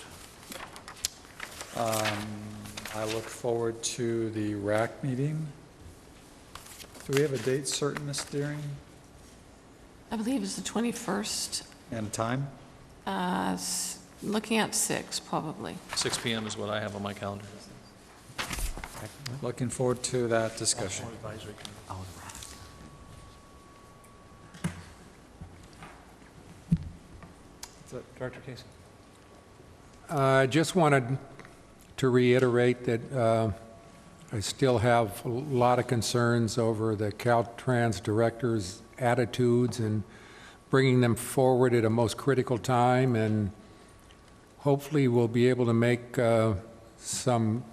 I look forward to the RAC meeting. Do we have a date certain, Ms. Deering, I believe it's the 21st, and time? looking at 6, probably. 6 p.m. is what I have on my calendar. Looking forward to that discussion. Director Casey. I just wanted to reiterate that I still have a lot of concerns over the Caltrans director's attitudes and bringing them forward at a most critical time, and hopefully we'll be able to make some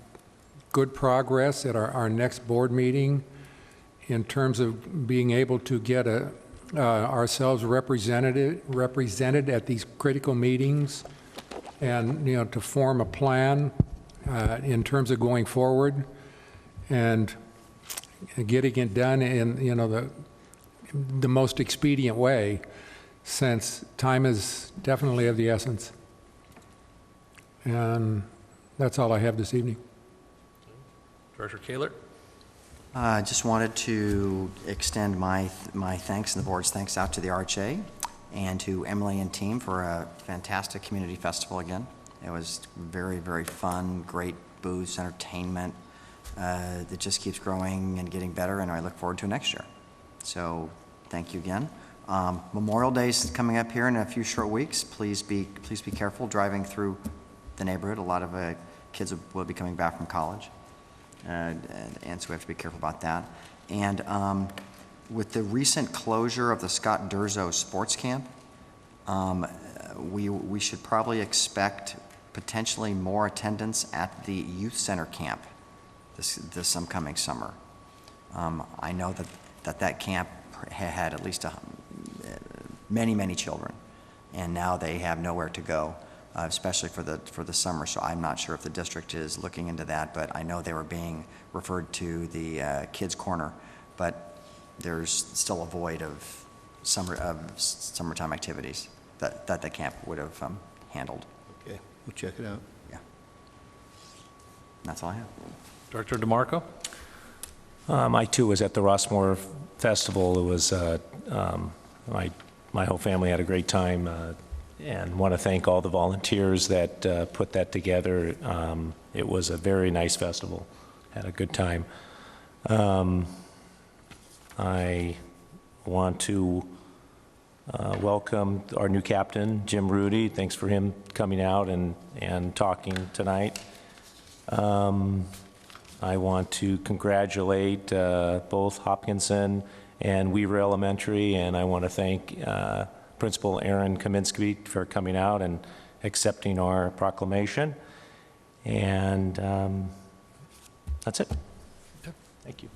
good progress at our next board meeting in terms of being able to get ourselves represented at these critical meetings, and to form a plan in terms of going forward and getting it done in the most expedient way, since time is definitely of the essence. And that's all I have this evening. Director Kahlert. I just wanted to extend my thanks and the board's thanks out to the RHA and to Emily and team for a fantastic community festival again. It was very, very fun, great booths, entertainment. It just keeps growing and getting better, and I look forward to next year. So thank you again. Memorial Day is coming up here in a few short weeks. Please be careful driving through the neighborhood. A lot of kids will be coming back from college. And so we have to be careful about that. And with the recent closure of the Scott Durzo Sports Camp, we should probably expect potentially more attendance at the Youth Center camp this upcoming summer. I know that camp had at least many children, and now they have nowhere to go. Especially for the summer, so I'm not sure if the district is looking into that, but I know they were being referred to the kids' corner, but there's still a void of summertime activities that the camp would have handled. Okay, we'll check it out. Yeah, that's all I have. Director DeMarco. I too was at the Rossmore Festival. It was my whole family had a great time. And want to thank all the volunteers that put that together. It was a very nice festival. Had a good time. I want to welcome our new captain, Jim Rudy. Thanks for him coming out and talking tonight. I want to congratulate both Hopkinson and Weaver Elementary, and I want to thank Principal Aaron Kaminsky for coming out and accepting our proclamation. And that's it. Thank you.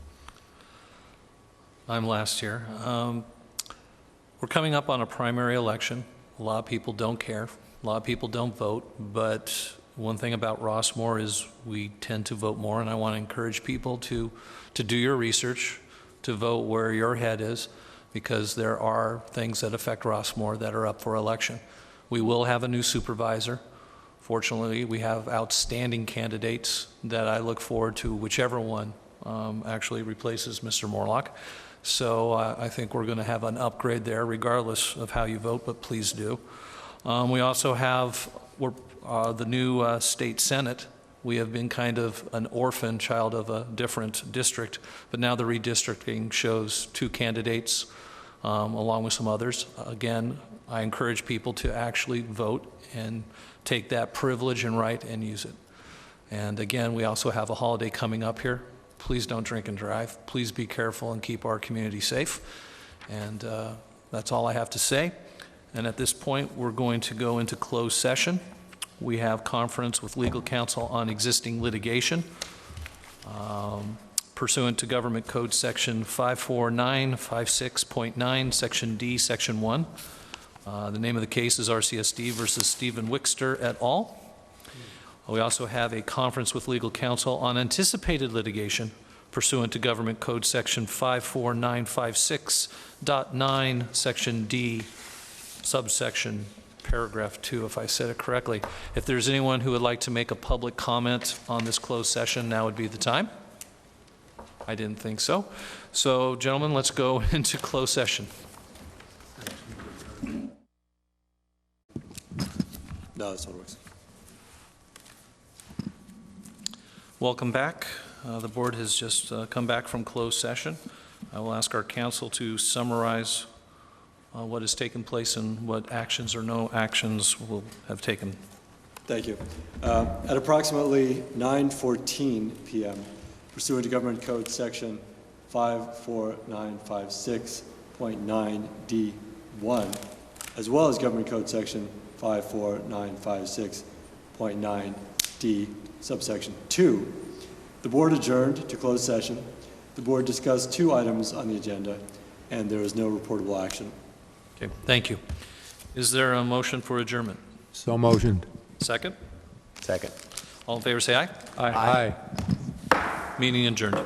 I'm last here. We're coming up on a primary election. A lot of people don't care. A lot of people don't vote. But one thing about Rossmore is we tend to vote more, and I want to encourage people to do your research, to vote where your head is, because there are things that affect Rossmore that are up for election. We will have a new supervisor. Fortunately, we have outstanding candidates that I look forward to, whichever one actually replaces Mr. Morlock. So I think we're going to have an upgrade there, regardless of how you vote, but please do. We also have the new state senate. We have been kind of an orphan child of a different district, but now the redistricting shows 2 candidates along with some others. Again, I encourage people to actually vote and take that privilege and right and use it. And again, we also have a holiday coming up here. Please don't drink and drive. Please be careful and keep our community safe. And that's all I have to say. And at this point, we're going to go into closed session. We have conference with legal counsel on existing litigation. Pursuant to Government Code Section 54956.9, Section D, Section 1. The name of the case is RCSD versus Stephen Wickster et al. We also have a conference with legal counsel on anticipated litigation pursuant to Government Code Section 54956.9, Section D, subsection paragraph 2, if I said it correctly. If there's anyone who would like to make a public comment on this closed session, now would be the time. I didn't think so. So, gentlemen, let's go into closed session. No, this one works. Welcome back. The board has just come back from closed session. I will ask our counsel to summarize what has taken place and what actions or no actions will have taken. Thank you. At approximately 9:14 p.m., pursuant to Government Code Section 54956.9D1, as well as Government Code Section 54956.9D subsection 2, the board adjourned to closed session. The board discussed 2 items on the agenda, and there is no reportable action. Okay, thank you. Is there a motion for adjournment? So motioned. Second? Second. All in favor, say aye. Aye. Meeting adjourned.